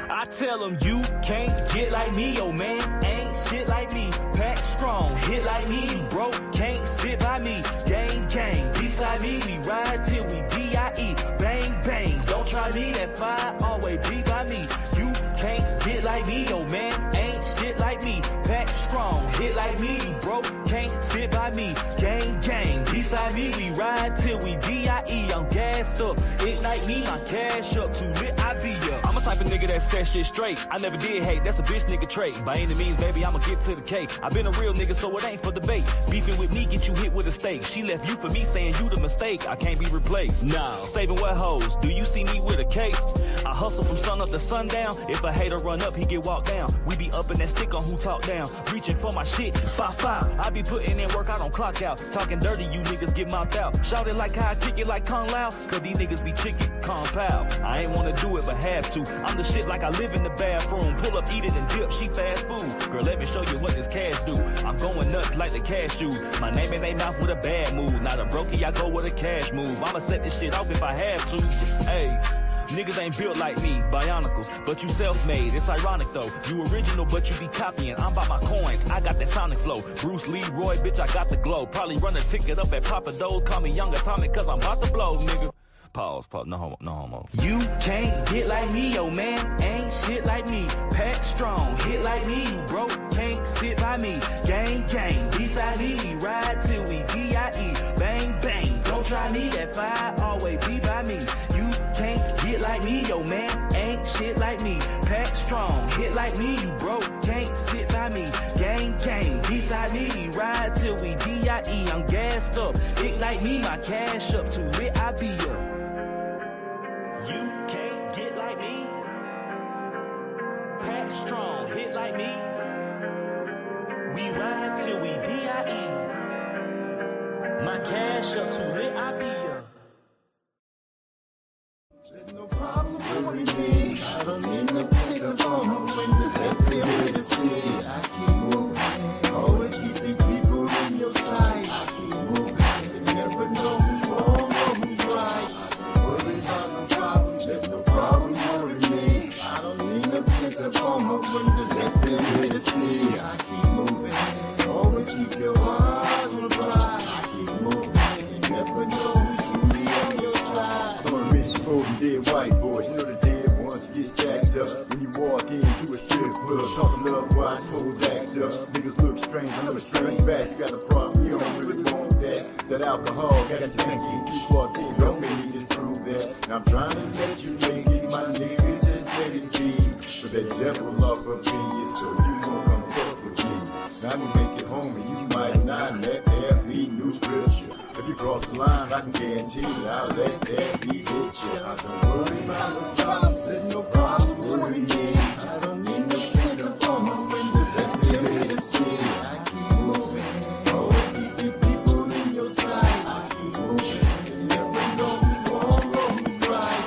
I tell them you can't get like me, yo man, ain't shit like me. Pack strong, hit like me, you broke, can't sit by me. Gang, gang, beside me, we ride till we D.I.E. Bang, bang, don't try me, that fire always be by me. You can't get like me, yo man, ain't shit like me. Pack strong, hit like me, you broke, can't sit by me. Gang, gang, beside me, we ride till we D.I.E. I'm gassed up, ignite me, my cash up, too lit, I be up. I'm a type of nigga that says shit straight. I never did hate, that's a bitch nigga trait. By any means, baby, I'ma get to the cake. I been a real nigga, so it ain't for debate. Beefing with me, get you hit with a stake. She left you for me, saying you the mistake. I can't be replaced. No. Saving what hoes? Do you see me with a cape? I hustle from sun up to sundown. If a hater run up, he get walked down. We be up in that stick on who talk down. Reaching for my shit, 5-5. I be putting in work, I don't clock out. Talking dirty, you niggas get mouthed out. Shout it like how I kick it like Kung Lao. Cause these niggas be chicken, compound. I ain't wanna do it, but have to. I'm the shit like I live in the bathroom. Pull up, eat it, and dip, she fast food. Girl, let me show you what this cash do. I'm going nuts like the cashews. My name in they mouth with a bad move. Not a brokey, I go with a cash move. I'ma set this shit off if I have to. Hey. Niggas ain't built like me, bionicles, but you self-made. It's ironic though, you original but you be copying. I'm about my coins, I got that sonic flow. Bruce Lee, Roy, bitch, I got the glow. Probably run a ticket up at Papa Do's. Call me Young Atomic cause I'm about to blow, nigga. Pause, no homo, no homo. You can't get like me, yo man, ain't shit like me. Pack strong, hit like me, you broke, can't sit by me. Gang, gang, beside me, we ride till we D.I.E. Bang, bang, don't try me, that fire always be by me. You can't get like me, yo man, ain't shit like me. Pack strong, hit like me, you broke, can't sit by me. Gang, gang, beside me, we ride till we D.I.E. I'm gassed up, ignite me, my cash up, too lit, I be up. You can't get like me. Pack strong, hit like me. We ride till we D.I.E. My cash up too lit, I be up. There's no problem with me. I don't need no ticket for my windows empty with the city. I keep moving. Always keep these people in your sight. I keep moving. You never know who's wrong or who's right. Worry about no problems. There's no problem with me. I don't need no ticket for my windows empty with the city. I keep moving. Always keep your eyes on the prize. I keep moving. You never know who's truly on your side. I'm a rich, old, dead white boys. You know the dead ones get stacked up. When you walk into a strip club, tossing up while hoes act up. Niggas look strange, I know strange back. You got a problem, you don't really want that. That alcohol got you thinking. You walk in, don't make me just prove that. Now I'm trying to let you make it, my nigga, just let it be. But that devil off of me, so you gon' come fuck with me. Now I'm gonna make it home and you might not let there be new scripture. If you cross the line, I can guarantee you I'll let that be hit you. I don't worry about no problems, there's no problem with me. I don't need no tinder for my windows and give me the city. I keep moving, always keep these people in your sight. I keep moving, you never know who's wrong or who's right.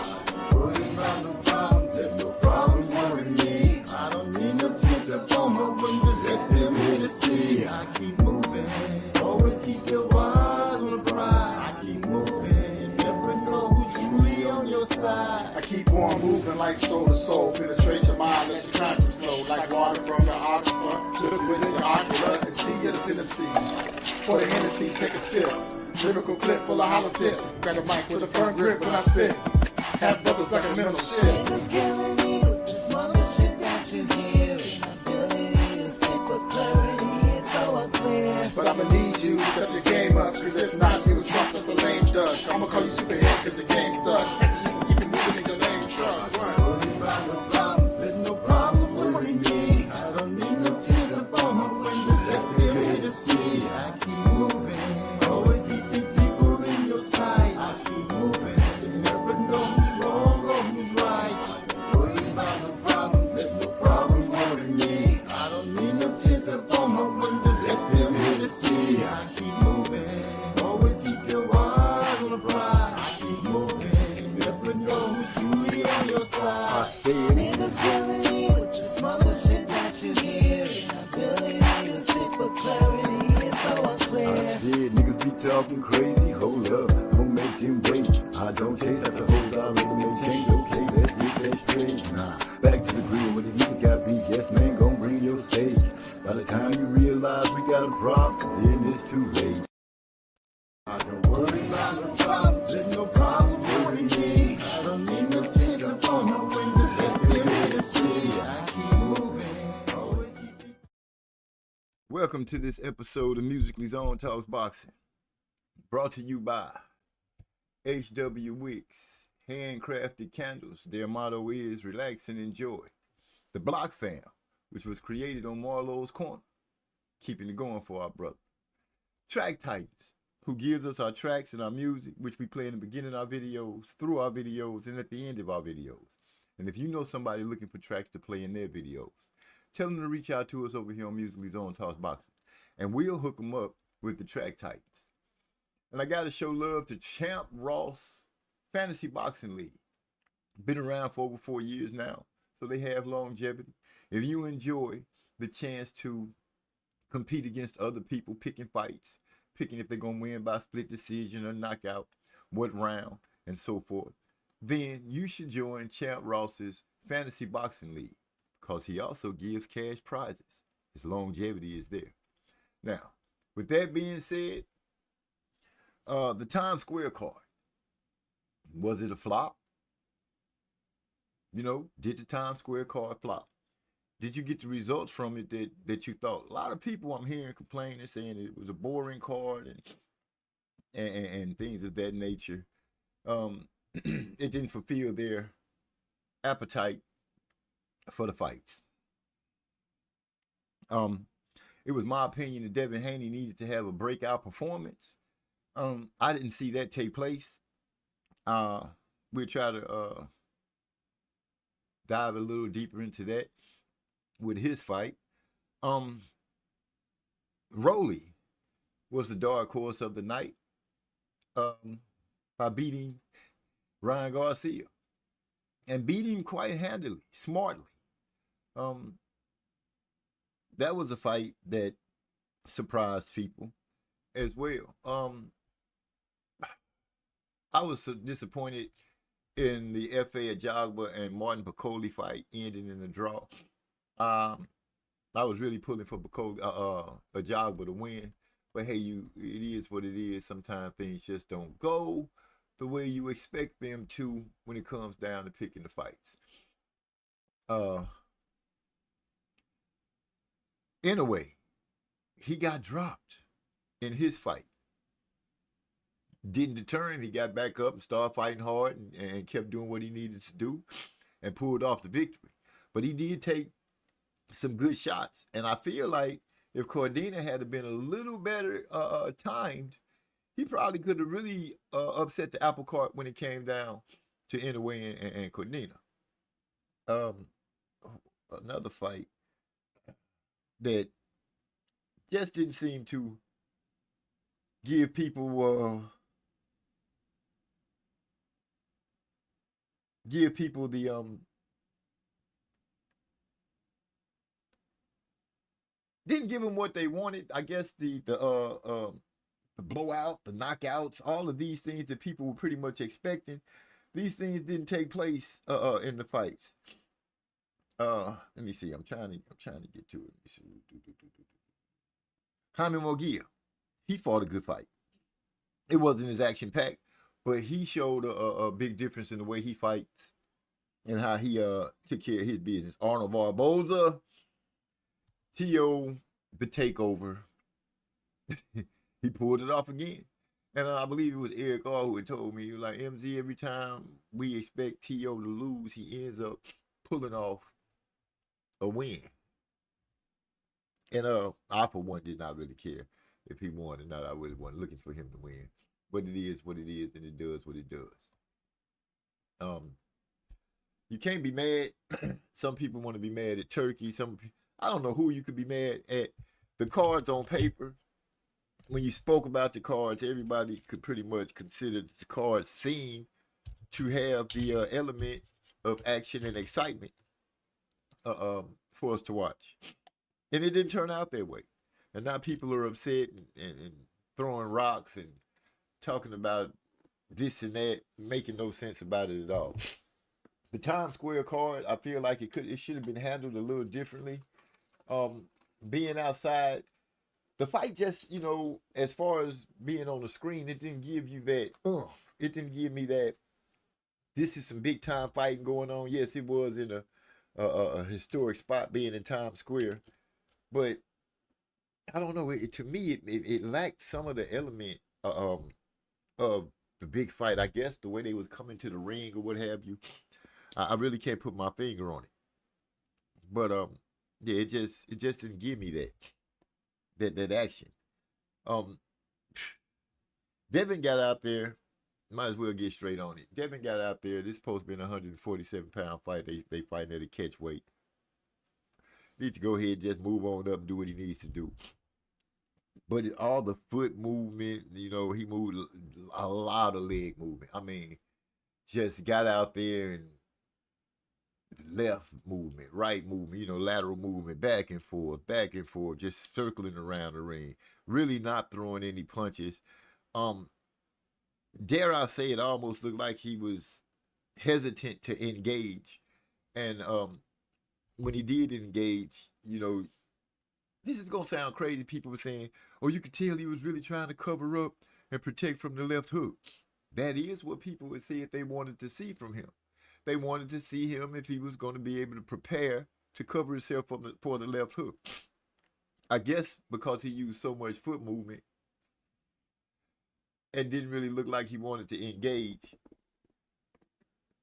Worry about no problems, there's no problems with me. I don't need no tinder for my windows and give me the city. I keep moving, always keep your eyes on the prize. I keep moving, you never know who's truly on your side. I keep on moving like soul to soul, penetrate your mind, let your conscience flow like water from the aquifer. Look within the ocular and see your tendencies. For the Hennessy, take a sip. Lyrical clip full of hollow tip. Grab a mic with a firm grip when I spit. Have brothers like a mental shit. Niggas killing me with this mother shit that you hear. Ability to stick with clarity, it's so unclear. But I'ma need you to step your game up, cause if not, you a trump that's a lame duck. I'ma call you superhead cause the game sucks. Keep it moving in your lame truck. Run. Worry about no problems, there's no problem with me. I don't need no tears up on my windows that give me the city. I keep moving, always keep these people in your sight. I keep moving, you never know who's wrong or who's right. Worry about no problems, there's no problem with me. I don't need no tears up on my windows that give me the city. I keep moving, always keep your eyes on the prize. I keep moving, you never know who's truly on your side. Niggas killing me with this mother shit that you hear. Ability to stick with clarity, it's so unclear. I said niggas be talking crazy, hold up, don't make them wait. I don't chase after hoes, I really maintain, okay, let's get that straight. Nah, back to the Welcome to this episode of Musically Zone Talks Boxing, brought to you by H.W. Wicks, handcrafted candles. Their motto is relax and enjoy. The Block Fam, which was created on Marlowe's Corner, keeping it going for our brother. Track Titans, who gives us our tracks and our music, which we play in the beginning of our videos, through our videos, and at the end of our videos. And if you know somebody looking for tracks to play in their videos, tell them to reach out to us over here on Musically Zone Talks Boxing, and we'll hook them up with the Track Titans. And I got to show love to Champ Ross Fantasy Boxing League. Been around for over 4 years now, so they have longevity. If you enjoy the chance to compete against other people, picking fights, picking if they're going to win by split decision or knockout, what round, and so forth, then you should join Champ Ross's Fantasy Boxing League, because he also gives cash prizes. His longevity is there. Now, with that being said, the Times Square card, was it a flop? You know, did the Times Square card flop? Did you get the results from it that you thought? A lot of people I'm hearing complaining, saying it was a boring card and things of that nature. It didn't fulfill their appetite for the fights. It was my opinion that Devin Haney needed to have a breakout performance. I didn't see that take place. We'll try to dive a little deeper into that with his fight. Rolly was the dark horse of the night by beating Ryan Garcia, and beat him quite handily, smartly. That was a fight that surprised people as well. I was so disappointed in the F.A. Ajagba and Martin Piccoli fight ending in a draw. I was really pulling for Ajagba to win, but hey, it is what it is. Sometimes things just don't go the way you expect them to when it comes down to picking the fights. In a way, he got dropped in his fight. Didn't deter him. He got back up and started fighting hard and kept doing what he needed to do and pulled off the victory. But he did take some good shots. And I feel like if Cordina had been a little better timed, he probably could have really upset the apple cart when it came down to Inoue and Cordina. Another fight that just didn't seem to give people didn't give them what they wanted. I guess the blowout, the knockouts, all of these things that people were pretty much expecting, these things didn't take place in the fights. Let me see. I'm trying to get to it. Jaime Munguia, he fought a good fight. It wasn't as action packed, but he showed a big difference in the way he fights and how he took care of his business. Arnold Barboza, T.O. the takeover. He pulled it off again. And I believe it was Eric R. who had told me, like, MZ, every time we expect T.O. to lose, he ends up pulling off a win. And I, for one, did not really care if he won or not. I really wasn't looking for him to win. But it is what it is, and it does what it does. You can't be mad. Some people want to be mad at Turkey. I don't know who you could be mad at. The cards on paper, when you spoke about the cards, everybody could pretty much consider the cards seem to have the element of action and excitement for us to watch. And it didn't turn out that way. And now people are upset and throwing rocks and talking about this and that, making no sense about it at all. The Times Square card, I feel like it should have been handled a little differently. Being outside, the fight just, as far as being on the screen, it didn't give you that, it didn't give me that, this is some big time fighting going on. Yes, it was in a historic spot being in Times Square, but I don't know. To me, it lacked some of the element of the big fight. I guess the way they was coming to the ring or what have you. I really can't put my finger on it. But yeah, it just didn't give me that action. Um, Devin got out there. Might as well get straight on it. Devin got out there. This supposed to be a 147-pound fight. They fighting at a catch weight. Need to go ahead and just move on up and do what he needs to do. But all the foot movement, he moved a lot of leg movement. I mean, just got out there and left movement, right movement, lateral movement, back and forth, just circling around the ring. Really not throwing any punches. Dare I say, it almost looked like he was hesitant to engage. And when he did engage, this is gonna sound crazy. People were saying, "Oh, you could tell he was really trying to cover up and protect from the left hook." That is what people would say if they wanted to see from him. They wanted to see him if he was going to be able to prepare to cover himself for the left hook. I guess because he used so much foot movement and didn't really look like he wanted to engage,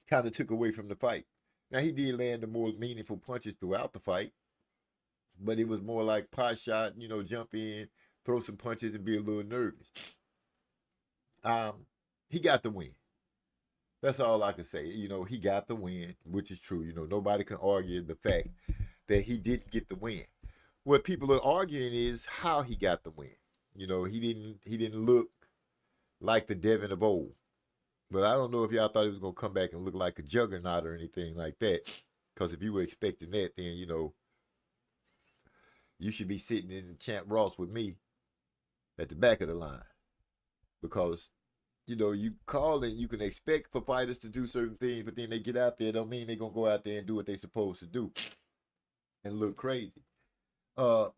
kind of took away from the fight. Now, he did land the more meaningful punches throughout the fight, but it was more like pot shot, jump in, throw some punches, and be a little nervous. He got the win. That's all I can say. He got the win, which is true. Nobody can argue the fact that he didn't get the win. What people are arguing is how he got the win. He didn't look like the Devin of old. But I don't know if y'all thought he was gonna come back and look like a juggernaut or anything like that. Because if you were expecting that, then you should be sitting in Champ Ross with me at the back of the line. Because you call it, you can expect for fighters to do certain things, but then they get out there, don't mean they're going to go out there and do what they're supposed to do and look crazy. Badu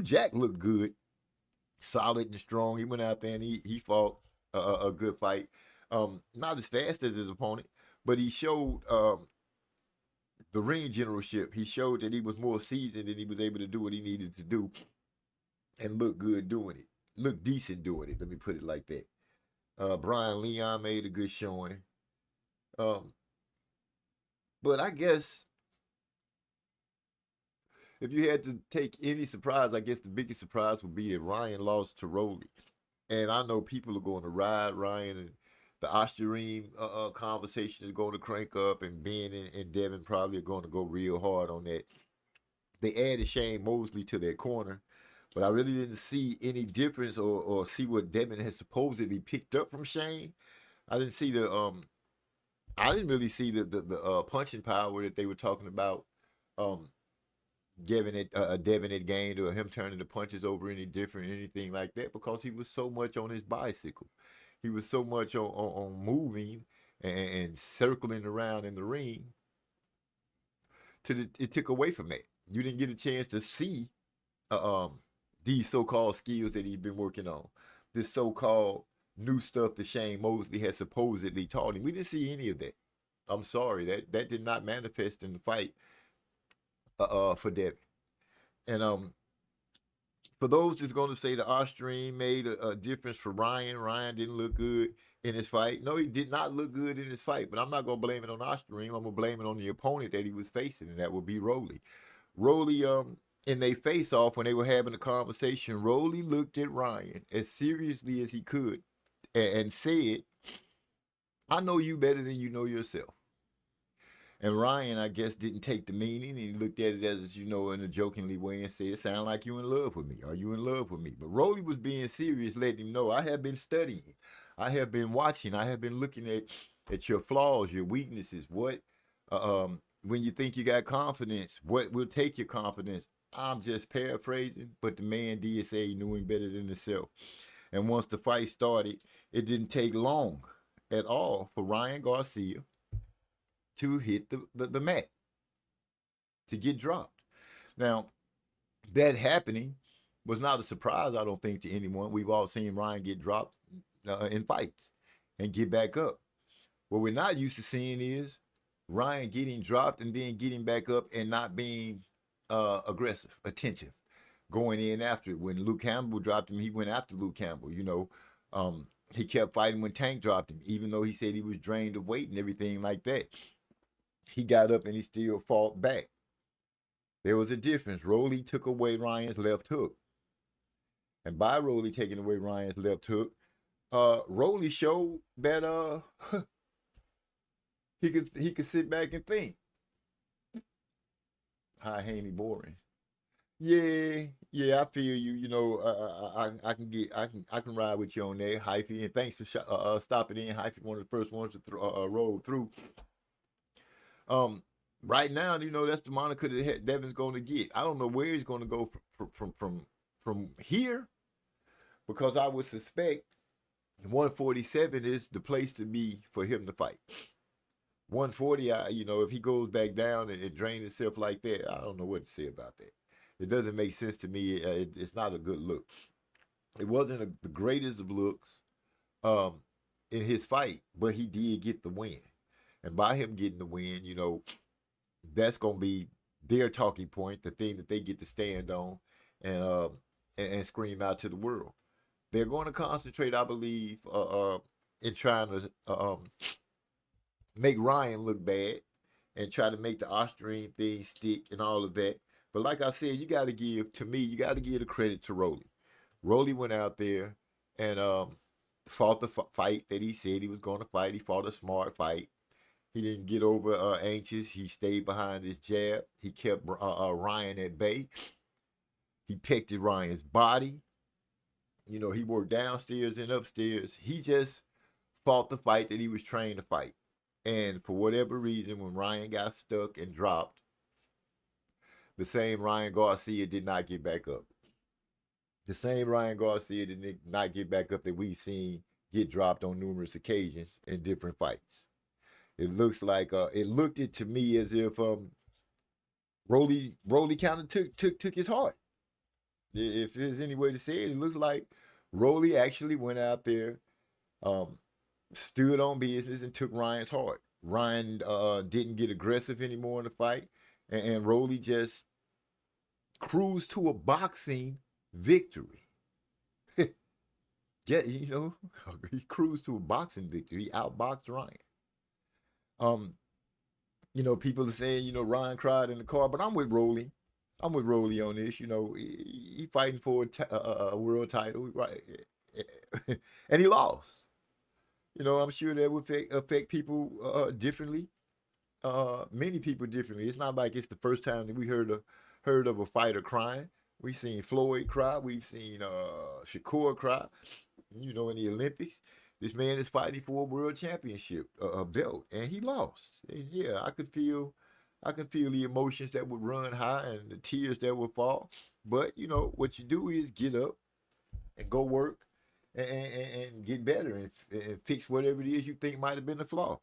Jack looked good, solid and strong. He went out there and he fought a good fight. Not as fast as his opponent, but he showed the ring generalship. He showed that he was more seasoned and he was able to do what he needed to do and look good doing it. Look decent doing it. Let me put it like that. Brian Leon made a good showing. But I guess if you had to take any surprise, I guess the biggest surprise would be that Ryan lost to Rolly. And I know people are going to ride Ryan, and the Osterreem conversation is going to crank up, and Ben and Devin probably are going to go real hard on that. They added Shane Mosley to their corner. But I really didn't see any difference or see what Devin has supposedly picked up from Shane. I didn't see I didn't really see the punching power that they were talking about. Devin had gained, or him turning the punches over any different, anything like that, because he was so much on his bicycle. He was so much on moving and circling around in the ring. It took away from that. You didn't get a chance to see these so-called skills that he's been working on. This so-called new stuff that Shane Mosley has supposedly taught him. We didn't see any of that. I'm sorry. That did not manifest in the fight for Devin. And for those that's going to say the Osterreem made a difference for Ryan, Ryan didn't look good in his fight. No, he did not look good in his fight, but I'm not going to blame it on Osterreem. I'm going to blame it on the opponent that he was facing, and that would be Rolly. Rolly, in their face-off, when they were having a conversation, Rolly looked at Ryan as seriously as he could and said, "I know you better than you know yourself." And Ryan, I guess, didn't take the meaning. He looked at it as, in a jokingly way and said, "Sound like you in love with me. Are you in love with me?" But Rolly was being serious, letting him know, "I have been studying. I have been watching. I have been looking at your flaws, your weaknesses. What, when you think you got confidence, what will take your confidence?" I'm just paraphrasing, but the man did say he knew him better than himself. And once the fight started, it didn't take long at all for Ryan Garcia to hit the mat, to get dropped. Now, that happening was not a surprise, I don't think, to anyone. We've all seen Ryan get dropped in fights and get back up. What we're not used to seeing is Ryan getting dropped and then getting back up and not being aggressive, attentive, going in after it. When Luke Campbell dropped him, he went after Luke Campbell. You know, he kept fighting when Tank dropped him, even though he said he was drained of weight and everything like that. He got up and he still fought back. There was a difference. Rolly took away Ryan's left hook. And by Rolly taking away Ryan's left hook, Rolly showed that he could sit back and think. Hi, Haney, boring. Yeah, I feel you. You know, I can ride with you on there, Hyphy. And thanks for stopping in, Hyphy. One of the first ones to roll through. Right now, you know, that's the moniker that Devin's going to get. I don't know where he's going to go from here, because I would suspect 147 is the place to be for him to fight. 140, you know, if he goes back down and drains himself like that, I don't know what to say about that. It doesn't make sense to me. It's not a good look. It wasn't the greatest of looks in his fight, but he did get the win. And by him getting the win, you know, that's going to be their talking point, the thing that they get to stand on and scream out to the world. They're going to concentrate, I believe, in trying to make Ryan look bad and try to make the Austrian thing stick and all of that. But like I said, you got to give the credit to Rolly. Rolly went out there and fought the fight that he said he was going to fight. He fought a smart fight. He didn't get over anxious. He stayed behind his jab. He kept Ryan at bay. He pecked at Ryan's body. You know, he worked downstairs and upstairs. He just fought the fight that he was trained to fight. And for whatever reason, when Ryan got stuck and dropped, the same Ryan Garcia did not get back up. The same Ryan Garcia did not get back up that we've seen get dropped on numerous occasions in different fights. It looks like it looked it to me as if Rolly kind of took his heart. If there's any way to say it, it looks like Rolly actually went out there, stood on business and took Ryan's heart. Ryan didn't get aggressive anymore in the fight, and Rolly just cruised to a boxing victory. Yeah, you know, he cruised to a boxing victory. He outboxed Ryan. You know, people are saying, you know, Ryan cried in the car, but I'm with Rolly. I'm with Rolly on this. You know, he fighting for a world title, right? And he lost. You know, I'm sure that would affect people differently. Many people differently. It's not like it's the first time that we heard of a fighter crying. We've seen Floyd cry. We've seen Shakur cry. You know, in the Olympics. This man is fighting for a world championship, a belt, and he lost. And yeah, I can feel the emotions that would run high and the tears that would fall. But you know what you do is get up and go work and get better and fix whatever it is you think might have been a flaw.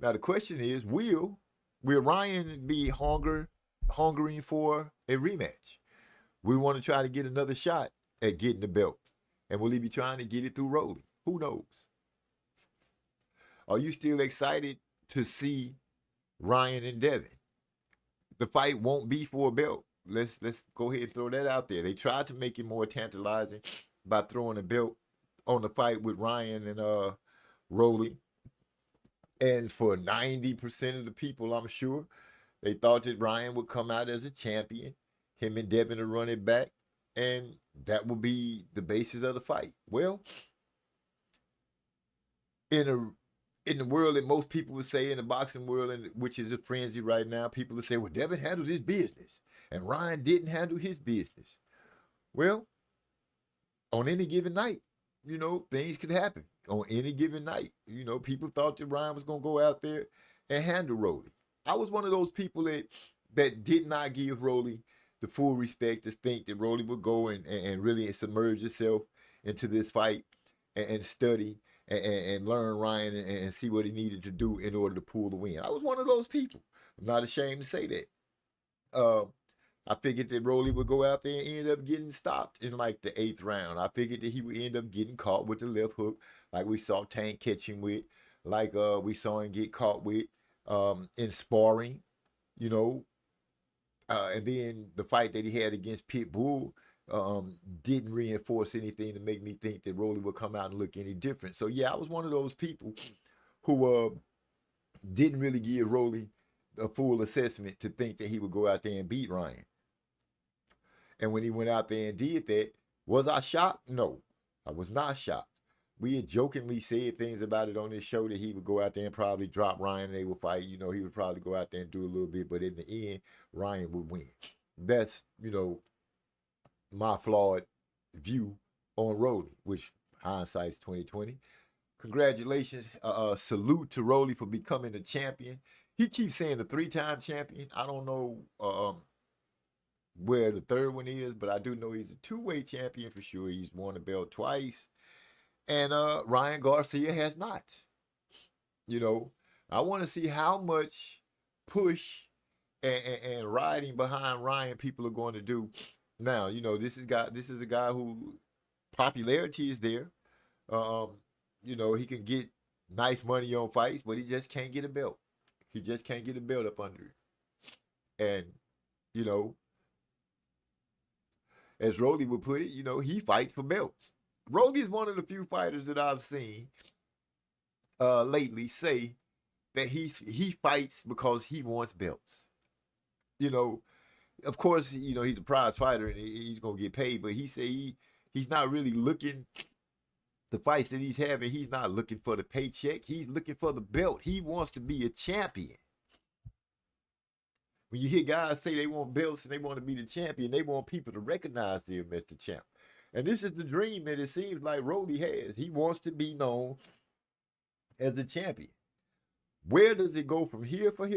Now the question is, will Ryan be hungering for a rematch? We want to try to get another shot at getting the belt, and will he be trying to get it through Rolly? Who knows? Are you still excited to see Ryan and Devin? The fight won't be for a belt. Let's go ahead and throw that out there. They tried to make it more tantalizing by throwing a belt on the fight with Ryan and Rolly. And for 90% of the people, I'm sure, they thought that Ryan would come out as a champion. Him and Devin would run it back, and that would be the basis of the fight. Well, in the world that most people would say, in the boxing world, which is a frenzy right now, people would say, well, Devin handled his business and Ryan didn't handle his business. Well, on any given night, you know, things could happen. On any given night, you know, people thought that Ryan was going to go out there and handle Rolly. I was one of those people that did not give Rolly the full respect, to think that Rolly would go and really submerge himself into this fight and study and learn Ryan and see what he needed to do in order to pull the win. I was one of those people. I'm not ashamed to say that. I figured that Rolly would go out there and end up getting stopped in like the 8th round. I figured that he would end up getting caught with the left hook, like we saw Tank catch him with, like we saw him get caught with in sparring, you know. And then the fight that he had against Pitbull, didn't reinforce anything to make me think that Rolly would come out and look any different. So yeah, I was one of those people who didn't really give Rolly a full assessment to think that he would go out there and beat Ryan. And when he went out there and did that, was I shocked? No, I was not shocked. We had jokingly said things about it on this show that he would go out there and probably drop Ryan and they would fight. You know, he would probably go out there and do a little bit, but in the end, Ryan would win. That's, you know, my flawed view on Rolly, which hindsight's 2020. Congratulations. Salute to Rolly for becoming a champion. He keeps saying the 3-time champion. I don't know where the third one is, but I do know he's a 2-way champion for sure. He's won the belt twice. And Ryan Garcia has not. You know, I want to see how much push and riding behind Ryan people are going to do. Now, you know, this is a guy who popularity is there. You know, he can get nice money on fights, but he just can't get a belt. He just can't get a belt up under him. And, you know, as Rolly would put it, you know, he fights for belts. Rolly is one of the few fighters that I've seen lately say that he fights because he wants belts. You know, of course, you know, he's a prize fighter and he's going to get paid, but he say he's not really looking, the fights that he's having, he's not looking for the paycheck. He's looking for the belt. He wants to be a champion. When you hear guys say they want belts and they want to be the champion, they want people to recognize them as the champ. And this is the dream that it seems like Rolly has. He wants to be known as a champion. Where does it go from here for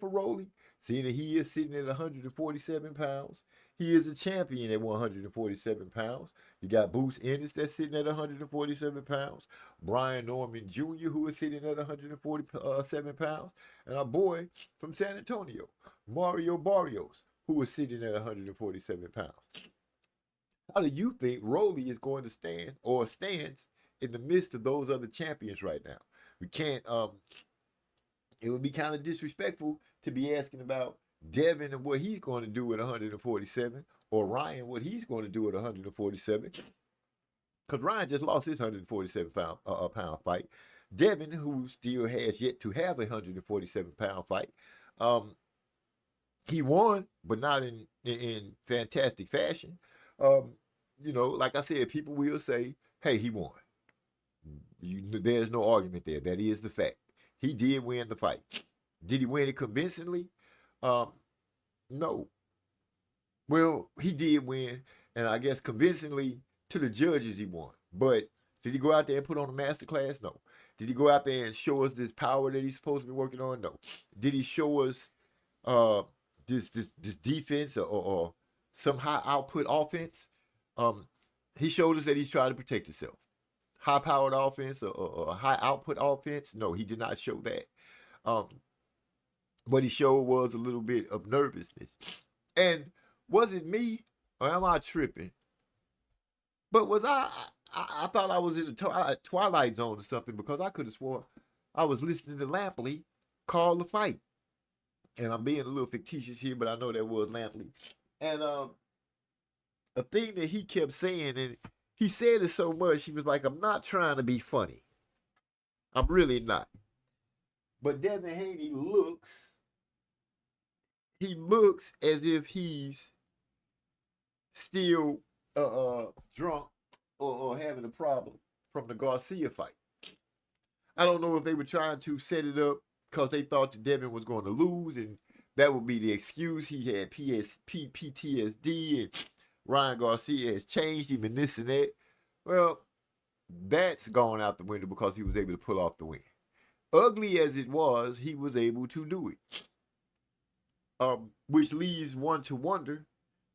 Rolly? Seeing that he is sitting at 147 pounds. He is a champion at 147 pounds. You got Boots Ennis that's sitting at 147 pounds. Brian Norman Jr., who is sitting at 147 pounds. And our boy from San Antonio, Mario Barrios, who is sitting at 147 pounds. How do you think Rolly is going to stand or stands in the midst of those other champions right now? We can't, it would be kind of disrespectful to be asking about Devin and what he's going to do at 147, or Ryan what he's going to do at 147, because Ryan just lost his 147 pound fight. Devin, who still has yet to have a 147 pound fight, he won, but not in fantastic fashion. You know, like I said, people will say, "Hey, he won." There's no argument there. That is the fact. He did win the fight. Did he win it convincingly? No. Well, he did win, and I guess convincingly to the judges he won. But did he go out there and put on a masterclass? No. Did he go out there and show us this power that he's supposed to be working on? No. Did he show us this defense or some high output offense? He showed us that he's trying to protect himself. High powered offense or high output offense? No, he did not show that. What he showed was a little bit of nervousness. And was it me or am I tripping? But was I thought I was in the Twilight Zone or something, because I could have sworn I was listening to Lampley call the fight. And I'm being a little fictitious here, but I know that was Lampley. And a thing that he kept saying, and he said it so much, he was like, "I'm not trying to be funny. I'm really not." But Devin Haney looks as if he's still drunk or having a problem from the Garcia fight. I don't know if they were trying to set it up because they thought that Devin was going to lose, and that would be the excuse. He had PTSD, and Ryan Garcia has changed him and this and that. Well, that's gone out the window because he was able to pull off the win. Ugly as it was, he was able to do it. Which leads one to wonder,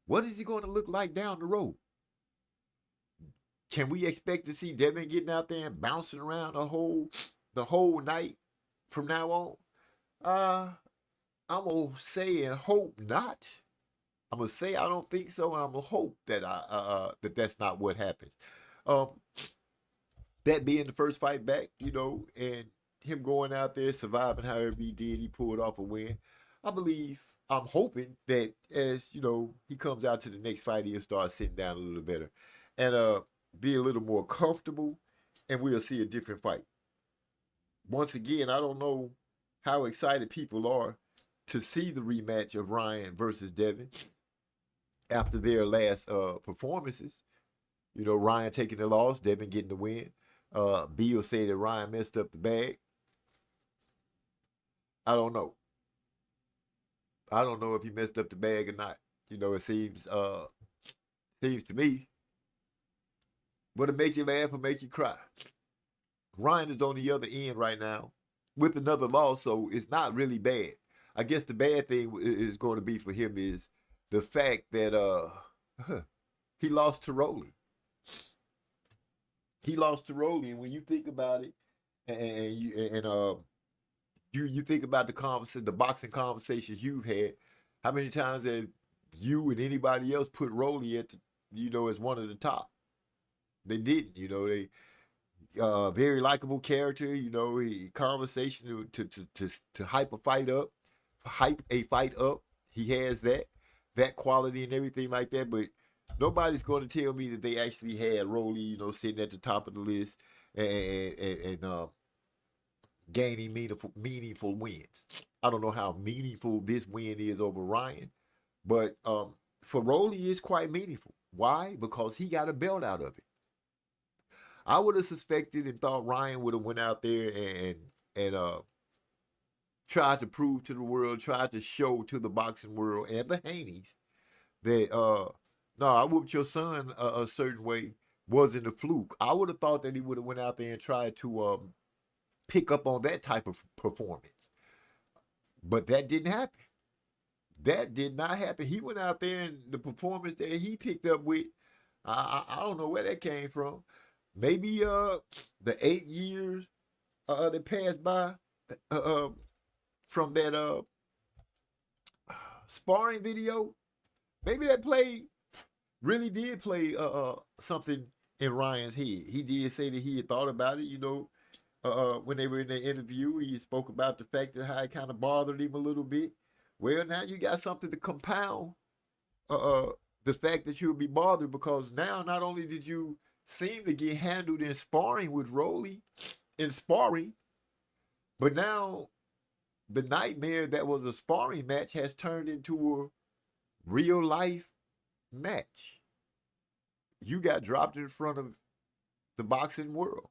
what is he going to look like down the road? Can we expect to see Devin getting out there and bouncing around the whole night from now on? I'm going to say and hope not. I'm going to say I don't think so, and I'm going to hope that that's not what happens. That being the first fight back, you know, and him going out there, surviving however he did, he pulled off a win. I believe I'm hoping that as you know he comes out to the next fight, he'll start sitting down a little better and be a little more comfortable, and we'll see a different fight. Once again, I don't know how excited people are to see the rematch of Ryan versus Devin after their last performances. You know, Ryan taking the loss, Devin getting the win. Bill said that Ryan messed up the bag. I don't know. I don't know if he messed up the bag or not. You know, it seems to me. But it make you laugh or make you cry. Ryan is on the other end right now with another loss, so it's not really bad. I guess the bad thing is going to be for him is the fact that he lost to Rolly. He lost to Rolly, and when you think about it, and you think about the boxing conversations you've had, how many times have you and anybody else put Rolly at as one of the top? They didn't, they very likable character, conversation to hype a fight up. He has that quality and everything like that, but nobody's going to tell me that they actually had Rolly, sitting at the top of the list and gaining meaningful wins. I don't know how meaningful this win is over Ryan, but for Rolly, it's quite meaningful. Why? Because he got a belt out of it. I would have suspected and thought Ryan would have went out there and tried to prove to the world, tried to show to the boxing world and the Haneys that no, I whooped your son a certain way wasn't a fluke. I would have thought that he would have went out there and tried to pick up on that type of performance, but that didn't happen. That did not happen. He went out there and the performance that he picked up with, I don't know where that came from. Maybe the 8 years that passed by from that sparring video, maybe that really did play something in Ryan's head. He did say that he had thought about it, when they were in the interview. He spoke about the fact that how it kind of bothered him a little bit. Well, now you got something to compound the fact that you'll be bothered, because now not only did you seem to get handled in sparring with Rolly, but now the nightmare that was a sparring match has turned into a real life match. You got dropped in front of the boxing world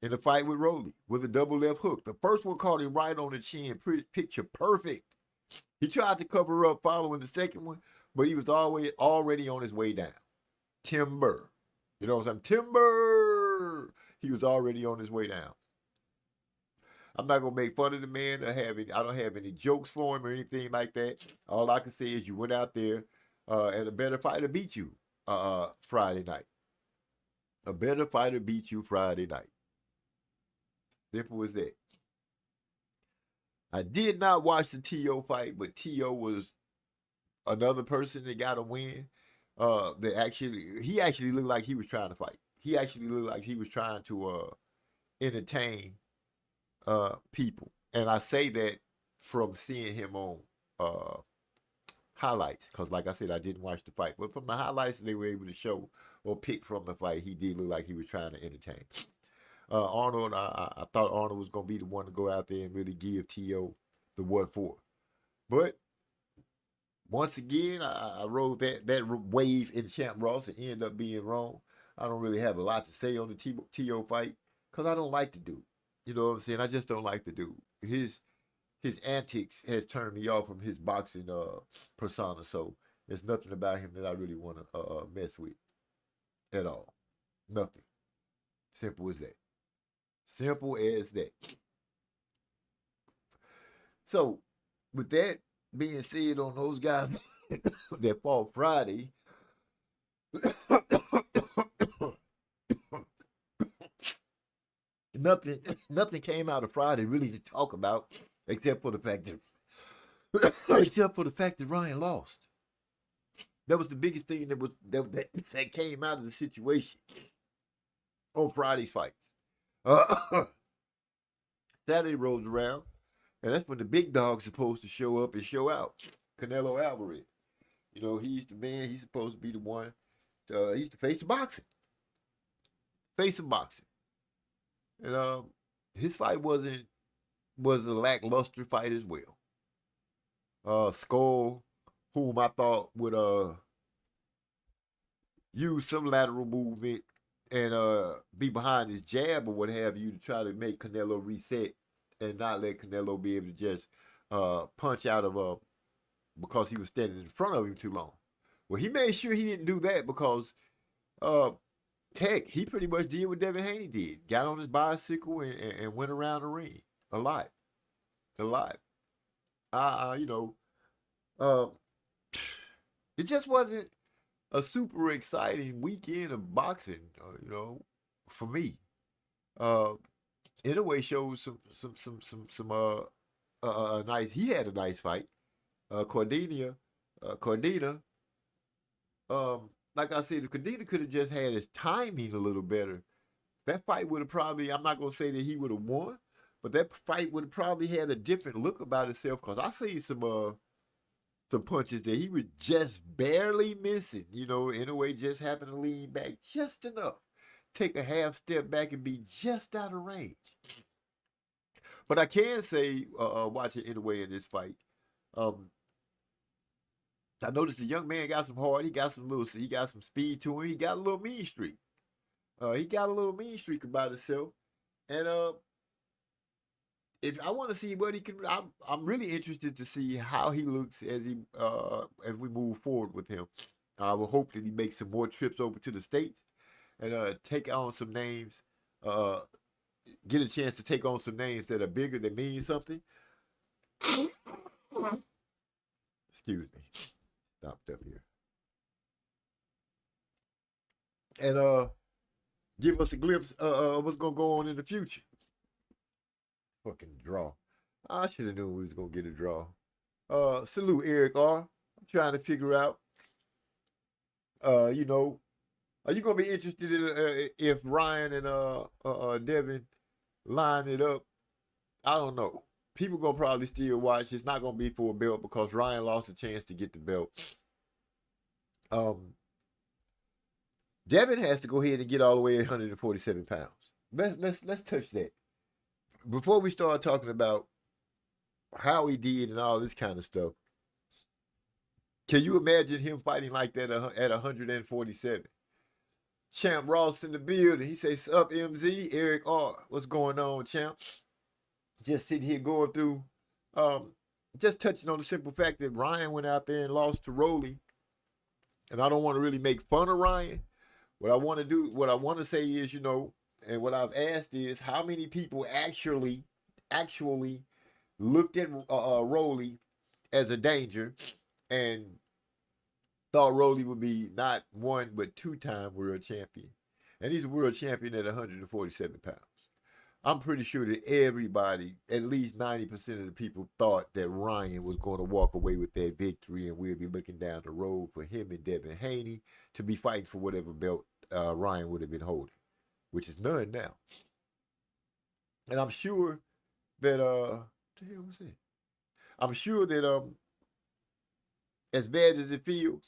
in a fight with Rolly with a double left hook. The first one caught him right on the chin, picture perfect. He tried to cover up following the second one, but he was already on his way down. Timber. You know what I'm saying? Timber! He was already on his way down. I'm not going to make fun of the man. I don't have any jokes for him or anything like that. All I can say is you went out there and a better fighter beat you Friday night. A better fighter beat you Friday night. Simple as that. I did not watch the T.O. fight, but T.O. was another person that got a win. He actually looked like he was trying to fight. He actually looked like he was trying to entertain people. And I say that from seeing him on highlights, because like I said, I didn't watch the fight. But from the highlights they were able to show or pick from the fight, he did look like he was trying to entertain. Arnold, I thought Arnold was going to be the one to go out there and really give T.O. the what for. But once again, I rode that wave in Champ Ross and ended up being wrong. I don't really have a lot to say on the T.O. fight because I don't like the dude. You know what I'm saying? I just don't like the dude. His antics has turned me off from his boxing persona. So there's nothing about him that I really want to mess with at all. Nothing. Simple as that. Simple as that. So with that being said on those guys that fought Friday, nothing came out of Friday really to talk about except for the fact that Ryan lost. That was the biggest thing that came out of the situation on Friday's fights. Saturday rolls around. And that's when the big dog's supposed to show up and show out. Canelo Alvarez. You know, he's the man. He's supposed to be the one. He's the face of boxing. Face of boxing. And his fight was a lackluster fight as well. Skull, whom I thought would use some lateral movement and be behind his jab or what have you to try to make Canelo reset and not let Canelo be able to just punch out of because he was standing in front of him too long. Well, he made sure he didn't do that because heck, he pretty much did what Devin Haney did. Got on his bicycle and went around the ring a lot. It just wasn't a super exciting weekend of boxing, for me. In a way, shows some nice. He had a nice fight. Cordina. Like I said, if Cordina could have just had his timing a little better, that fight would have probably. I'm not gonna say that he would have won, but that fight would have probably had a different look about itself. Cause I see some punches that he was just barely missing. In a way, just happened to lean back just enough, take a half step back and be just out of range. But I can say, watching in a way in this fight, I noticed the young man got some heart. He got some speed to him. He got a little mean streak. About himself. And if I want to see what he can, I'm really interested to see how he looks as we move forward with him. I will hope that he makes some more trips over to the States and take on some names. Get a chance to take on some names that are bigger, that mean something. Excuse me. Stopped up here. And give us a glimpse of what's going to go on in the future. Fucking draw. I should have known we was going to get a draw. Salute Eric R. I'm trying to figure out, are you going to be interested in if Ryan and Devin line it up? I don't know. People going to probably still watch. It's not going to be for a belt because Ryan lost a chance to get the belt. Devin has to go ahead and get all the way at 147 pounds. Let's touch that. Before we start talking about how he did and all this kind of stuff, can you imagine him fighting like that at 147? Champ Ross in the building. He says, "Up, MZ, Eric R. What's going on, champ?" Just sitting here going through, just touching on the simple fact that Ryan went out there and lost to Rolly. And I don't want to really make fun of Ryan. What I want to say is, and what I've asked is, how many people actually looked at Rolly as a danger and thought Rolly would be not one but two-time world champion. And he's a world champion at 147 pounds. I'm pretty sure that everybody, at least 90% of the people, thought that Ryan was going to walk away with that victory and we'll be looking down the road for him and Devin Haney to be fighting for whatever belt Ryan would have been holding, which is none now. And I'm sure that, what the hell was that? I'm sure that as bad as it feels,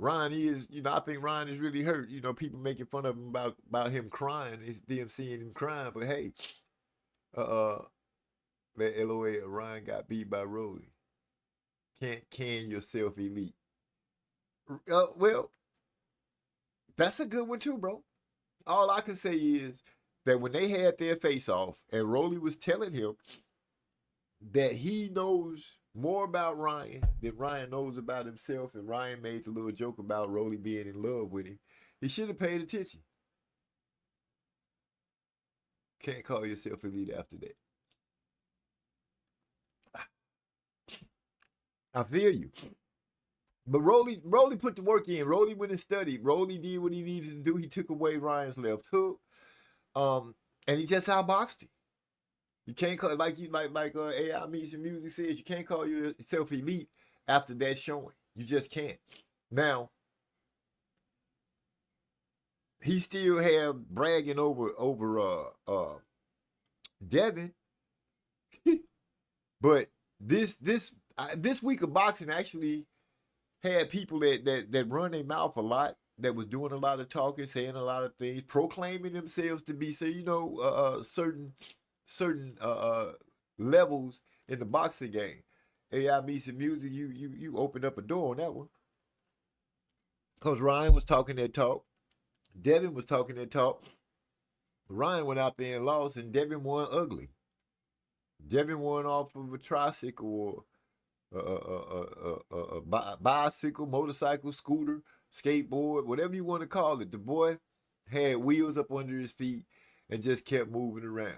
Ryan is, I think Ryan is really hurt. People making fun of him about him crying. It's them seeing him crying. But hey, that LOA Ryan got beat by Rolly. Can't can yourself elite. Well, that's a good one too, bro. All I can say is that when they had their face off and Rolly was telling him that he knows more about Ryan than Ryan knows about himself, and Ryan made the little joke about Rolly being in love with him, he should have paid attention. Can't call yourself elite after that. I feel you. But Rolly put the work in. Rolly went and studied. Rolly did what he needed to do. He took away Ryan's left hook. And he just outboxed him. You can't call like AI Meets and Music says, you can't call yourself elite after that showing. You just can't. Now, he still have bragging over Devin. But this week of boxing actually had people that run their mouth a lot, that was doing a lot of talking, saying a lot of things, proclaiming themselves to be, so certain levels in the boxing game. AI Meets and Music, you opened up a door on that one. Because Ryan was talking that talk. Devin was talking that talk. Ryan went out there and lost, and Devin won ugly. Devin won off of a tricycle or a bicycle, motorcycle, scooter, skateboard, whatever you want to call it. The boy had wheels up under his feet and just kept moving around.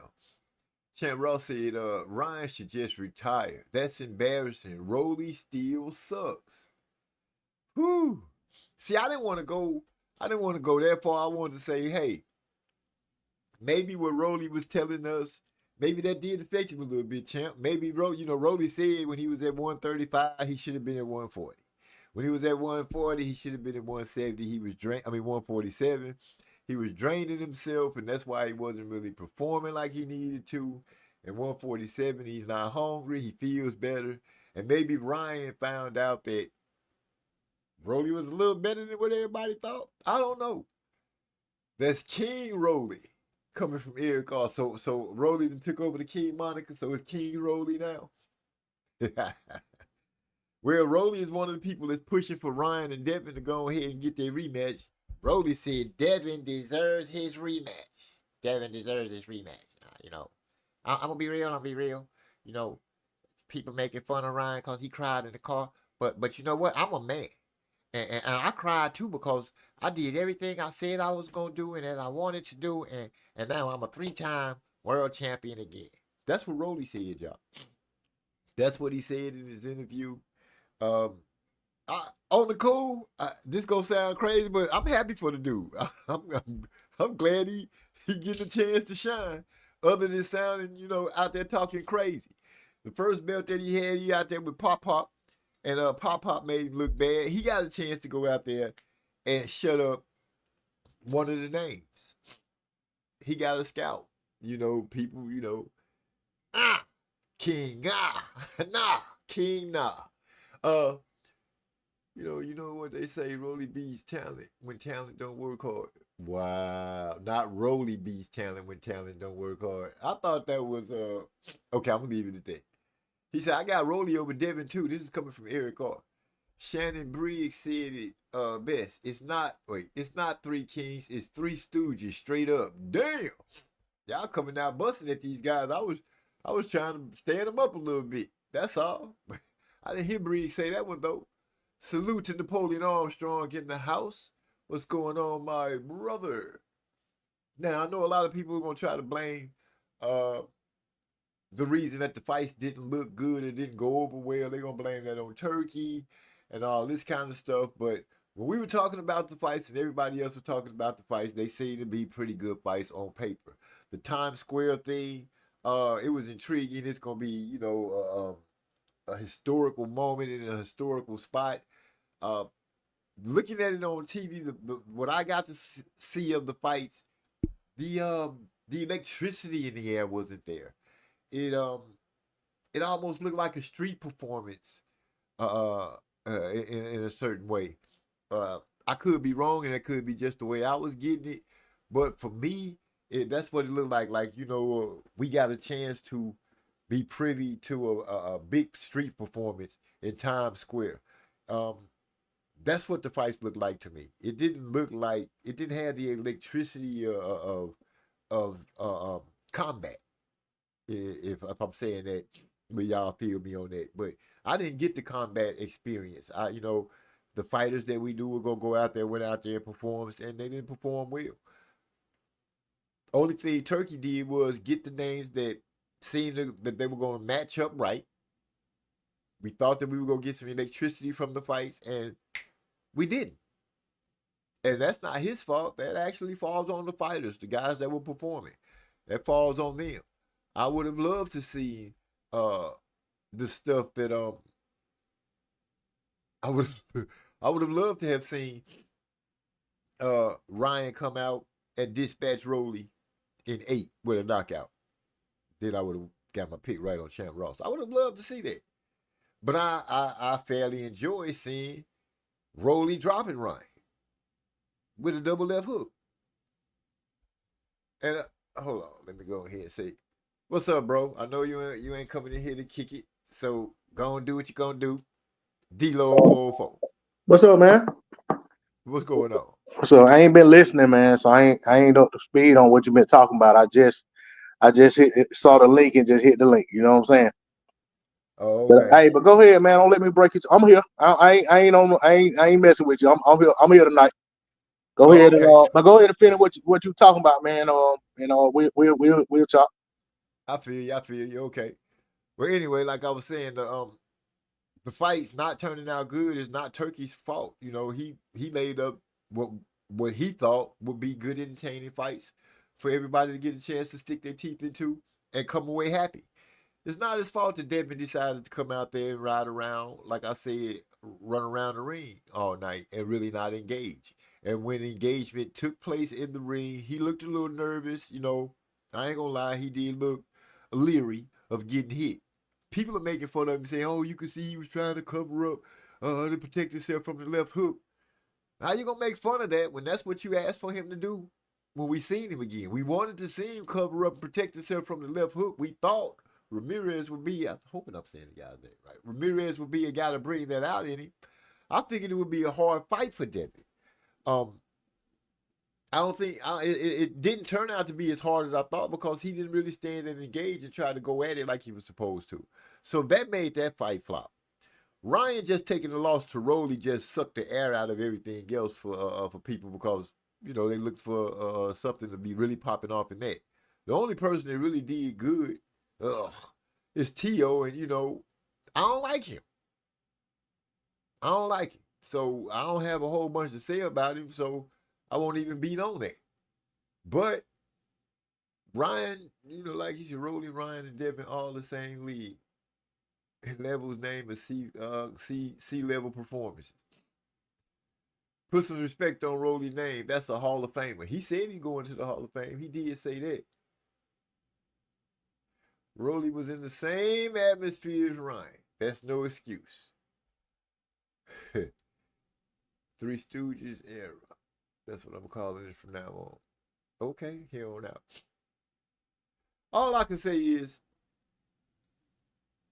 Champ Ross said, Ryan should just retire. That's embarrassing. Rolly still sucks. Whew. See, I didn't want to go that far. I wanted to say, hey, maybe what Rolly was telling us, maybe that did affect him a little bit, Champ. Maybe Rolly said when he was at 135, he should have been at 140. When he was at 140, he should have been at 170. He was 147. He was draining himself, and that's why he wasn't really performing like he needed to. At 147, he's not hungry. He feels better. And maybe Ryan found out that Rolly was a little better than what everybody thought. I don't know. That's King Rolly coming from Eric Carr. So Rolly then took over the King moniker, so it's King Rolly now. Well, Rolly is one of the people that's pushing for Ryan and Devin to go ahead and get their rematch. Rolly said Devin deserves his rematch. Devin deserves his rematch. I'm going to be real. People making fun of Ryan because he cried in the car. But you know what? I'm a man. And I cried too, because I did everything I said I was going to do and that I wanted to do. And now I'm a 3-time world champion again. That's what Rolly said, y'all. That's what he said in his interview. On the cool, this gonna sound crazy, but I'm happy for the dude. I'm glad he getting a chance to shine, other than sounding, out there talking crazy. The first belt that he out there with Pop, and Pop made him look bad. He got a chance to go out there and shut up one of the names. He got a scalp. People, King, nah, King, nah. You know what they say, Rolly beats talent when talent don't work hard. Wow, not Rolly beats talent when talent don't work hard. I thought that was okay, I'm gonna leave it at that. He said, I got Rolly over Devin too. This is coming from Eric Carr. Shannon Briggs said it best. It's not 3 Kings, it's 3 Stooges, straight up. Damn. Y'all coming out busting at these guys. I was trying to stand them up a little bit. That's all. I didn't hear Briggs say that one though. Salute to Napoleon Armstrong in the house. What's going on, my brother? Now, I know a lot of people are going to try to blame the reason that the fights didn't look good, it didn't go over well. They're going to blame that on Turkey and all this kind of stuff. But when we were talking about the fights and everybody else was talking about the fights, they seemed to be pretty good fights on paper. The Times Square thing, it was intriguing. It's going to be, a historical moment in a historical spot. Looking at it on TV, what I got to see of the fights, the electricity in the air wasn't there. It almost looked like a street performance in a certain way. I could be wrong, and it could be just the way I was getting it. But for me, that's what it looked like. Like, we got a chance to be privy to a big street performance in Times Square. That's what the fights looked like to me. It didn't have the electricity of combat. If I'm saying that, but y'all feel me on that. But I didn't get the combat experience. The fighters that we do were gonna go out there, went out there and performed, and they didn't perform well. Only thing Turkey did was get the names that seemed that they were going to match up right. We thought that we were going to get some electricity from the fights, and we didn't. And that's not his fault. That actually falls on the fighters, the guys that were performing. That falls on them. I would have loved to see the stuff that I would have loved to have seen Ryan come out and dispatch Rolly in 8 with a knockout. Then I would have got my pick right on Champ Ross. I would have loved to see that. But I fairly enjoy seeing Rolly dropping Ryan with a double left hook. And hold on, let me go ahead and say, what's up, bro? I know you ain't coming in here to kick it, so go and do what you gonna do. D-Lo 404. What's up, man? What's going on? So I ain't been listening, man. So I ain't up to speed on what you been talking about. I just saw the link and just hit the link. You know what I'm saying? Oh, But, okay. hey, but go ahead, man. Don't let me break it. I'm here. I ain't messing with you. I'm here. I'm here tonight. Go ahead and Okay. but go ahead and finish what you talking about, man. We'll talk. I feel you. Okay. Well, anyway, like I was saying, the fight's not turning out good is not Turkey's fault. You know, he made up what he thought would be good, entertaining fights for everybody to get a chance to stick their teeth into and come away happy. It's not his fault that Devin decided to come out there and ride around, like I said, run around the ring all night and really not engage. And when engagement took place in the ring, he looked a little nervous. You know, I ain't gonna lie, he did look leery of getting hit. People are making fun of him, saying, "Oh, you can see he was trying to cover up to protect himself from the left hook." How you gonna make fun of that when that's what you asked for him to do? When we seen him again, we wanted to see him cover up, and protect himself from the left hook. We thought Ramirez would be. I'm hoping I'm saying the guy's name right. Ramirez would be a guy to bring that out in him. I figured it would be a hard fight for Devin. I don't think it didn't turn out to be as hard as I thought because he didn't really stand and engage and try to go at it like he was supposed to. So that made that fight flop. Ryan just taking the loss to Rolly just sucked the air out of everything else for people because you know they looked for something to be really popping off in that. The only person that really did good, is Tio, and you know I don't like him. I don't like him, so I don't have a whole bunch to say about him. So I won't even beat on that. But Ryan, you know, like you said, Rolly, Ryan, and Devin all the same league. His level's name is C level performance. Put some respect on Rolly's name. That's a Hall of Famer. He said he's going to the Hall of Fame. He did say that. Rolly was in the same atmosphere as Ryan. That's no excuse. Three Stooges era. That's what I'm calling it from now on. Okay, here on out. All I can say is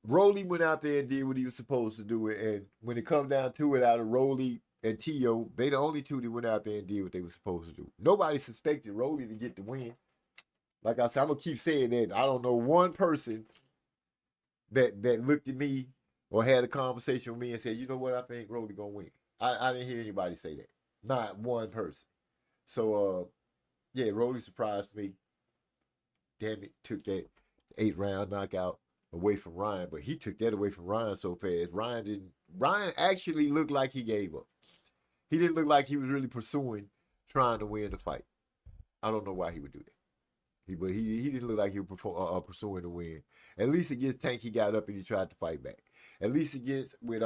Rolly went out there and did what he was supposed to do. And when it comes down to it, out of Rolly and Tio, they the only two that went out there and did what they were supposed to do. Nobody suspected Rolly to get the win. Like I said, I'm going to keep saying that. I don't know one person that looked at me or had a conversation with me and said, you know what, I think Rolly going to win. I didn't hear anybody say that. Not one person. So, yeah, Rolly surprised me. Damn it, took that 8-round knockout away from Ryan, but he took that away from Ryan so fast. Ryan actually looked like he gave up. He didn't look like he was really pursuing trying to win the fight. I don't know why he would do that. But he didn't look like he was pursuing the win. At least against Tank, he got up and he tried to fight back. At least against with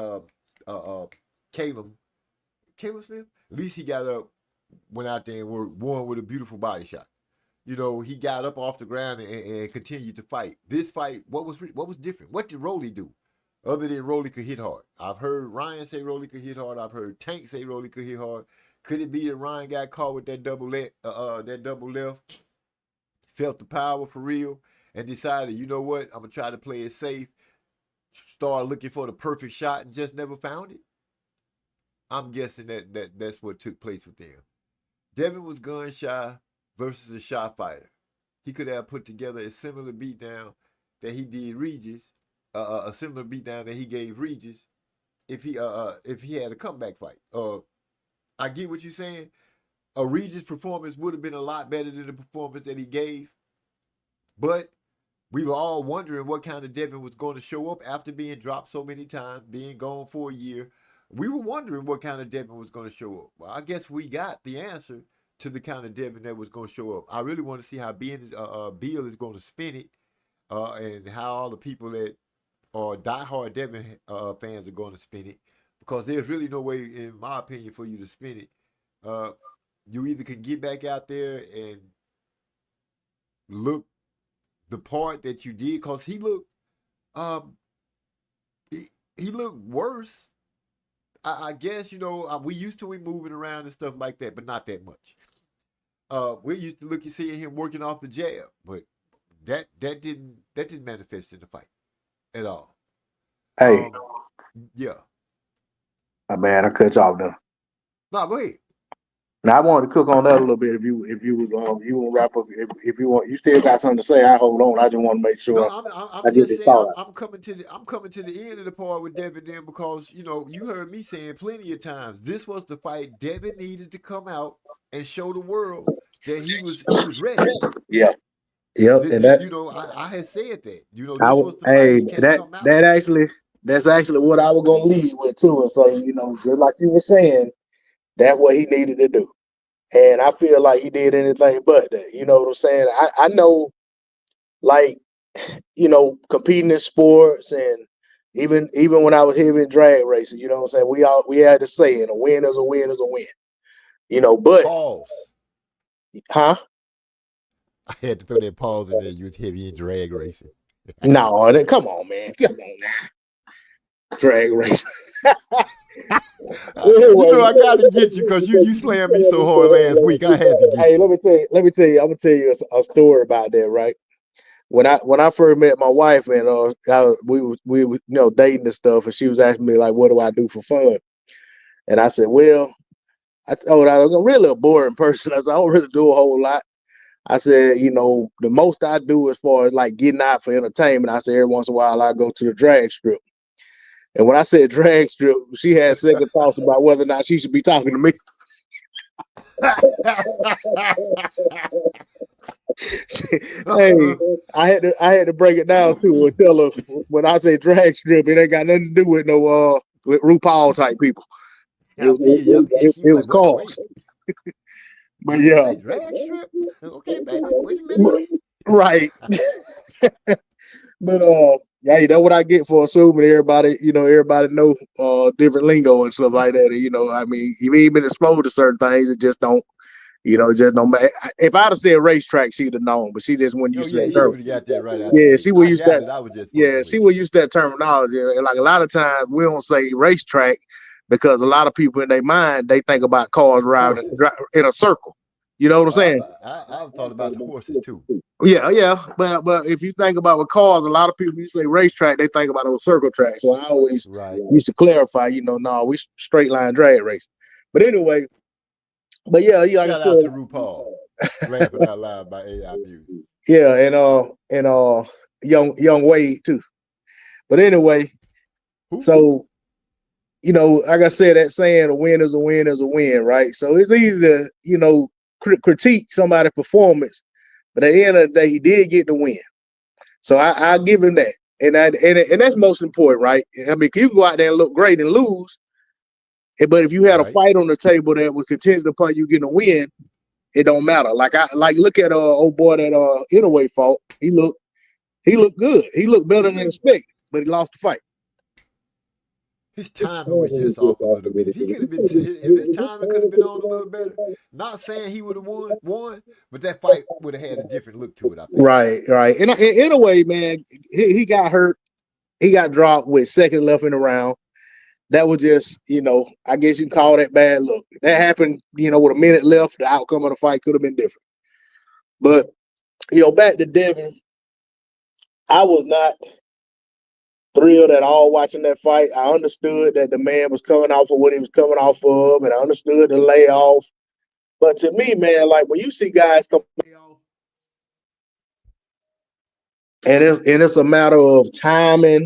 Caleb Smith, at least he got up, went out there and won with a beautiful body shot. You know, he got up off the ground and continued to fight. This fight, what was different? What did Rolly do? Other than Rolly could hit hard. I've heard Ryan say Rolly could hit hard. I've heard Tank say Rolly could hit hard. Could it be that Ryan got caught with that double left, felt the power for real, and decided, you know what, I'm gonna try to play it safe, start looking for the perfect shot and just never found it? I'm guessing that's what took place with them. Devin was gun shy versus a shot fighter. He could have put together a similar beatdown that he did Regis, a similar beatdown that he gave Regis, if he had a comeback fight. I get what you're saying. A Regis performance would have been a lot better than the performance that he gave, but we were all wondering what kind of Devin was going to show up after being dropped so many times, being gone for a year. We were wondering what kind of Devin was going to show up. Well, I guess we got the answer to the kind of Devin that was going to show up. I really want to see how Beal is going to spin it, and how all the people that are diehard Devin fans are going to spin it, because there's really no way, in my opinion, for you to spin it. You either can get back out there and look the part that you did, because he looked um he looked worse. I guess, we used to him moving around and stuff like that, but not that much. We used to look and see him working off the jab, but that didn't manifest in the fight at all. Hey, Yeah. my bad, I cut you off there. No, go ahead. Now I wanted to cook on that a little bit. If you want to wrap up, if you want, you still got something to say. I hold on. I just want to make No, sure I'm I get just this saying thought out. I'm coming to the end of the part with Devin then, because you heard me saying plenty of times this was the fight Devin needed to come out and show the world that he was ready. Yeah, yep. And that I had said that. I This would, was the fight hey, he can't come out. that's actually what I was gonna lead with too. And so just like you were saying, that's what he needed to do. And I feel like he did anything but that. You know what I'm saying? I know, like, competing in sports, and even when I was here in drag racing, you know what I'm saying? We had to say it, a win is a win is a win. But Pause. huh? I had to throw that pause in there. You was heavy in drag racing. No, come on, man. Come on now. Drag racing. Anyway, I got to get you because you slammed me so hard last week. I had to get hey, you. let me tell you, I'm gonna tell you a story about that, right? When I first met my wife, and we were dating and stuff, and she was asking me like, what do I do for fun? And I said, well, I told her I was really a boring person. I said, I don't really do a whole lot. I said, the most I do as far as like getting out for entertainment, I said every once in a while I go to the drag strip. And when I said drag strip, she had second thoughts about whether or not she should be talking to me. Hey, I had to break it down to her and tell her when I say drag strip, it ain't got nothing to do with no with RuPaul type people. It She was was like, what? cause. Wait, But did you yeah, say drag strip? Okay, baby, wait a minute. right. But hey, that's what I get for assuming everybody know different lingo and stuff like that. And, I mean, you've even been exposed to certain things, it just don't. It just don't matter. If I'd have said racetrack, she'd have known, but she just wouldn't Oh use yeah, that she term. would have got that right out the Yeah, gate. she would I use got that. it. I was just Yeah, with she you. would use that terminology. And like a lot of times, we don't say racetrack because a lot of people in their mind they think about cars riding Horses. in a circle. You know what I'm saying? I thought about the horses too. Yeah. But if you think about with cars, a lot of people you say racetrack, they think about those circle tracks. So I always Right. used to clarify. No, we straight line drag race. But anyway, but yeah, like I Shout out to said, RuPaul. Laughing out loud by AI Views. yeah, and young Wade too. But anyway, Who? so like I said, that saying, a win is a win is a win, right? So it's easy to, critique somebody's performance, but at the end of the day, he did get the win. So I give him that. And that's most important, right? I mean, you can go out there and look great and lose, but if you had a Right. fight on the table that would contingent upon you getting a win, it don't matter. Like look at old boy that Inouye fought. He looked good. He looked better than expected, but he lost the fight. His timing was just off a little bit. If his timing could have been on a little better, not saying he would have won, but that fight would have had a different look to it, I think. Right. And in a way, man, he got hurt. He got dropped with second left in the round. That was just, I guess you call that bad luck. That happened, with a minute left. The outcome of the fight could have been different. But, back to Devin, I was not thrilled at all watching that fight. I understood that the man was coming off of what he was coming off of, and I understood the layoff. But to me, man, like when you see guys come off, and it's a matter of timing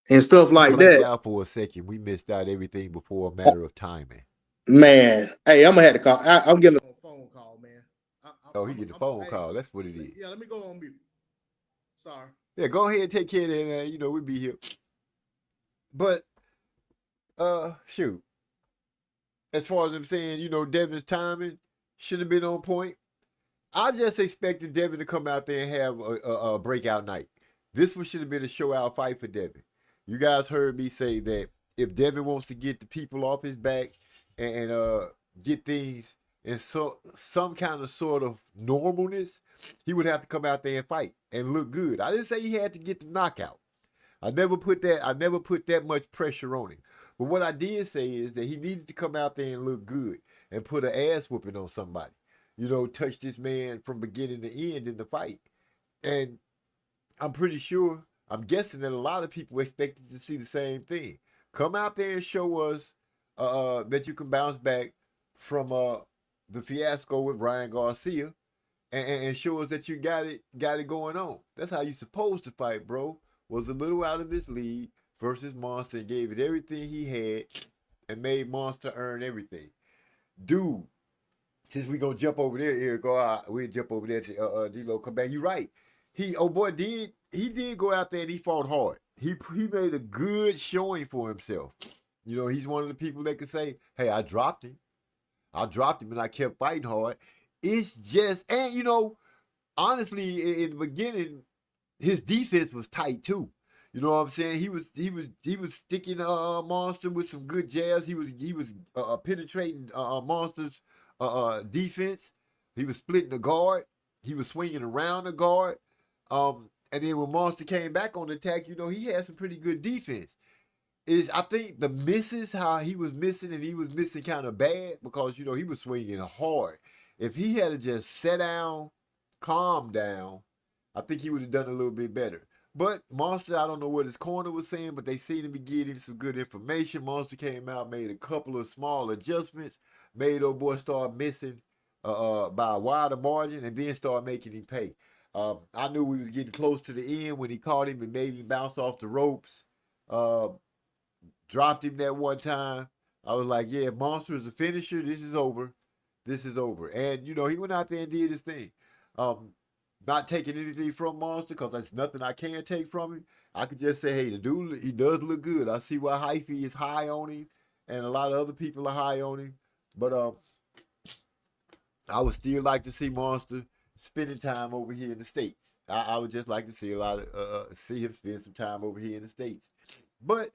and stuff like Blanked that. out for a second. We missed out everything before a matter of timing. Man, hey, I'm gonna have to call. I'm getting a phone call, man. He get a phone call. That's what it is. Yeah, let me go on mute. Sorry. Yeah, go ahead and take care of that. We'll be here. But, shoot. As far as I'm saying, Devin's timing should have been on point. I just expected Devin to come out there and have a breakout night. This one should have been a show-out fight for Devin. You guys heard me say that if Devin wants to get the people off his back and get things, and so some kind of sort of normalness, he would have to come out there and fight and look good. I didn't say he had to get the knockout. I never put that much pressure on him. But what I did say is that he needed to come out there and look good and put an ass whooping on somebody. You know, touch this man from beginning to end in the fight. And I'm pretty sure, I'm guessing that a lot of people expected to see the same thing. Come out there and show us that you can bounce back from the fiasco with Ryan Garcia, and show us that you got it going on. That's how you supposed to fight, bro. Was a little out of this league versus Monster and gave it everything he had and made Monster earn everything. Dude, since we gonna jump over there, Eric, we'll jump over there to D-Lo come back. You're right. He did go out there and he fought hard. He made a good showing for himself. You know, he's one of the people that can say, hey, I dropped him and I kept fighting hard. It's just, and you know, honestly, in the beginning, his defense was tight too. You know what I'm saying? He was sticking Monster with some good jabs. He was penetrating Monster's defense. He was splitting the guard. He was swinging around the guard. And then when Monster came back on the attack, you know, he had some pretty good defense. I think the misses, how he was missing, and he was missing kind of bad because, you know, he was swinging hard. If he had just sat down, calmed down, I think he would have done a little bit better. But Monster, I don't know what his corner was saying, but they seemed to be getting some good information. Monster came out, made a couple of small adjustments, made old boy start missing by a wider margin, and then start making him pay. I knew we was getting close to the end when he caught him and made him bounce off the ropes. Dropped him that one time. I was like, yeah, if Monster is a finisher, this is over. This is over. And, you know, he went out there and did his thing. Not taking anything from Monster because there's nothing I can take from him. I could just say, hey, the dude, he does look good. I see why Hyphy is high on him and a lot of other people are high on him. But I would still like to see Monster spending time over here in the States. I would just like to see see him spend some time over here in the States. But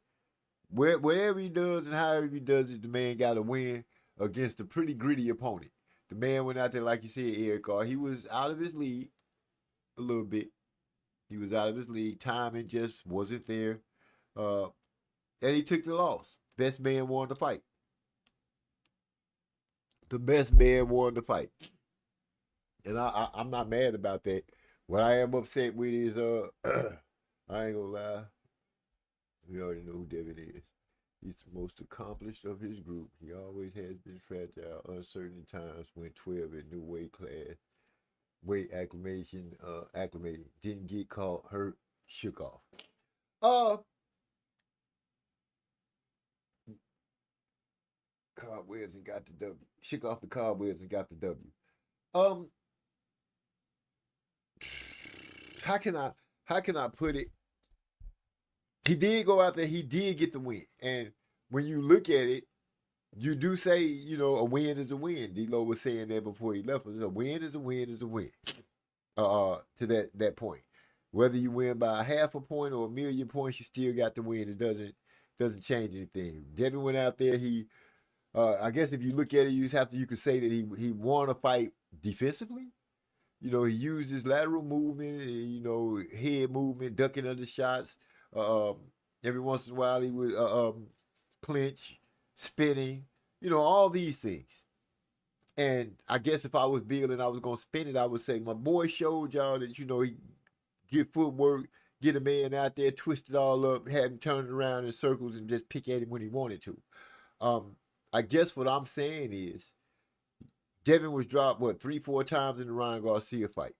wherever he does and however he does it, the man got to win against a pretty gritty opponent. The man went out there, like you said, Eric Carr. He was out of his league a little bit. He was out of his league. Timing just wasn't there. And he took the loss. Best man won the fight. The best man won the fight. And I'm not mad about that. What I am upset with is, I ain't gonna lie. We already know who Devin is. He's the most accomplished of his group. He always has been fragile, uncertain times, went 12 in new weight class. Weight acclimated. Didn't get caught, hurt, shook off. Cobwebs and got the W. Shook off the cobwebs and got the W. How can I put it? He did go out there. He did get the win. And when you look at it, you do say, you know, a win is a win. D-Lo was saying that before he left us. A win is a win is a win. To that point. Whether you win by a half a point or a million points, you still got the win. It doesn't change anything. Devin went out there. He, I guess if you look at it, you could say that he won a fight defensively. You know, he used his lateral movement, you know, head movement, ducking under shots. Every once in a while he would clinch, spinning, you know, all these things. And I guess if I was Bill and I was going to spin it, I would say, my boy showed y'all that, you know, he get footwork, get a man out there, twist it all up, have him turn it around in circles and just pick at him when he wanted to. I guess what I'm saying is, Devin was dropped, 3-4 times in the Ryan Garcia fight.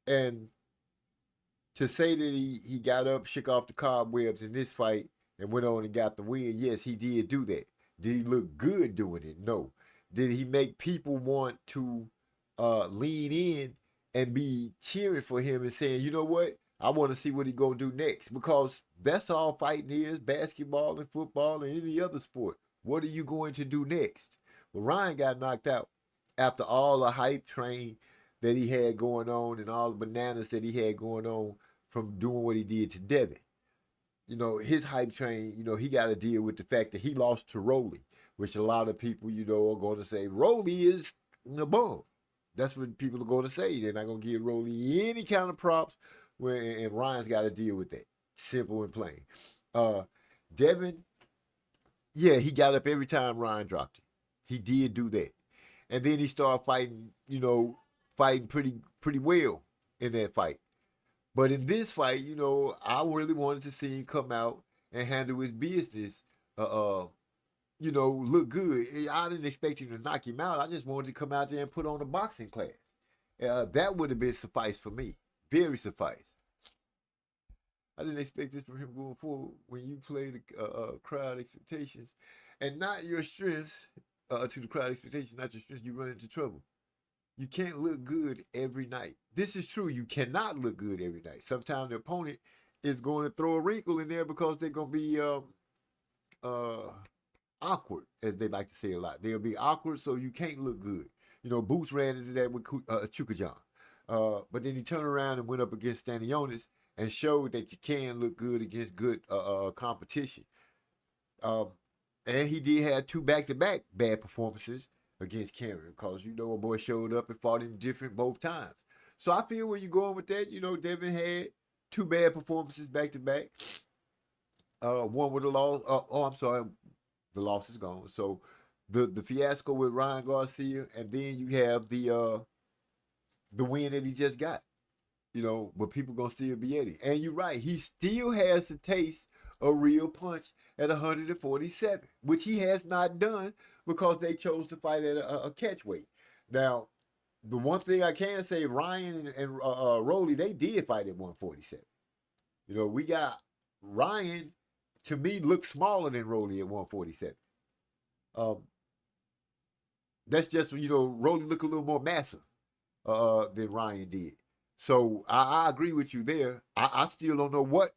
And to say that he got up, shook off the cobwebs in this fight and went on and got the win, yes, he did do that. Did he look good doing it? No. Did he make people want to lean in and be cheering for him and saying, you know what, I want to see what he's going to do next? Because that's all fighting is, basketball and football and any other sport. What are you going to do next? Well, Ryan got knocked out after all the hype train that he had going on and all the bananas that he had going on from doing what he did to Devin. You know, his hype train, you know, he got to deal with the fact that he lost to Rolly, which a lot of people, you know, are going to say, Rolly is a bum. That's what people are going to say. They're not going to give Rolly any kind of props, and Ryan's got to deal with that. Simple and plain. Devin, yeah, he got up every time Ryan dropped him. He did do that. And then he started fighting, fighting pretty well in that fight. But in this fight, I really wanted to see him come out and handle his business, look good. I didn't expect him to knock him out. I just wanted to come out there and put on a boxing class. That would have been suffice for me. Very suffice. I didn't expect this from him going forward when you play the crowd expectations and not your strengths to the crowd expectations, not your strengths, you run into trouble. You can't look good every night. This is true. You cannot look good every night. Sometimes the opponent is going to throw a wrinkle in there because they're going to be awkward, as they like to say a lot. They'll be awkward, so you can't look good. Boots ran into that with Chukajan. But then he turned around and went up against Stanionis and showed that you can look good against good competition. And he did have 2 back-to-back bad performances against Cameron because, a boy showed up and fought him different both times. So I feel where you're going with that. Devin had 2 bad performances back-to-back. One with a loss. I'm sorry. The loss is gone. So the fiasco with Ryan Garcia, and then you have the win that he just got. But people gonna still be at it. And you're right, he still has to taste a real punch at 147, which he has not done because they chose to fight at a catch weight. Now, the one thing I can say, Ryan and Rolly, they did fight at 147. We got Ryan, to me, looks smaller than Rolly at 147. That's just, Rolly look a little more massive than Ryan did. So I agree with you there. I still don't know what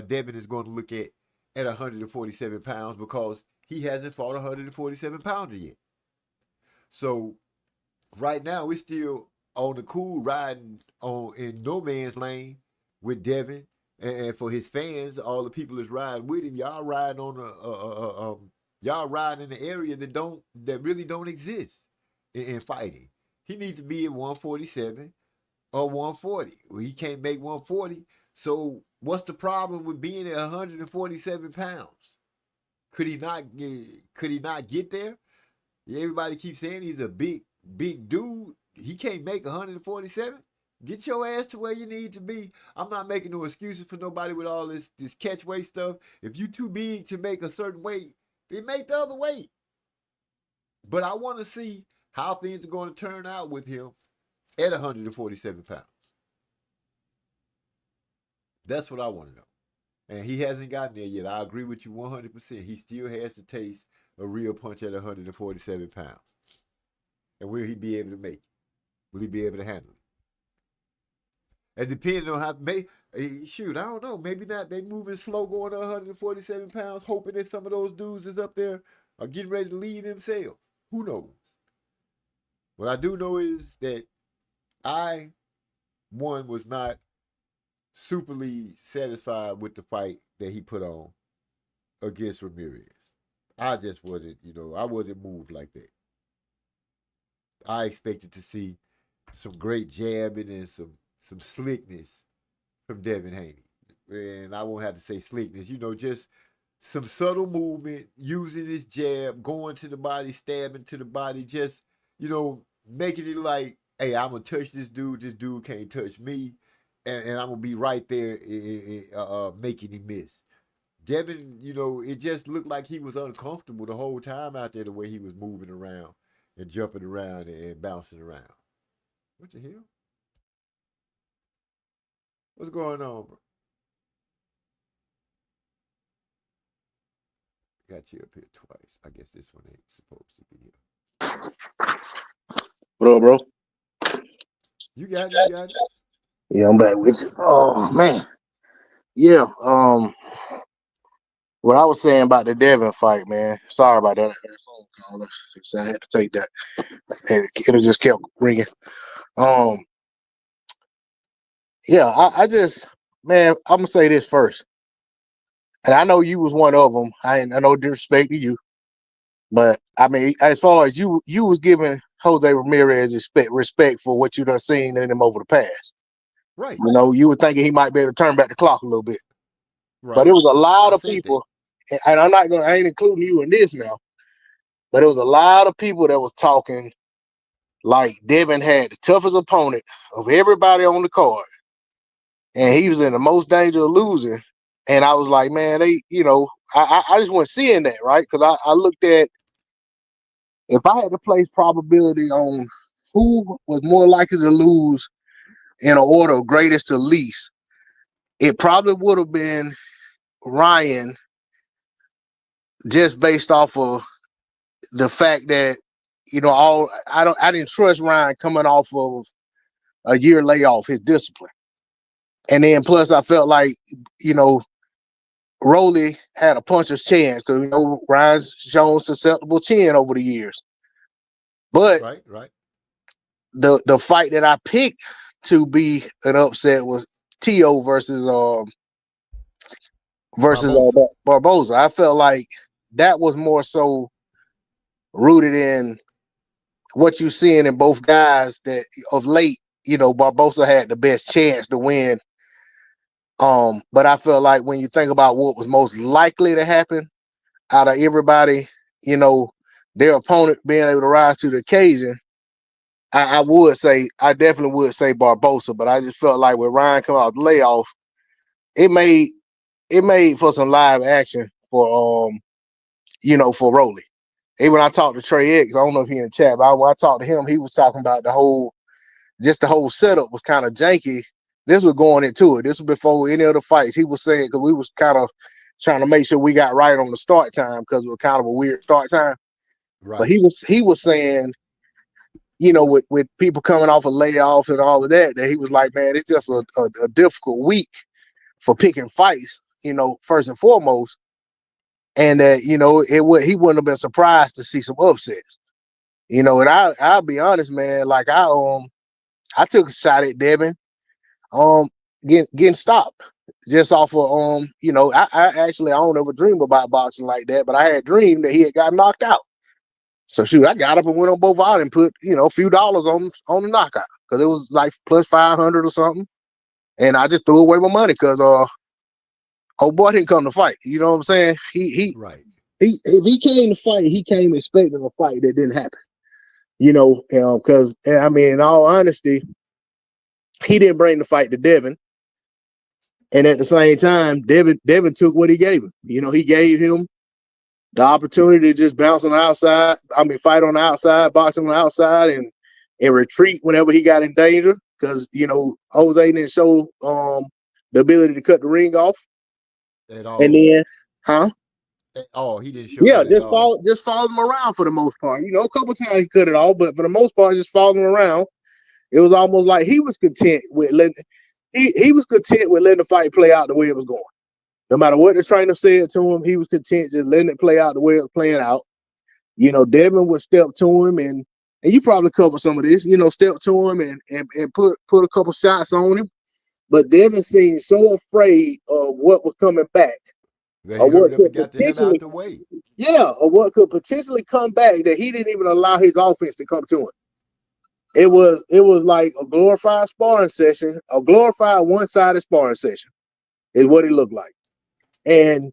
Devin is going to look at 147 pounds because he hasn't fought a 147 pounder yet. So right now we're still on the cool riding in no man's lane with Devin, and for his fans, all the people that's riding with him, y'all riding on y'all riding in an area that really don't exist in fighting. He needs to be at 147. Or 140. Well, he can't make 140. So what's the problem with being at 147 pounds? Could he not get there? Everybody keeps saying he's a big dude. He can't make 147. Get your ass to where you need to be. I'm not making no excuses for nobody with all this catch weight stuff. If you too big to make a certain weight, then make the other weight. But I want to see how things are going to turn out with him at 147 pounds. That's what I want to know. And he hasn't gotten there yet. I agree with you 100%. He still has to taste a real punch at 147 pounds. And will he be able to make it? Will he be able to handle it? And depending on how, I don't know. Maybe not. They moving slow going to 147 pounds, hoping that some of those dudes is up there are getting ready to leave themselves. Who knows? What I do know is that I was not superly satisfied with the fight that he put on against Ramirez. I just wasn't, I wasn't moved like that. I expected to see some great jabbing and some slickness from Devin Haney. And I won't have to say slickness, just some subtle movement, using his jab, going to the body, stabbing to the body, just, making it like, hey, I'm going to touch this dude can't touch me, and I'm going to be right there making him miss. Devin, it just looked like he was uncomfortable the whole time out there, the way he was moving around and jumping around and bouncing around. What the hell? What's going on, bro? Got you up here twice. I guess this one ain't supposed to be here. What up, bro? You got it. Yeah, I'm back with you. Oh man. Yeah. What I was saying about the Devin fight, man. Sorry about that. I had a phone call. So I had to take that. And it just kept ringing. Yeah, I just, man, I'm gonna say this first. And I know you was one of them. I know disrespect to you. But I mean, as far as you was giving Jose Ramirez respect for what you done seen in him over the past. Right. You know, you were thinking he might be able to turn back the clock a little bit. Right. But it was a lot of seen people, and I ain't including you in this now, but it was a lot of people that was talking like Devin had the toughest opponent of everybody on the card, and he was in the most danger of losing. And I was like, man, I just wasn't seeing that, right? Because I looked at, if I had to place probability on who was more likely to lose in an order of greatest to least, it probably would have been Ryan, just based off of the fact that, I didn't trust Ryan coming off of a year layoff, his discipline. And then plus I felt like, Rolly had a puncher's chance because Ryan's shown susceptible chin over the years. But right. The fight that I picked to be an upset was Tio versus Barboza. I felt like that was more so rooted in what you're seeing in both guys, that of late, Barboza had the best chance to win. But I felt like when you think about what was most likely to happen out of everybody, their opponent being able to rise to the occasion, I definitely would say Barboza. But I just felt like with Ryan coming out the layoff, it made for some live action for for Rolly. Even when I talked to Trey X, I don't know if he in the chat, but when I talked to him, he was talking about the whole setup was kind of janky. This was going into it. This was before any other fights. He was saying, because we was kind of trying to make sure we got right on the start time because it was kind of a weird start time. Right. But he was saying, with people coming off a layoff and all of that, that he was like, man, it's just a difficult week for picking fights, first and foremost. And that, he wouldn't have been surprised to see some upsets. And I'll be honest, man, like I took a shot at Devin getting stopped just off of I actually, I don't ever dream about boxing like that, but I had dreamed that he had got knocked out. So shoot, I got up and went on both out and put a few dollars on the knockout because it was like plus 500 or something, and I just threw away my money because old boy didn't come to fight. You know what I'm saying? Right. If he came to fight, he came expecting a fight that didn't happen. Because I mean, in all honesty, he didn't bring the fight to Devin. And at the same time, Devin took what he gave him. He gave him the opportunity to just bounce on the outside. I mean, fight on the outside, box on the outside, and retreat whenever he got in danger. Because Jose didn't show the ability to cut the ring off at all. And then, he didn't show. Yeah, just follow him around for the most part. A couple times he cut it off, but for the most part, just following him around. It was almost like he was content with letting the fight play out the way it was going. No matter what the trainer said to him, he was content just letting it play out the way it was playing out. Devin would step to him and you probably cover some of this, step to him and put a couple shots on him. But Devin seemed so afraid of what was coming back. That he hurried up and got the hell out the way. Yeah, or what could potentially come back that he didn't even allow his offense to come to him. It was like a glorified sparring session, a glorified one-sided sparring session is what it looked like. And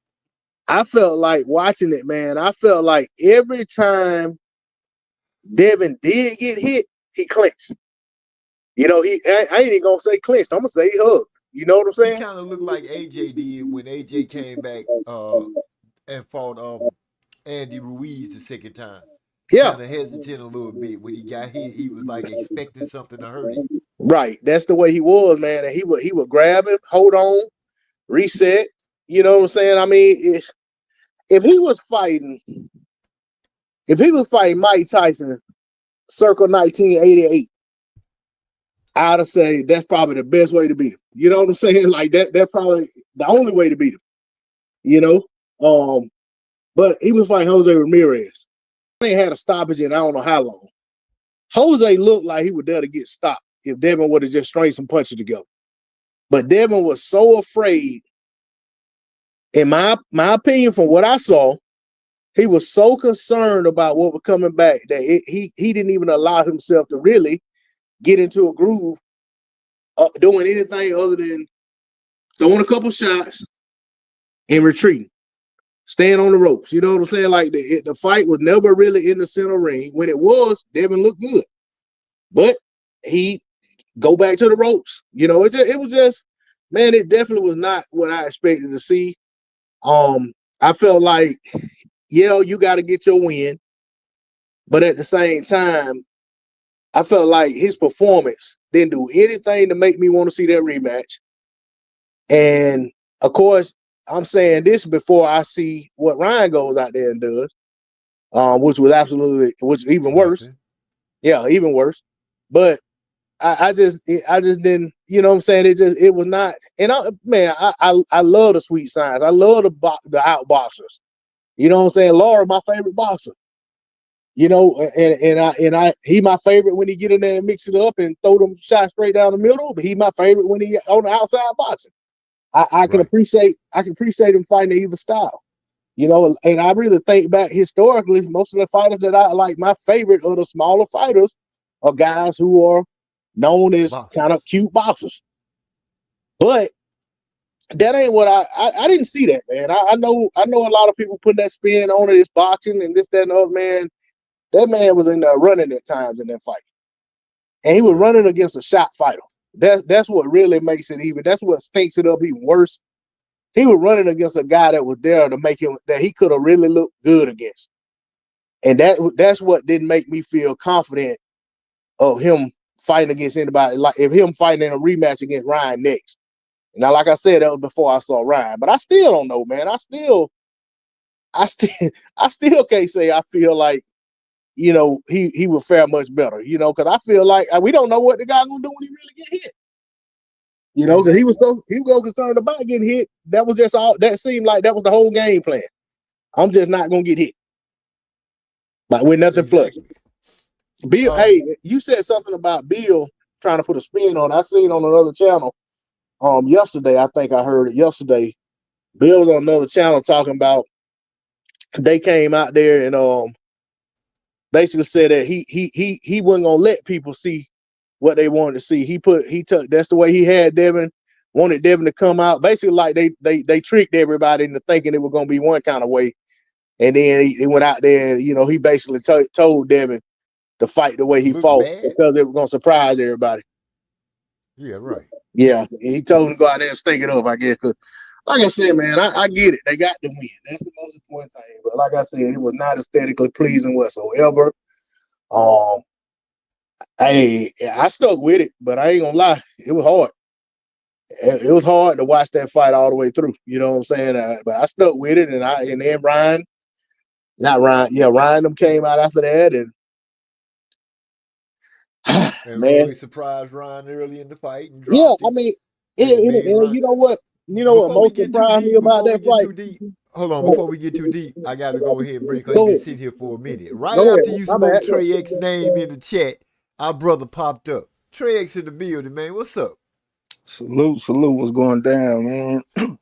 I felt like watching it, man, I felt like every time Devin did get hit, he clinched. I ain't even gonna say clinched. I'm gonna say he hugged. You know what I'm saying? He kind of looked like AJ did when AJ came back and fought Andy Ruiz the second time. Yeah. Kind of hesitant a little bit. When he got hit, he was like expecting something to hurt him. Right. That's the way he was, man. And he would grab him, hold on, reset. You know what I'm saying? I mean, if he was fighting Mike Tyson circa 1988, I'd have say that's probably the best way to beat him. You know what I'm saying? Like that's probably the only way to beat him. But he was fighting Jose Ramirez. They had a stoppage in I don't know how long. Jose looked like he would dare to get stopped if Devin would have just straight some punches together. But Devin was so afraid, in my opinion, from what I saw, he was so concerned about what was coming back that he didn't even allow himself to really get into a groove doing anything other than throwing a couple shots and retreating, staying on the ropes. You know what I'm saying? Like the fight was never really in the center ring. When it was, Devin looked good, but he go back to the ropes. You know, it was just, man, it definitely was not what I expected to see. I felt like, yeah, you got to get your win, but at the same time, I felt like his performance didn't do anything to make me want to see that rematch. And of course, I'm saying this before I see what Ryan goes out there and does, which was even worse. Yeah, even worse. But I just didn't, you know what I'm saying? It was not. And I love the Sweet Signs. I love the outboxers. You know what I'm saying? Laura, my favorite boxer. You know, and he my favorite when he get in there and mix it up and throw them shots straight down the middle. But he my favorite when he on the outside boxing. I can appreciate him fighting either style. You know, and I really think back historically, most of the fighters that I like, my favorite of the smaller fighters are guys who are known as kind of cute boxers. But that ain't what I didn't see that, man. I know a lot of people putting that spin on it, it's boxing and this, that, and the other, man. That man was in there running at times in that fight. And he was running against a shot fighter. That's what really makes it even. That's what stinks it up even worse. He was running against a guy that was there to make him, that he could have really looked good against. And that's what didn't make me feel confident of him fighting against anybody. Like if him fighting in a rematch against Ryan next. Now, like I said, that was before I saw Ryan. But I still don't know, man. I still can't say I feel like, you know, he will fare much better, you know, because I feel like we don't know what the guy gonna do when he really get hit. You know, because he was so concerned about getting hit. That was just all. That seemed like that was the whole game plan. I'm just not gonna get hit, but with nothing flush. Bill, hey, you said something about Bill trying to put a spin on. I seen on another channel. Yesterday, I think I heard it yesterday. Bill was on another channel talking about they came out there and basically said that he wasn't gonna let people see what they wanted to see. That's the way he had Devin, wanted Devin to come out. Basically, like they tricked everybody into thinking it was gonna be one kind of way. And then he went out there and, you know, he basically told Devin to fight the way he fought because it was gonna surprise everybody. Yeah, right. Yeah. He told him to go out there and stake it up, I guess. Cause like I said, man, I get it. They got the win. That's the most important thing. But like I said, it was not aesthetically pleasing whatsoever. I stuck with it, but I ain't gonna lie, it was hard. It was hard to watch that fight all the way through. You know what I'm saying? But I stuck with it, and then Ryan them came out after that, and man, really surprised Ryan early in the fight and dropped yeah, him. I mean, and you know what most surprised me about that fight. Hold on, before we get too deep, I got to go ahead and break. He's been sitting here for a minute. Right after you smoked Trey X's name in the chat, our brother popped up. Trey X in the building, man. What's up? Salute. What's going down, man? Just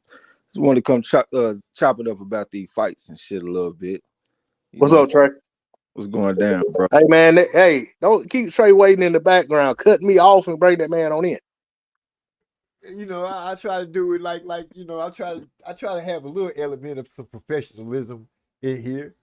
wanted to come chop it up about these fights and shit a little bit. What's up, Trey? What's going down, bro? Hey, man. Hey, don't keep Trey waiting in the background. Cut me off and bring that man on in. You know, I try to do it like you know, I try to have a little element of some professionalism in here.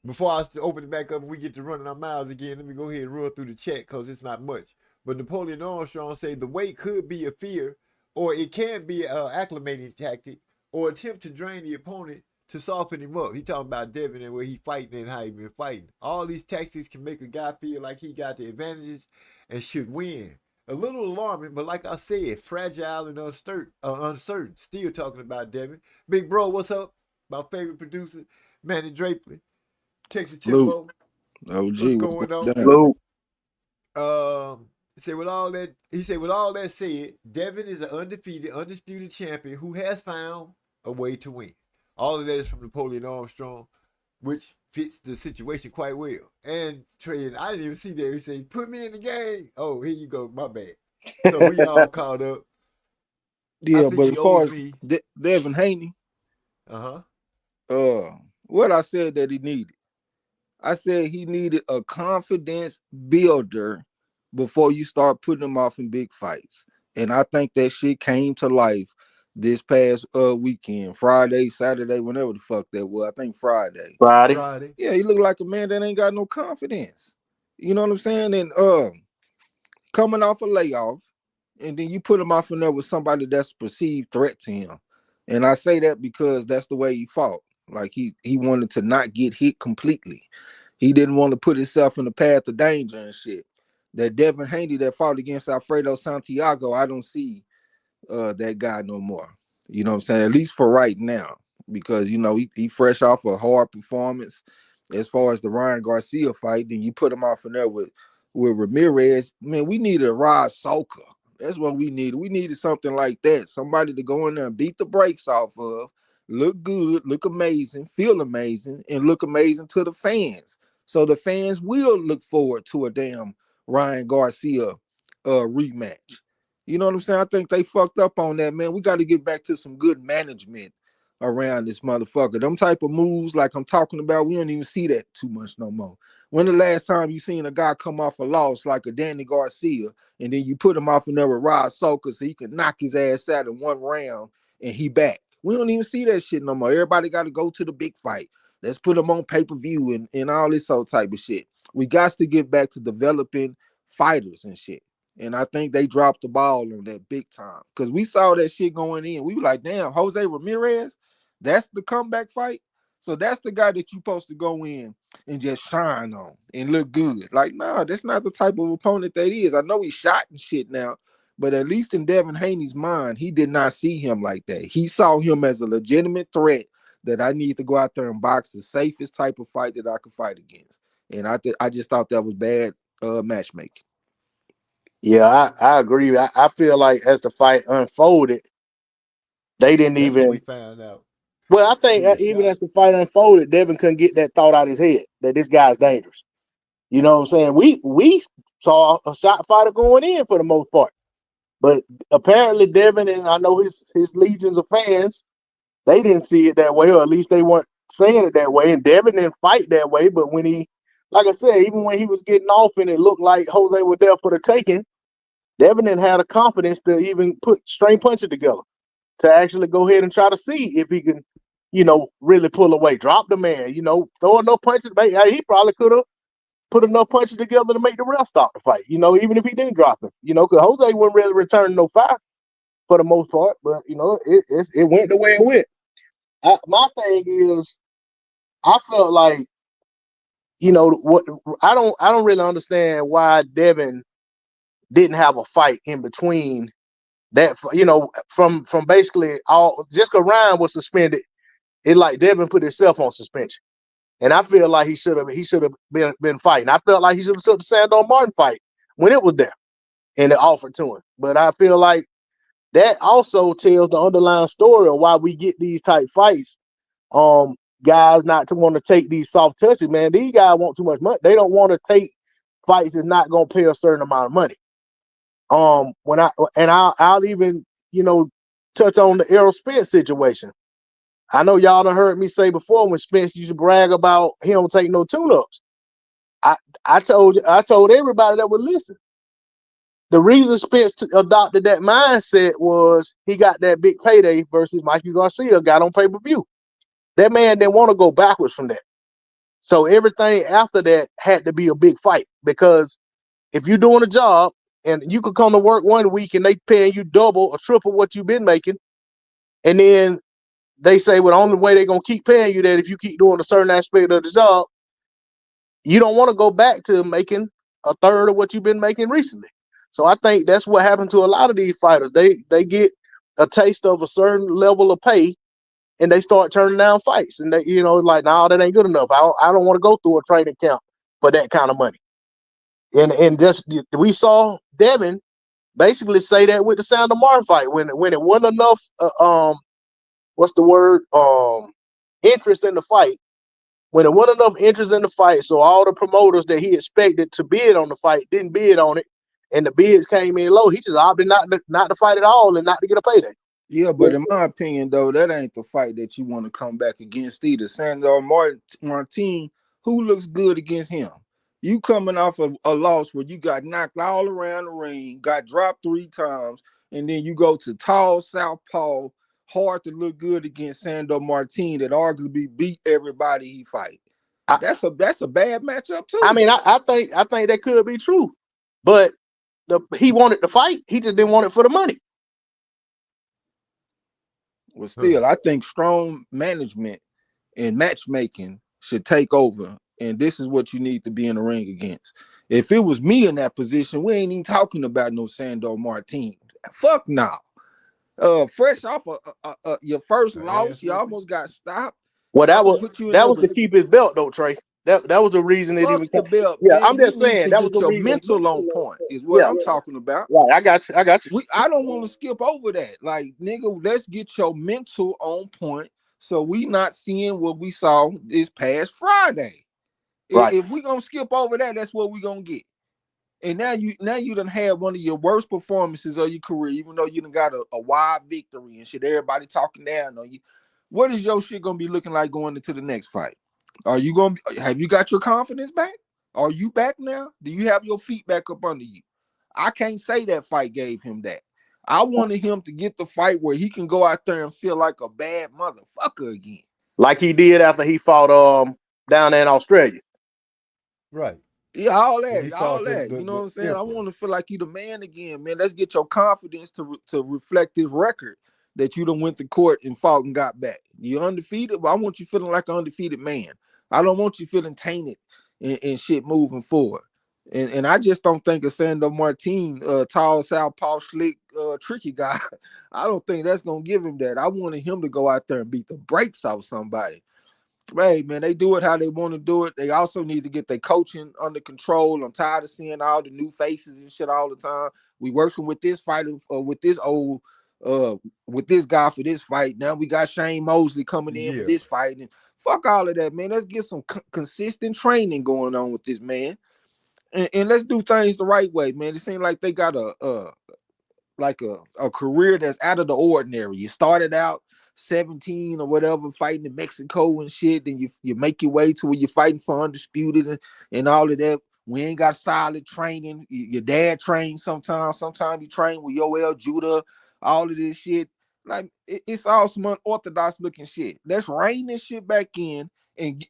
Before I open it back up and we get to running our miles again, let me go ahead and run through the chat because it's not much. But Napoleon Armstrong say the weight could be a fear, or it can be an acclimating tactic, or attempt to drain the opponent to soften him up. He talking about Devin and where he fighting and how he been fighting. All these tactics can make a guy feel like he got the advantages and should win. A little alarming, but like I said, fragile and uncertain. Still talking about Devin. Big bro, what's up? My favorite producer, Manny Draper. Texas Timbo. OG, what's going on? He said with all that said, Devin is an undisputed champion who has found a way to win. All of that is from Napoleon Armstrong, which fits the situation quite well. And Trey, I didn't even see that. He said, put me in the game. Oh, here you go. My bad. So we all caught up. Yeah, but as far as Devin Haney, What I said that he needed. I said he needed a confidence builder before you start putting him off in big fights. And I think that shit came to life this past weekend, Friday, Saturday, whenever the fuck that was. I think Friday. Friday. Friday. Yeah, he looked like a man that ain't got no confidence. You know what I'm saying? And coming off a layoff, and then you put him off in there with somebody that's a perceived threat to him. And I say that because that's the way he fought. Like he wanted to not get hit completely. He didn't want to put himself in the path of danger and shit. That Devin Haney that fought against Alfredo Santiago, I don't see that guy no more. You know what I'm saying? At least for right now. Because, you know, he fresh off a hard performance as far as the Ryan Garcia fight. Then you put him off in there with Ramirez. Man, we needed a Rod Soka. That's what we needed. We needed something like that. Somebody to go in there and beat the brakes off of, look good, look amazing, feel amazing, and look amazing to the fans. So the fans will look forward to a damn Ryan Garcia rematch. You know what I'm saying? I think they fucked up on that, man. We got to get back to some good management around this motherfucker. Them type of moves like I'm talking about, we don't even see that too much no more. When the last time you seen a guy come off a loss like a Danny Garcia, and then you put him off in there with Rod Soka so he can knock his ass out in one round and he back? We don't even see that shit no more. Everybody got to go to the big fight. Let's put them on pay-per-view and all this old type of shit. We got to get back to developing fighters and shit. And I think they dropped the ball on that big time. Because we saw that shit going in. We were like, damn, Jose Ramirez, that's the comeback fight? So that's the guy that you're supposed to go in and just shine on and look good. Like, nah, that's not the type of opponent that he is. I know he's shot and shit now, but at least in Devin Haney's mind, he did not see him like that. He saw him as a legitimate threat that I need to go out there and box the safest type of fight that I could fight against. And I just thought that was bad matchmaking. Yeah, I agree. I feel like as the fight unfolded, they didn't That's when we even. found out. Well, I think He was even shot. as the fight unfolded, Devin couldn't get that thought out of his head that this guy's dangerous. You know what I'm saying? We saw a shot fighter going in for the most part, but apparently Devin and I know his legions of fans, they didn't see it that way, or at least they weren't saying it that way. And Devin didn't fight that way, but when he, like I said, even when he was getting off and it looked like Jose was there for the taking, Devin didn't have the confidence to even put string punches together to actually go ahead and try to see if he can, you know, really pull away, drop the man, you know, throw enough punches. He probably could have put enough punches together to make the ref stop the fight, you know, even if he didn't drop him, you know, because Jose wouldn't really return no fire for the most part, but you know, it went the way it went. My thing is, I felt like, you know, what I don't really understand why Devin didn't have a fight in between that, you know, from basically all, just because Ryan was suspended, it like Devin put himself on suspension. And I feel like he should have been fighting. I felt like he should have took the Sandor Martin fight when it was there and it offered to him. But I feel like that also tells the underlying story of why we get these type fights. Guys not to want to take these soft touches, man. These guys want too much money. They don't want to take fights that's not gonna pay a certain amount of money. I'll even, you know, touch on the Errol Spence situation. I know y'all done heard me say before when Spence used to brag about he don't take no tune-ups. I told everybody that would listen. The reason Spence adopted that mindset was he got that big payday versus Mikey Garcia got on pay-per-view. That man didn't want to go backwards from that. So everything after that had to be a big fight, because if you're doing a job and you could come to work one week and they paying you double or triple what you've been making, and then they say, well, the only way they're going to keep paying you that if you keep doing a certain aspect of the job, you don't want to go back to making a third of what you've been making recently. So I think that's what happened to a lot of these fighters. They get a taste of a certain level of pay and they start turning down fights. And they, you know, like, no, that ain't good enough. I don't want to go through a training camp for that kind of money. And just we saw Devin basically say that with the Sandor Martin fight when it wasn't enough what's the word? Interest in the fight. When it wasn't enough interest in the fight, so all the promoters that he expected to bid on the fight didn't bid on it, and the bids came in low, he just opted not to fight at all and not to get a payday. Yeah, but in my opinion, though, that ain't the fight that you want to come back against either. Sandor Martin, who looks good against him? You coming off a loss where you got knocked all around the ring, got dropped 3 times, and then you go to tall southpaw, hard to look good against Sandor Martin that arguably beat everybody he fight. I, That's a bad matchup too. I mean, I think that could be true, but he wanted to fight. He just didn't want it for the money. Well, still, I think strong management and matchmaking should take over. And this is what you need to be in the ring against. If it was me in that position, we ain't even talking about no Sandor Martin. Fuck no. Fresh off your first loss, you almost got stopped. Well, I that would was put you in that there was to with keep his belt though, Trey. That was the reason it fuck even. the belt. Yeah, Man, I'm just we need saying to that was get the your reason. mental on point, is what I'm talking about. Right, I got you. I don't want to skip over that. Like, nigga, let's get your mental on point so we not seeing what we saw this past Friday. Right. If we gonna skip over that, that's what we gonna get. And now you done had one of your worst performances of your career, even though you done got a wide victory and shit. Everybody talking down on you. What is your shit gonna be looking like going into the next fight? Are you gonna have you got your confidence back? Are you back now? Do you have your feet back up under you? I can't say that fight gave him that. I wanted him to get the fight where he can go out there and feel like a bad motherfucker again. Like he did after he fought down there in Australia. Right. Yeah, all that. You know what I'm saying? I Emperor. want to feel like you the man again, man. Let's get your confidence to reflect this record that you done went to court and fought and got back. You're undefeated, but I want you feeling like an undefeated man. I don't want you feeling tainted and shit moving forward. And I just don't think of Sandor Martin, tall, southpaw, slick, tricky guy. I don't think that's gonna give him that. I wanted him to go out there and beat the brakes off somebody. Hey, man, they do it how they want to do it. They also need to get their coaching under control. I'm tired of seeing all the new faces and shit all the time. We working with this fighter, with this guy for this fight. Now we got Shane Mosley coming in for this fight. And fuck all of that, man. Let's get some consistent training going on with this man. And let's do things the right way, man. It seems like they got a career that's out of the ordinary. You started out 17 or whatever, fighting in Mexico and shit. Then you make your way to where you're fighting for undisputed and all of that. We ain't got solid training. Your dad trains sometimes. Sometimes you train with Yoel Judah. All of this shit. Like, it's all some unorthodox looking shit. Let's rein this shit back in and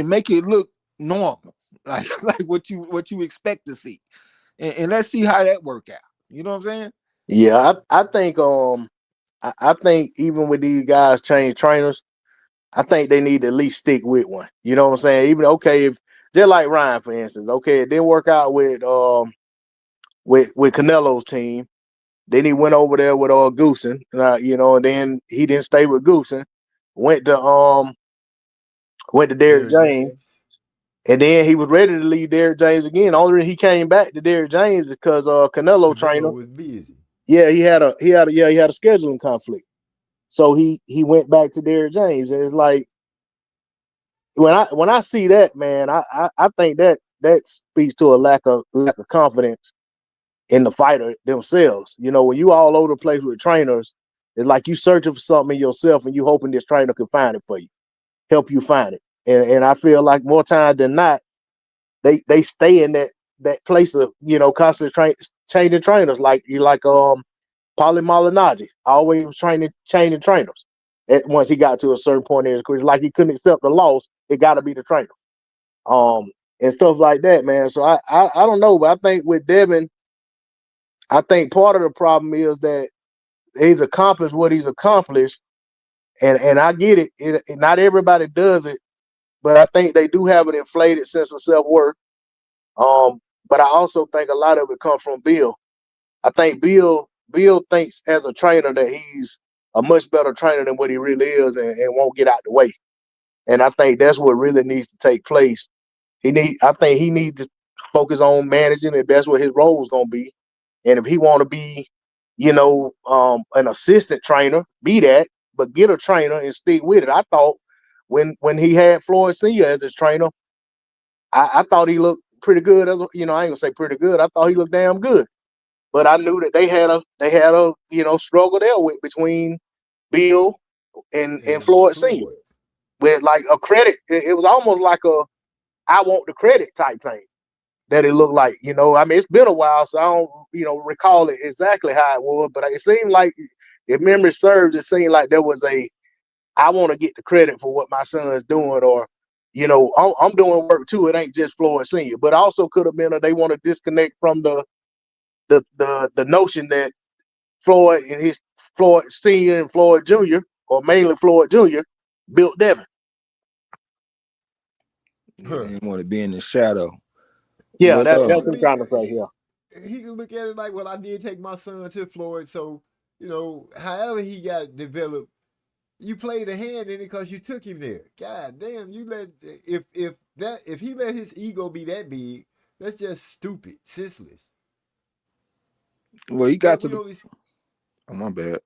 make it look normal. Like what you expect to see. And let's see how that work out. You know what I'm saying? Yeah, I think I think even with these guys change trainers, I think they need to at least stick with one. You know what I'm saying? Even if just like Ryan, for instance, okay, it didn't work out with Canelo's team. Then he went over there with Goosen, and then he didn't stay with Goosen. Went to Derrick James. And then he was ready to leave Derrick James again. The only reason he came back to Derrick James is because Canelo trainer was busy. Yeah, he had a scheduling conflict. So he went back to Derrick James. And it's like when I see that, man, I think that speaks to a lack of confidence in the fighter themselves. You know, when you all over the place with trainers, it's like you searching for something in yourself and you hoping this trainer can find it for you, help you find it. And I feel like more times than not, they stay in that place of, constantly changing trainers, like Paulie Malignaggi always was changing trainers. Once he got to a certain point in his career, like he couldn't accept the loss, it got to be the trainer, and stuff like that, man. So I don't know, but I think with Devin, I think part of the problem is that he's accomplished what he's accomplished, and I get it. Not everybody does it, but I think they do have an inflated sense of self-worth. But I also think a lot of it comes from Bill. I think Bill thinks as a trainer that he's a much better trainer than what he really is, and won't get out the way. And I think that's what really needs to take place. I think he needs to focus on managing, if that's what his role is going to be. And if he want to be, an assistant trainer, be that, but get a trainer and stick with it. I thought when he had Floyd Senior as his trainer, I thought he looked pretty good. I ain't gonna say pretty good. I thought he looked damn good. but I knew that they had a struggle there between Bill and Floyd Senior with like a credit. It was almost like a I want the credit type thing that it looked like. I mean, it's been a while, so I don't recall it exactly how it was, but it seemed like, if memory serves, it seemed like there was I want to get the credit for what my son is doing, or I'm doing work too. It ain't just Floyd Senior, but also could have been they want to disconnect from the notion that Floyd Senior and Floyd Jr., or mainly Floyd Jr., built Devin. Yeah, he want to be in the shadow. Yeah, But, that's what I'm trying to say here. He can look at it like, well, I did take my son to Floyd, so however he got developed, you played a hand in it because you took him there. God damn, you let if he let his ego be that big, that's just stupid, senseless. Well, he got to the. Oh, my bad.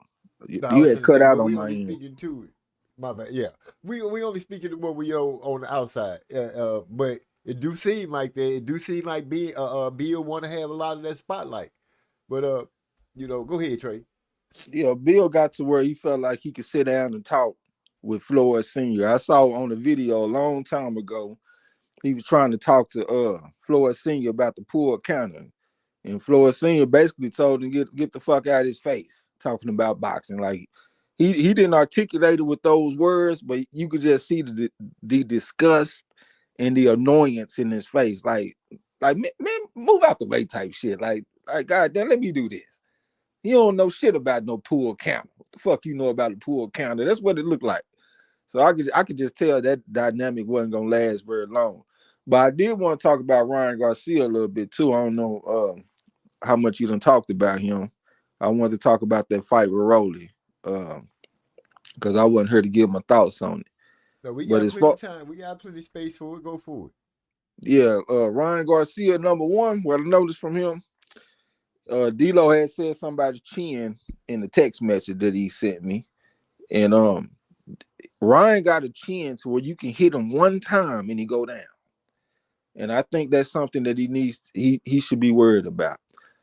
You had cut out on my end. Speaking to it. My bad. Yeah, we only speaking to what we on the outside. But it do seem like that. It do seem like Bill want to have a lot of that spotlight. But go ahead, Trey. Yeah, Bill got to where he felt like he could sit down and talk with Floyd Senior. I saw on the video a long time ago. He was trying to talk to Floyd Senior about the pool counter. And Floyd Senior basically told him get the fuck out of his face, talking about boxing. Like he didn't articulate it with those words, but you could just see the disgust and the annoyance in his face. Like man, move out the way type shit. Like God damn, let me do this. You don't know shit about no pool counter. What the fuck you know about the pool counter? That's what it looked like. So I could just tell that dynamic wasn't gonna last very long. But I did want to talk about Ryan Garcia a little bit too. I don't know how much you done talked about him. I wanted to talk about that fight with Rolly, because I wasn't here to give my thoughts on it. No, we got plenty of time. We got plenty of space for it. Go for it. Yeah, Ryan Garcia, number one. What I noticed from him, D-Lo had said something about his chin in the text message that he sent me, and Ryan got a chin to where you can hit him one time and he go down, and I think that's something that he should be worried about.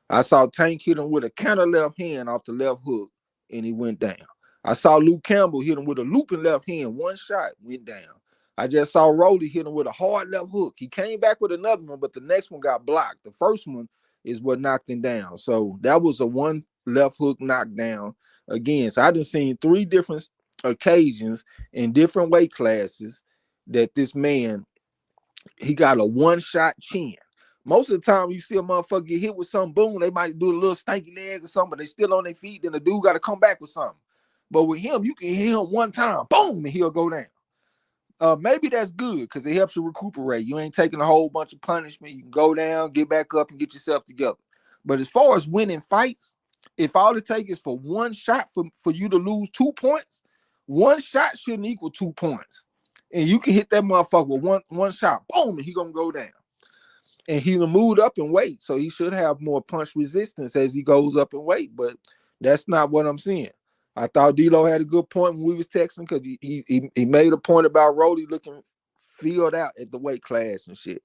I saw Tank hit him with a counter left hand off the left hook, and he went down. I saw Luke Campbell hit him with a looping left hand, one shot, went down. I just saw Rolly hit him with a hard left hook. He came back with another one, but the next one got blocked. The first one is what knocked him down. So that was a one left hook knockdown again. So I done seen 3 different occasions in different weight classes that this man, he got a one-shot chin. Most of the time you see a motherfucker get hit with something, boom, they might do a little stanky leg or something, but they still on their feet, then the dude got to come back with something. But with him, you can hit him one time, boom, and he'll go down. Maybe that's good because it helps you recuperate. You ain't taking a whole bunch of punishment. You can go down, get back up, and get yourself together. But as far as winning fights, if all it takes is for one shot for you to lose 2 points, one shot shouldn't equal 2 points. And you can hit that motherfucker with one shot, boom, and he gonna go down. And he moved up in weight, so he should have more punch resistance as he goes up in weight. But that's not what I'm seeing. I thought D-Lo had a good point when we was texting because he made a point about Rolly looking filled out at the weight class and shit.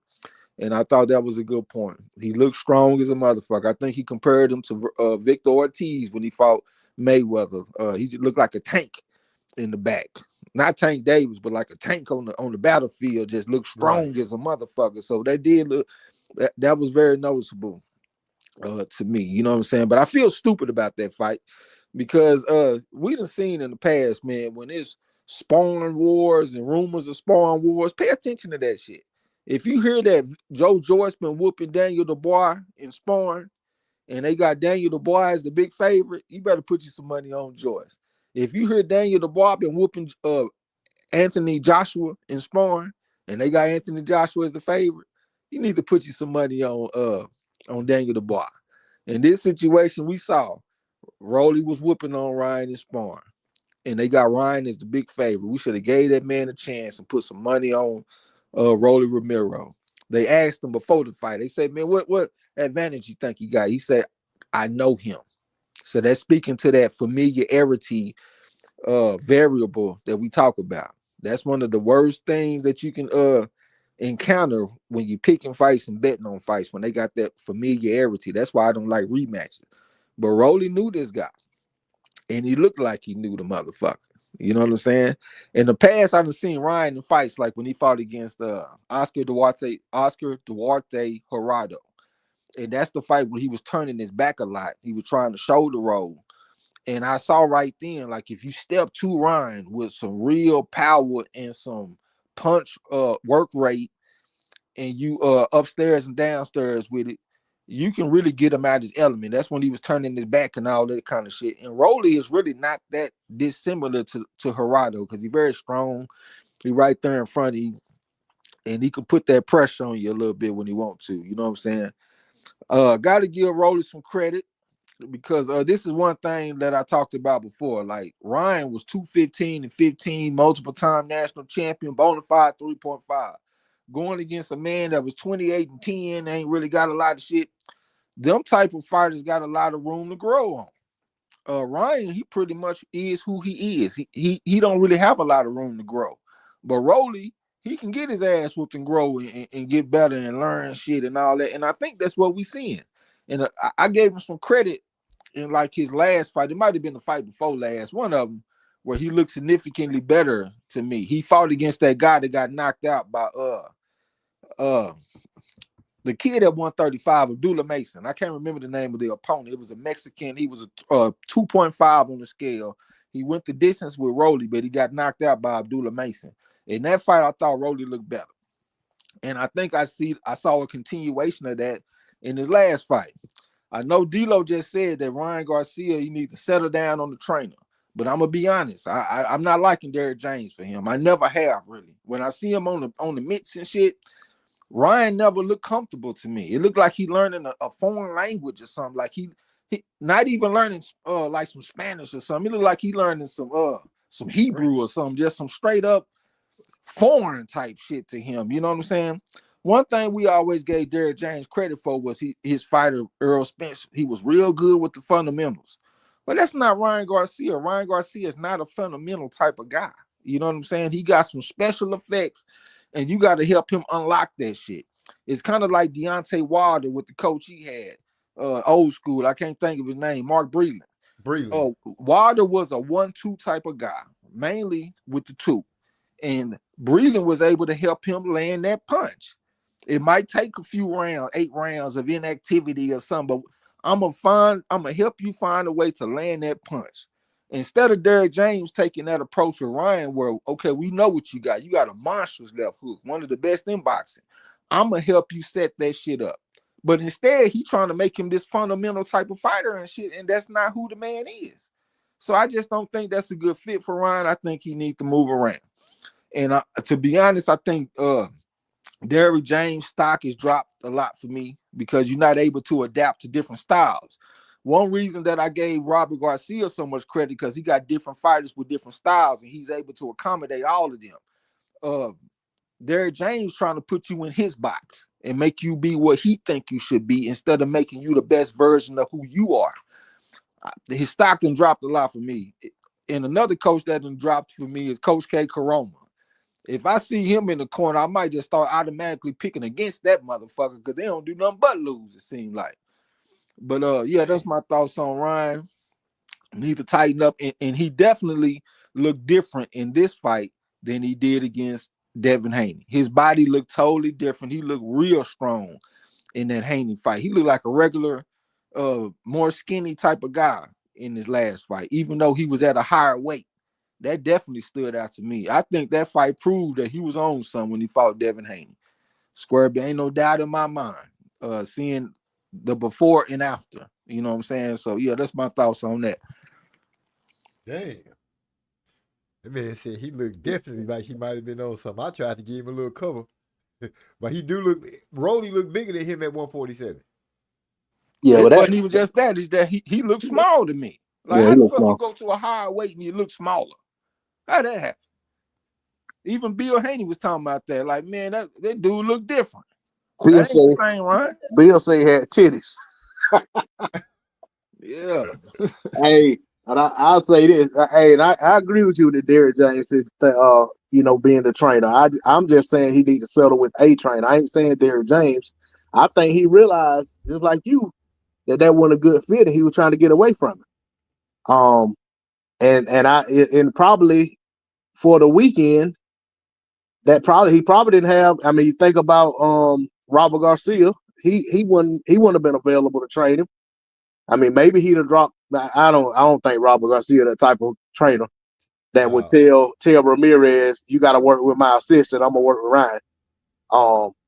And I thought that was a good point. He looked strong as a motherfucker. I think he compared him to Victor Ortiz when he fought Mayweather. He just looked like a tank in the back. Not Tank Davis, but like a tank on the battlefield. Just looked strong as a motherfucker. So that did look. That was very noticeable to me. You know what I'm saying? But I feel stupid about that fight because we done seen in the past, man, when it's sparring wars and rumors of sparring wars, pay attention to that shit. If you hear that Joe Joyce been whooping Daniel Dubois in sparring and they got Daniel Dubois as the big favorite, you better put you some money on Joyce. If you hear Daniel Dubois been whooping Anthony Joshua in sparring and they got Anthony Joshua as the favorite, you need to put you some money on Daniel Dubois. In this situation, we saw Rolly was whooping on Ryan in sparring, and they got Ryan as the big favorite. We should have gave that man a chance and put some money on Rolly Romero. They asked him before the fight. They said, "Man, what advantage you think he got?" He said, "I know him." So that's speaking to that familiarity variable that we talk about. That's one of the worst things that you can encounter when you picking fights and betting on fights, when they got that familiarity. That's why I don't like rematches. But Rolly knew this guy, and he looked like he knew the motherfucker. You know what I'm saying? In the past, I've seen Ryan in fights like when he fought against Oscar Duarte Jurado. And that's the fight where he was turning his back a lot. He was trying to shoulder roll. And I saw right then, like, if you step to Ryan with some real power and some punch work rate, and you upstairs and downstairs with it, you can really get him out his element. That's when he was turning his back and all that kind of shit. And Rolly is really not that dissimilar to Jurado, because he's very strong. He's right there in front of you, and he can put that pressure on you a little bit when he wants to. You know what I'm saying? Got to give Rolly some credit, because this is one thing that I talked about before. Like, Ryan was 215-15, multiple time national champion, bona fide 3.5. Going against a man that was 28-10, ain't really got a lot of shit. Them type of fighters got a lot of room to grow on. Ryan, he pretty much is who he is. He don't really have a lot of room to grow. But Rolly, he can get his ass whooped and grow and get better and learn shit and all that. And I think that's what we seeing. And I gave him some credit in like his last fight. It might have been the fight before last, one of them, where he looked significantly better to me. He fought against that guy that got knocked out by the kid at 135, Abdullah Mason. I can't remember the name of the opponent. It was a Mexican. He was a 2.5 on the scale. He went the distance with Rolly, but he got knocked out by Abdullah Mason. In that fight, I thought Rolly looked better. And I think I saw a continuation of that in his last fight. I know D'Lo just said that Ryan Garcia, you need to settle down on the trainer. But I'm gonna be honest, I'm not liking Derrick James for him. I never have, really. When I see him on the mitts and shit, Ryan never looked comfortable to me. It looked like he learning a foreign language or something. Like he not even learning like some Spanish or something. It looked like he learning some Hebrew or something, just some straight up foreign type shit to him. You know what I'm saying? One thing we always gave Derrick James credit for was his fighter, Earl Spence. He was real good with the fundamentals. But that's not Ryan Garcia. Ryan Garcia is not a fundamental type of guy. You know what I'm saying? He got some special effects, and you got to help him unlock that shit. It's kind of like Deontay Wilder with the coach he had, old school. I can't think of his name, Mark Breland. Oh, Wilder was a 1-2 type of guy, mainly with the two. And Breland was able to help him land that punch. It might take a few rounds, 8 rounds of inactivity or something, but I'm gonna help you find a way to land that punch. Instead of Derrick James taking that approach with Ryan, where, okay, we know what you got. You got a monstrous left hook, one of the best in boxing. I'm gonna help you set that shit up. But instead, he trying to make him this fundamental type of fighter and shit, and that's not who the man is. So I just don't think that's a good fit for Ryan. I think he needs to move around. And to be honest, I think Derrick James' stock is dropped a lot for me because you're not able to adapt to different styles. One reason that I gave Robert Garcia so much credit, because he got different fighters with different styles, and he's able to accommodate all of them. Derrick James trying to put you in his box and make you be what he think you should be instead of making you the best version of who you are. His stock done dropped a lot for me. And another coach that done dropped for me is Coach K. Coroma. If I see him in the corner, I might just start automatically picking against that motherfucker because they don't do nothing but lose, it seems like. But yeah, that's my thoughts on Ryan. Need to tighten up, and he definitely looked different in this fight than he did against Devin Haney. His body looked totally different. He looked real strong in that Haney fight. He looked like a regular, more skinny type of guy in his last fight, even though he was at a higher weight. That definitely stood out to me. I think that fight proved that he was on something when he fought Devin Haney. Square, ain't no doubt in my mind. Seeing the before and after, you know what I'm saying? So yeah, that's my thoughts on that. Damn. That man said he looked definitely like he might have been on something. I tried to give him a little cover, but he do look. Rolly looked bigger than him at 147. Yeah, It but wasn't even just that. It's that he looked small to me. Like, Yeah, how he the looked fuck small. you go to a higher weight and you look smaller? How that happen? Even Bill Haney was talking about that. Like, man, that dude looked different. Bill That ain't said the same, right? Bill said he had titties. Yeah. Hey, And I'll say this, hey, and I agree with you that Derrick James is, being the trainer. I'm just saying he need to settle with a trainer. I ain't saying Derrick James. I think he realized, just like you, that wasn't a good fit, and he was trying to get away from it. And probably for the weekend, he probably didn't have. I mean, you think about Robert Garcia. He wouldn't have been available to train him. I mean, maybe he'd have dropped. I don't think Robert Garcia that type of trainer that would tell Ramirez, you got to work with my assistant. I'm gonna work with Ryan.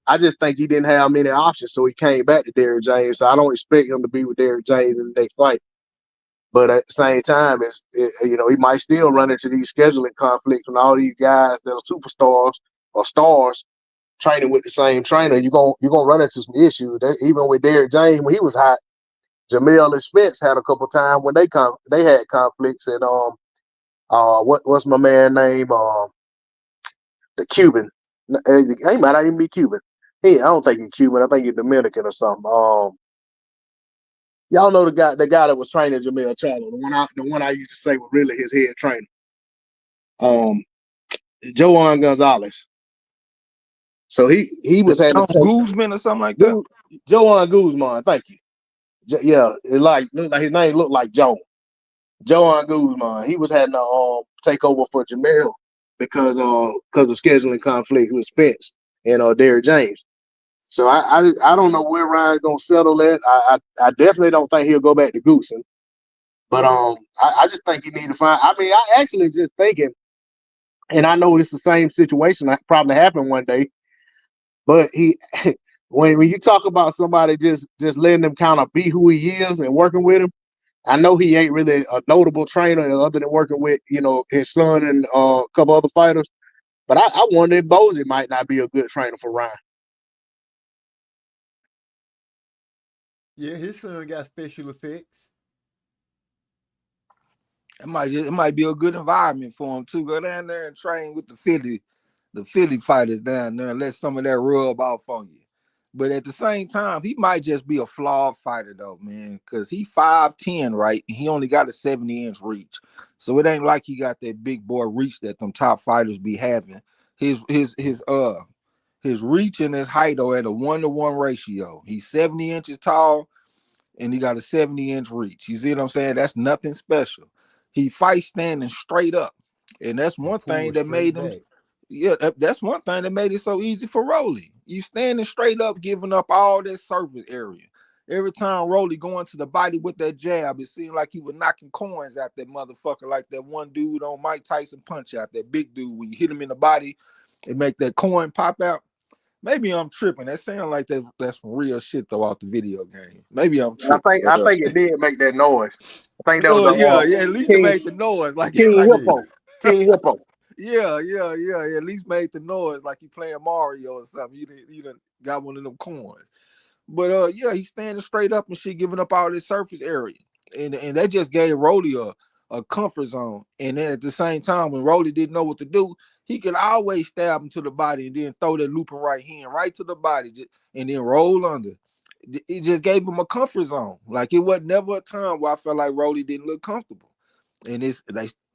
I just think he didn't have many options, so he came back to Derrick James. So I don't expect him to be with Derrick James in the next fight. But at the same time, he might still run into these scheduling conflicts when all these guys that are superstars or stars training with the same trainer. You're gonna run into some issues. Even with Derrick James when he was hot, Jamel and Spence had a couple times when they had conflicts. And what's my man name? The Cuban. He might not even be Cuban. I don't think he's Cuban. I think he's Dominican or something. Y'all know the guy that was training Jamel Charlo, the one I used to say was really his head trainer. Joan Gonzalez. So he was had to take Guzman or something like that. Joan Guzman, thank you. Yeah, looked like his name looked like Joan Guzman. He was having to take over for Jamel because of scheduling conflict with Spence and Derrick James. So I don't know where Ryan's gonna settle at. I definitely don't think he'll go back to Goosen. But I just think he need to find. I mean, I actually just thinking, and I know it's the same situation that probably happened one day. But when you talk about somebody just letting him kind of be who he is and working with him, I know he ain't really a notable trainer other than working with his son and a couple other fighters. But I wonder if Bozy might not be a good trainer for Ryan. Yeah, his son got special effects. It might be a good environment for him too. Go down there and train with the Philly fighters down there and let some of that rub off on you. But at the same time, he might just be a flawed fighter though, man, because he 5'10", right? And he only got a 70-inch reach. So it ain't like he got that big boy reach that them top fighters be having. His reach and his height are at a 1-to-1 ratio. He's 70 inches tall and he got a 70-inch reach. You see what I'm saying? That's nothing special. He fights standing straight up. And that's one thing that made him. Yeah, that's one thing that made it so easy for Rolly. You standing straight up, giving up all that surface area. Every time Rolly going to the body with that jab, it seemed like he was knocking coins out that motherfucker, like that one dude on Mike Tyson Punch Out, that big dude. When you hit him in the body, it make that coin pop out. Maybe I'm tripping. That sounds like that's some real shit though off the video game. Maybe I'm tripping. I think it did make that noise. I think that was at least it made the noise like King Hippo. King Hippo. Yeah. At least made the noise like you playing Mario or something. You done got one of them coins. But he's standing straight up and shit, giving up all this surface area. And that just gave Rolly a comfort zone. And then at the same time, when Rolly didn't know what to do, he could always stab him to the body and then throw that looping right hand right to the body and then roll under. It just gave him a comfort zone. Like it was never a time where I felt like Rolly didn't look comfortable. And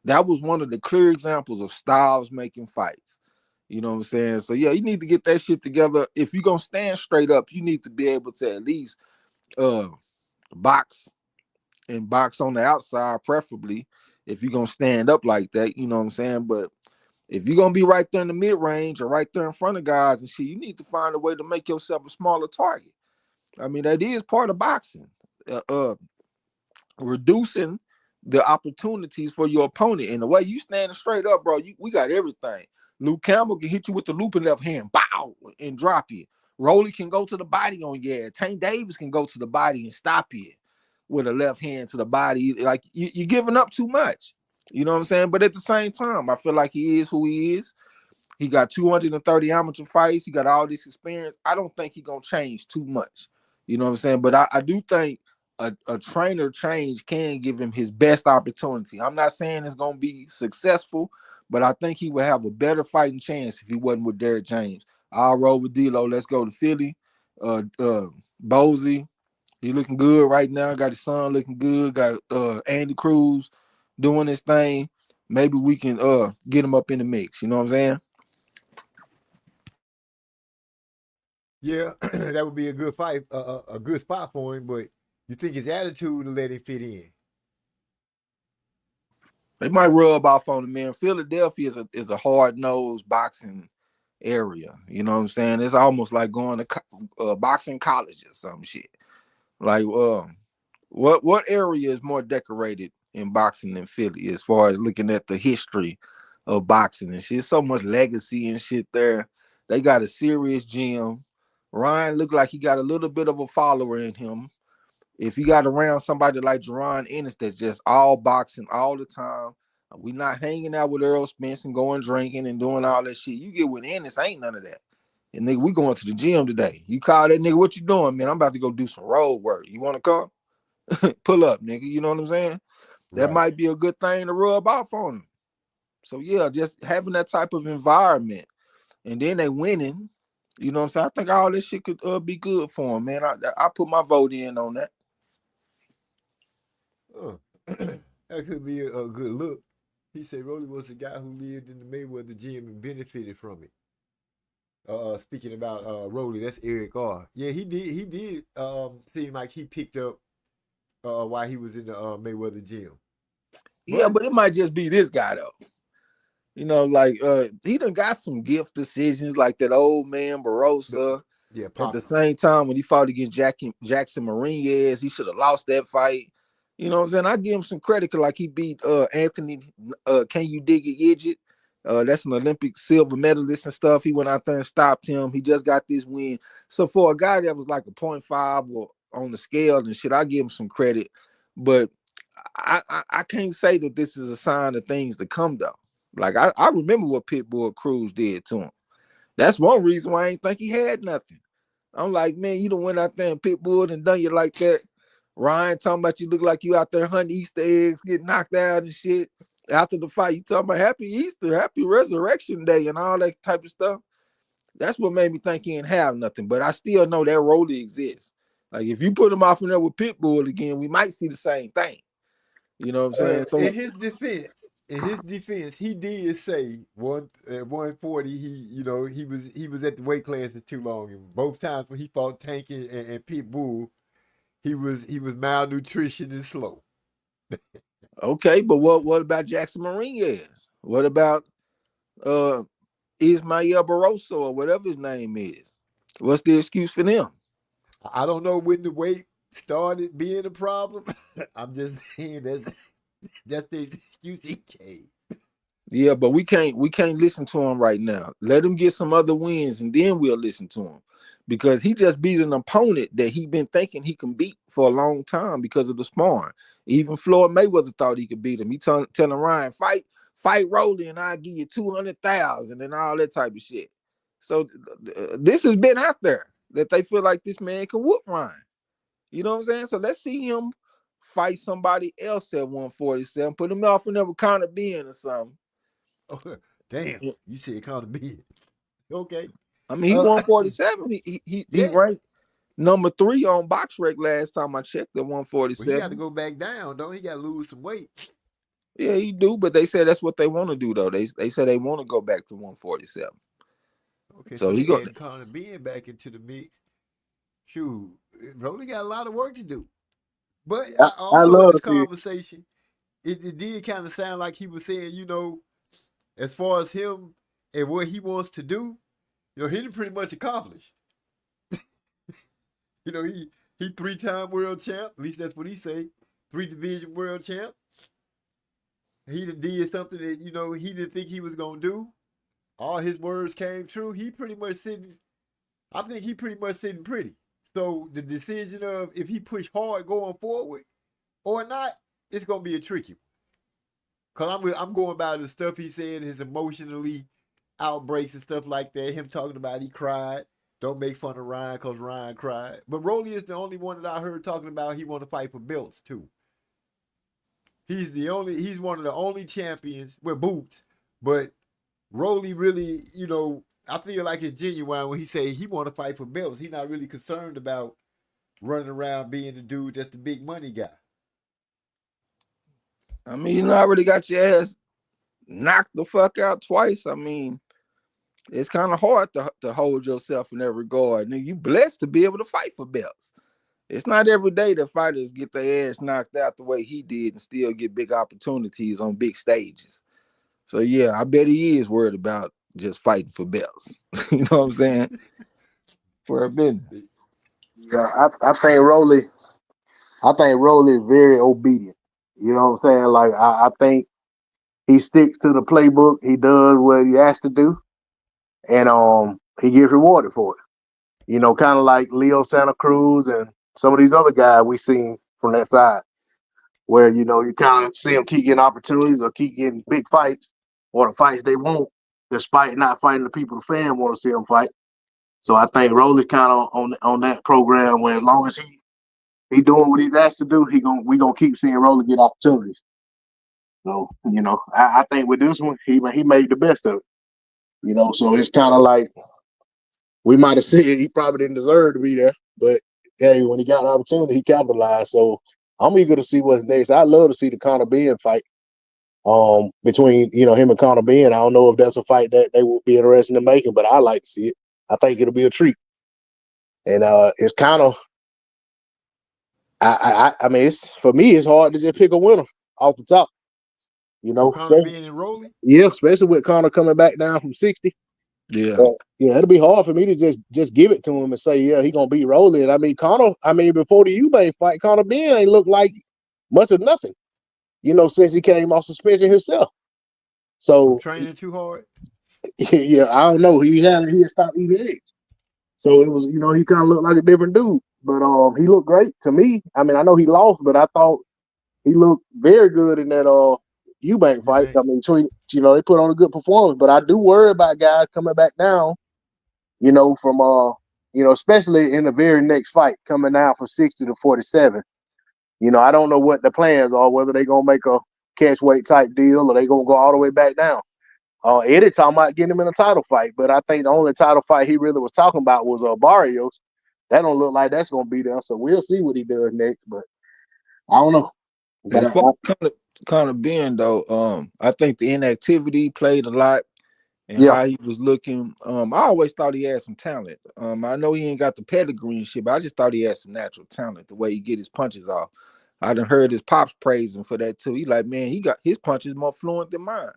that was one of the clear examples of styles making fights. You know what I'm saying? So yeah, you need to get that shit together. If you're gonna stand straight up, you need to be able to at least box on the outside, preferably, if you're gonna stand up like that, you know what I'm saying? But if you're gonna be right there in the mid-range or right there in front of guys and shit, you need to find a way to make yourself a smaller target. I mean, that is part of boxing. Reducing the opportunities for your opponent. And the way you standing straight up, bro, we got everything. Luke Campbell can hit you with the looping left hand, bow, and drop you. Rolly can go to the body on you. Tank Davis can go to the body and stop you with a left hand to the body. Like you're giving up too much. You know what I'm saying? But at the same time, I feel like he is who he is. He got 230 amateur fights. He got all this experience. I don't think he's going to change too much. You know what I'm saying? But I do think a trainer change can give him his best opportunity. I'm not saying it's going to be successful, but I think he would have a better fighting chance if he wasn't with Derrick James. I'll roll with D-Lo. Let's go to Philly. Bozy, he looking good right now. Got his son looking good. Got Andy Cruz. doing this thing, maybe we can get him up in the mix. You know what I'm saying? Yeah, that would be a good fight, a good spot for him. But you think his attitude to let him fit in? They might rub off on him, man. Philadelphia is a hard-nosed boxing area. You know what I'm saying? It's almost like going to boxing college or some shit. Like, what area is more decorated in boxing than Philly, as far as looking at the history of boxing and shit? So much legacy and shit there. They got a serious gym. Ryan looked like he got a little bit of a follower in him. If you got around somebody like Jerron Ennis that's just all boxing all the time, we not hanging out with Earl Spence and going drinking and doing all that shit. You get with Ennis, ain't none of that. And nigga, we going to the gym today. You call that nigga, what you doing, man? I'm about to go do some road work. You want to come? Pull up, nigga. You know what I'm saying? That Right. might be a good thing to rub off on him. So yeah, just having that type of environment, and then they winning. You know what I'm saying? I think all this shit could be good for him, man. I put my vote in on that. That could be a good look. He said Rolly was the guy who lived in the Mayweather gym and benefited from it. Speaking about Rolly, that's Eric R. Yeah, he did seem like he picked up while he was in the Mayweather gym. Yeah, but it might just be this guy though. You know, like he done got some gift decisions like that old man Barossa. Yeah, at the same time when he fought against Jackson Marinez, he should have lost that fight. You know what I'm saying? I give him some credit because like he beat Anthony Can You Dig It Yidget. That's an Olympic silver medalist and stuff. He went out there and stopped him. He just got this win. So for a guy that was like a 0.5 or on the scale and shit, I give him some credit. But I can't say that this is a sign of things to come though. Like I remember what Pitbull Cruz did to him. That's one reason why I ain't think he had nothing. I'm like, man, you done went out there and Pitbull and done you like that. Ryan talking about you look like you out there hunting Easter eggs, getting knocked out and shit. After the fight, you talking about happy Easter, happy Resurrection Day and all that type of stuff. That's what made me think he ain't have nothing. But I still know that Rolly exists. Like if you put him off in there with Pitbull again, we might see the same thing. You know what I'm saying? So in his defense, he did say at 140, he was at the weight classes too long. And both times when he fought Tank and Pitbull, he was malnutrition and slow. Okay, but what about Jackson Marinez? What about Ismael Barossa or whatever his name is? What's the excuse for them? I don't know when the weight started being a problem. I'm just saying that's the excuse he gave. Yeah, but we can't listen to him right now. Let him get some other wins and then we'll listen to him. Because he just beat an opponent that he been thinking he can beat for a long time because of the sparring. Even Floyd Mayweather thought he could beat him. He telling Ryan, fight Rolly and I'll give you 200,000 and all that type of shit. So this has been out there that they feel like this man can whoop Ryan. You know what I'm saying? So let's see him fight somebody else at 147. Put him off in there with Conor Benn or something. Oh, damn, you said Conor Benn. Okay. I mean, he 147. He ranked number 3 on BoxRec last time I checked at 147. Well, he got to go back down, don't he? Got to lose some weight. Yeah, he do, but they said that's what they want to do, though. They said they want to go back to 147. Okay, so he got Conor Benn back into the mix. Shoot, Rolly got a lot of work to do. But also in this conversation, it did kind of sound like he was saying, as far as him and what he wants to do, he pretty much accomplished. He 3-time world champ. At least that's what he say. 3-division world champ. He did something that he didn't think he was gonna do. All his words came true. He pretty much sitting. I think he pretty much sitting pretty. So the decision of if he push hard going forward or not, it's gonna be a tricky one. Cause I'm going by the stuff he said, his emotionally outbreaks and stuff like that. Him talking about he cried. Don't make fun of Ryan because Ryan cried. But Rolly is the only one that I heard talking about he want to fight for belts too. He's one of the only champions with boots. But Rolly really, I feel like it's genuine when he say he want to fight for belts. He's not really concerned about running around being the dude that's the big money guy. I mean, you already got your ass knocked the fuck out twice. I mean, it's kind of hard to hold yourself in that regard. And you blessed to be able to fight for belts. It's not every day that fighters get their ass knocked out the way he did and still get big opportunities on big stages. So yeah, I bet he is worried about just fighting for belts. You know what I'm saying? For a business. Yeah, I think Rolly is very obedient. You know what I'm saying? Like I think he sticks to the playbook. He does what he has to do, and he gets rewarded for it. You know, kind of like Leo Santa Cruz and some of these other guys we seen from that side, where you know you kind of see them keep getting opportunities or keep getting big fights or the fights they want, despite not fighting the people the fan want to see them fight. So I think Rolly kind of on that program where as long as he doing what he's asked to do, we gonna keep seeing Rolly get opportunities. So you know, I think with this one, he made the best of it. You know, so it's kind of like we might have said he probably didn't deserve to be there, but hey, when he got an opportunity, he capitalized. So I'm eager to see what's next. I'd love to see the Conor Benn fight. Between him and Conor Benn. I don't know if that's a fight that they would be interested in making, but I like to see it. I think it'll be a treat. And it's kind of I mean it's for me it's hard to just pick a winner off the top. You know, Conor Benn and Rolly? Yeah, especially with Conor coming back down from 60. Yeah. Yeah, it'll be hard for me to just give it to him and say, yeah, he gonna beat Rolly. And I mean Conor, before the Eubank fight, Conor Benn ain't looked like much of nothing, since he came off suspension himself. So training too hard. Yeah, I don't know. He had stopped eating eggs. So it was, he kind of looked like a different dude. But he looked great to me. I mean, I know he lost, but I thought he looked very good in that Eubank fight. I mean, they put on a good performance. But I do worry about guys coming back down, from especially in the very next fight, coming down from 60 to 47. I don't know what the plans are, whether they're gonna make a catch weight type deal or they gonna go all the way back down. Eddie talking about getting him in a title fight, but I think the only title fight he really was talking about was Barrios. That don't look like that's gonna be there, so we'll see what he does next. But I don't know. But as far as Conor Benn though, I think the inactivity played a lot and how he was looking. I always thought he had some talent. I know he ain't got the pedigree and shit, but I just thought he had some natural talent. The way he get his punches off, I done heard his pops praise him for that too. He like, man, he got his punches more fluent than mine.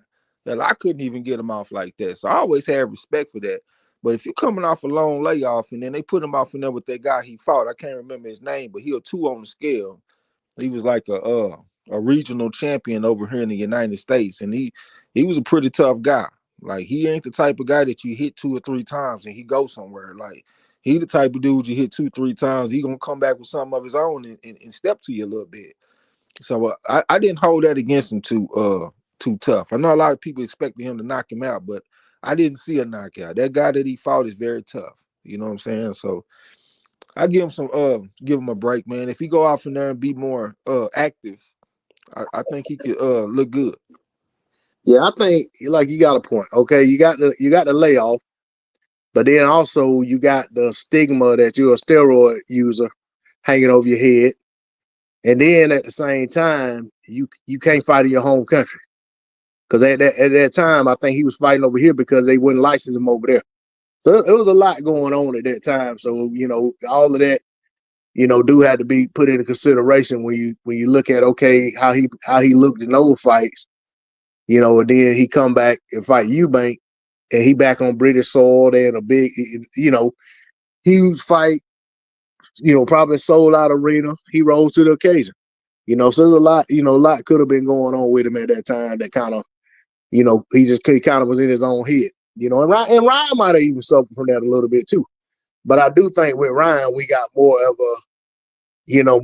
Hell, I couldn't even get him off like that. So I always had respect for that. But if you're coming off a long layoff and then they put him off in there with that guy he fought, I can't remember his name, but he was 2 on the scale. He was like a regional champion over here in the United States, and he was a pretty tough guy. Like he ain't the type of guy that you hit 2 or 3 times and he goes somewhere. Like he the type of dude you hit 2, 3 times, he gonna come back with something of his own and step to you a little bit. So I didn't hold that against him too tough. I know a lot of people expected him to knock him out, but I didn't see a knockout. That guy that he fought is very tough. You know what I'm saying? So I give him a break, man. If he go out from there and be more active, I think he could look good. Yeah, I think like you got a point. Okay, you got the layoff, but then also you got the stigma that you're a steroid user hanging over your head, and then at the same time you can't fight in your home country because at that time I think he was fighting over here because they wouldn't license him over there. So it was a lot going on at that time. So all of that do have to be put into consideration when you look at how he looked in those fights. And then he come back and fight Eubank, and he back on British soil. They in a big, huge fight. Probably sold out arena. He rose to the occasion. So there's a lot could have been going on with him at that time. That kind of, he kind of was in his own head. And Ryan might have even suffered from that a little bit too. But I do think with Ryan, we got more of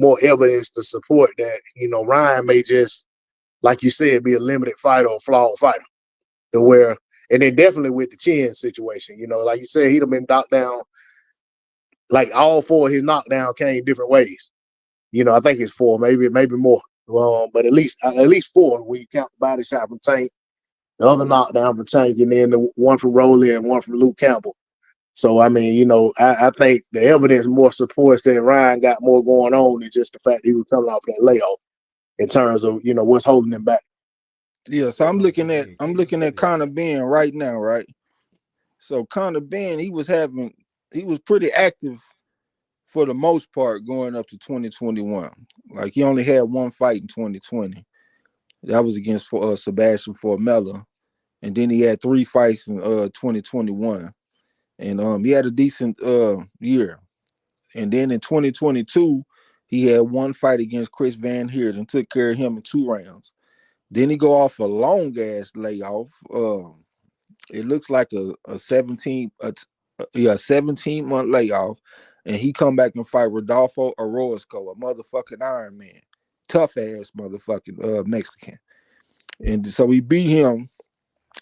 more evidence to support that. Ryan may just, like you said, be a limited fighter or a flawed fighter. And then definitely with the chin situation, like you said, he'd have been knocked down. Like all 4 of his knockdown came different ways. I think it's 4, maybe more. But at least 4 when you count the body shot from Tank, the other knockdown from Tank, and then the one from Rolly and one from Luke Campbell. So I mean, I think the evidence more supports that Ryan got more going on than just the fact that he was coming off that layoff. in terms of what's holding him back. Yeah, so I'm looking at Can't you see that? Conor Ben right now, right? So Conor Ben, he was pretty active for the most part going up to 2021. Like he only had one fight in 2020. That was against Sebastian Formella, and then he had 3 fights in 2021, and he had a decent year. And then in 2022, he had 1 fight against Chris Van Heert and took care of him in 2 rounds. Then he go off a long ass layoff. It looks like a 17-month layoff, and he come back and fight Rodolfo Orozco, a motherfucking Iron Man, tough ass motherfucking Mexican. And so he beat him.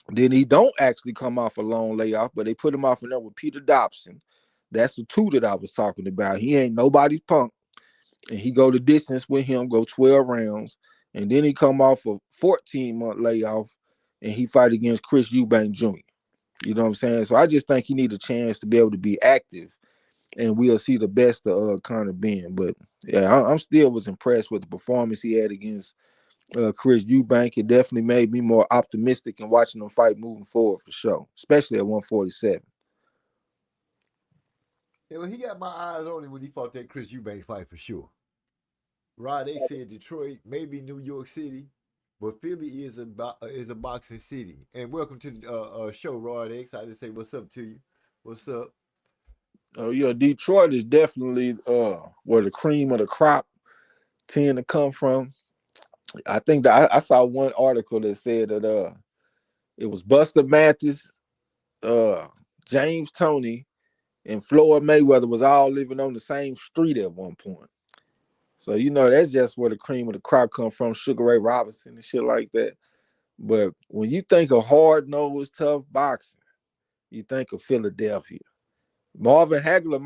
Then he don't actually come off a long layoff, but they put him off in there with Peter Dobson. That's the 2 that I was talking about. He ain't nobody's punk, and he go the distance with him, go 12 rounds, and then he come off a 14-month layoff, and he fight against Chris Eubank Jr. You know what I'm saying? So I just think he need a chance to be able to be active, and we'll see the best of Conor Ben. But yeah, I'm still was impressed with the performance he had against Chris Eubank. It definitely made me more optimistic in watching him fight moving forward for sure, especially at 147. Yeah, well, he got my eyes on him when he fought that Chris Eubank fight for sure. Rod X said Detroit, maybe New York City, but Philly is a boxing city. And welcome to the show, Rod X. I just say what's up to you. What's up? Oh yeah, Detroit is definitely where the cream of the crop tend to come from. I think that I saw one article that said that it was Buster Mathis, James Toney, and Floyd Mayweather was all living on the same street at one point. So that's just where the cream of the crop come from, Sugar Ray Robinson and shit like that. But when you think of hard-nosed, tough boxing, you think of Philadelphia. Marvin Hagler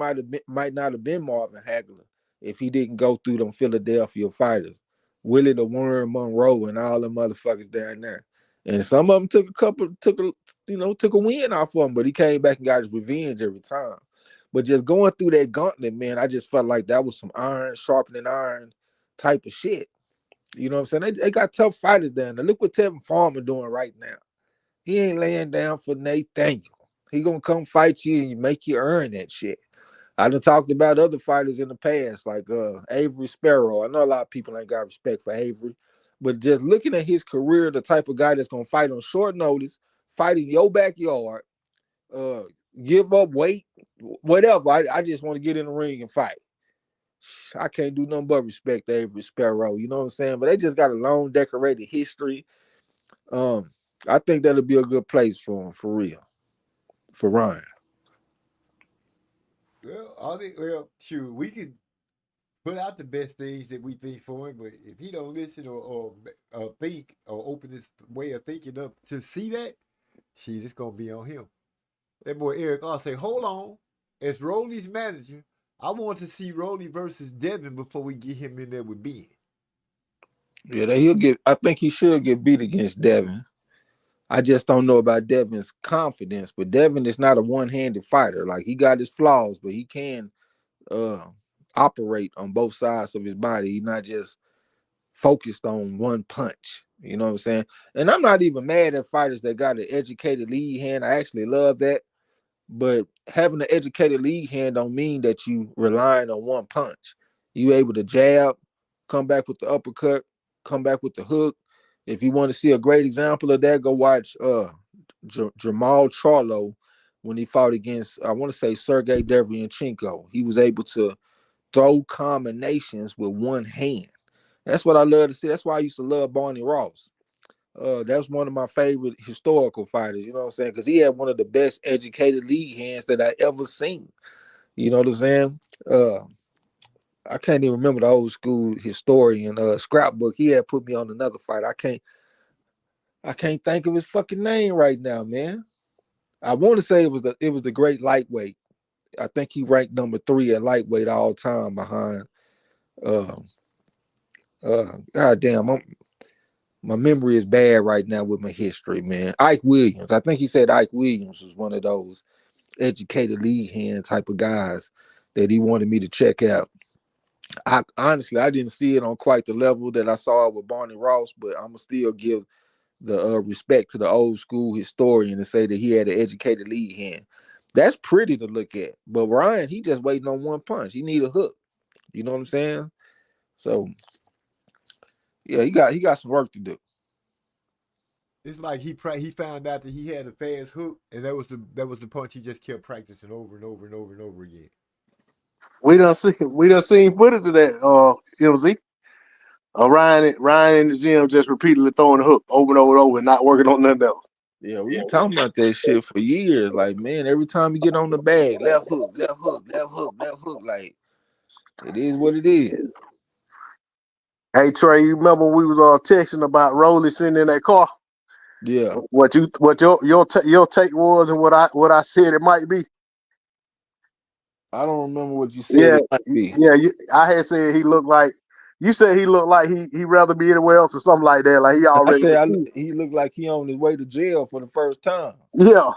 might not have been Marvin Hagler if he didn't go through them Philadelphia fighters, Willie the Worm Monroe and all them motherfuckers down there. And some of them took a win off of him, but he came back and got his revenge every time. But just going through that gauntlet, man, I just felt like that was some iron sharpening iron type of shit. You know what I'm saying? They got tough fighters down there. Look what Tevin Farmer doing right now. He ain't laying down for Nathaniel. He gonna come fight you and make you earn that shit. I done talked about other fighters in the past, like Avery Sparrow. I know a lot of people ain't got respect for Avery, but just looking at his career, the type of guy that's gonna fight on short notice, fight in your backyard, give up weight, whatever. I just want to get in the ring and fight. I can't do nothing but respect Avery Sparrow. You know what I'm saying? But they just got a long, decorated history. I think that'll be a good place for him, for real, for Ryan. Well, shoot, we could put out the best things that we think for him, but if he don't listen or think or open his way of thinking up to see that, shit, it's gonna be on him. That boy Eric, I'll say, hold on. As Rolly's manager, I want to see Rolly versus Devin before we get him in there with Ben. Yeah, I think he should get beat against Devin. I just don't know about Devin's confidence, but Devin is not a one-handed fighter. Like, he got his flaws, but he can operate on both sides of his body. He's not just focused on one punch. You know what I'm saying? And I'm not even mad at fighters that got an educated lead hand. I actually love that. But having an educated lead hand don't mean that you relying on one punch. You able to jab, come back with the uppercut, come back with the hook. If you want to see a great example of that, go watch Jamal Charlo when he fought against, I want to say, Sergey Derevyanchenko. He was able to throw combinations with one hand. That's what I love to see. That's why I used to love Barney Ross. That's one of my favorite historical fighters, you know what I'm saying? Because he had one of the best educated lead hands that I ever seen. You know what I'm saying? I can't even remember the old school historian scrapbook. He had put me on another fight. I can't think of his fucking name right now, man. I want to say it was the great lightweight. I think he ranked number 3 at lightweight all time behind goddamn, my memory is bad right now with my history, man. Ike Williams. I think he said Ike Williams was one of those educated lead hand type of guys that he wanted me to check out. I honestly I didn't see it on quite the level that I saw it with Barney Ross, but I'm gonna still give the respect to the old school historian and say that he had an educated lead hand. That's pretty to look at. But Ryan, he just waiting on one punch. He need a hook. You know what I'm saying? So yeah, he got some work to do. It's like he found out that he had a fast hook, and that was the punch he just kept practicing over and over and over and over again. We done seen footage of that. MZ. Ryan in the gym just repeatedly throwing the hook over and over and over, and not working on nothing else. Yeah, we were talking about that shit for years. Like, man, every time you get on the bag, left hook, left hook, left hook, left hook. Like, it is what it is. Hey Trey, you remember when we was all texting about Rolly sitting in that car? Yeah. What your take was and what I said it might be. I don't remember what you said it might be. Yeah. I had said he looked like you said he looked like he rather be anywhere else or something like that. Like he already. He looked like he on his way to jail for the first time. Yeah.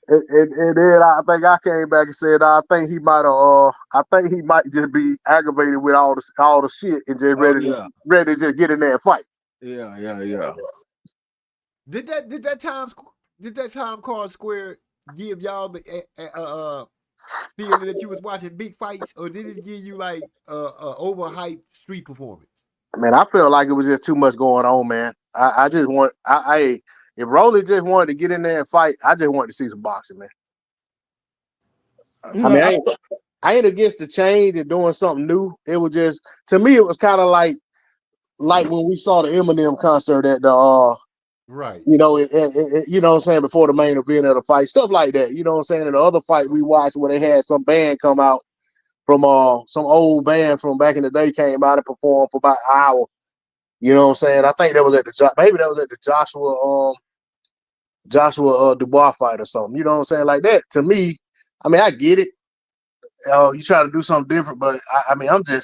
And then I think I came back and said I think he might just be aggravated with all the shit and just ready to just get in there and fight. Yeah. Did that time card square give y'all the feeling that you was watching big fights, or did it give you like overhyped street performance? Man, I felt like it was just too much going on, man. I just want if Rolly just wanted to get in there and fight, I just wanted to see some boxing, man. I ain't against the change and doing something new. It was just, to me, it was kind of like when we saw the Eminem concert at the right. You know, you know what I'm saying, before the main event of the fight, stuff like that. You know what I'm saying? And the other fight we watched where they had some band come out from some old band from back in the day came out and performed for about an hour. You know what I'm saying? I think that was at the Joshua Dubois fight or something. You know what I'm saying? Like that. To me, I mean, I get it. You try to do something different, but I just want to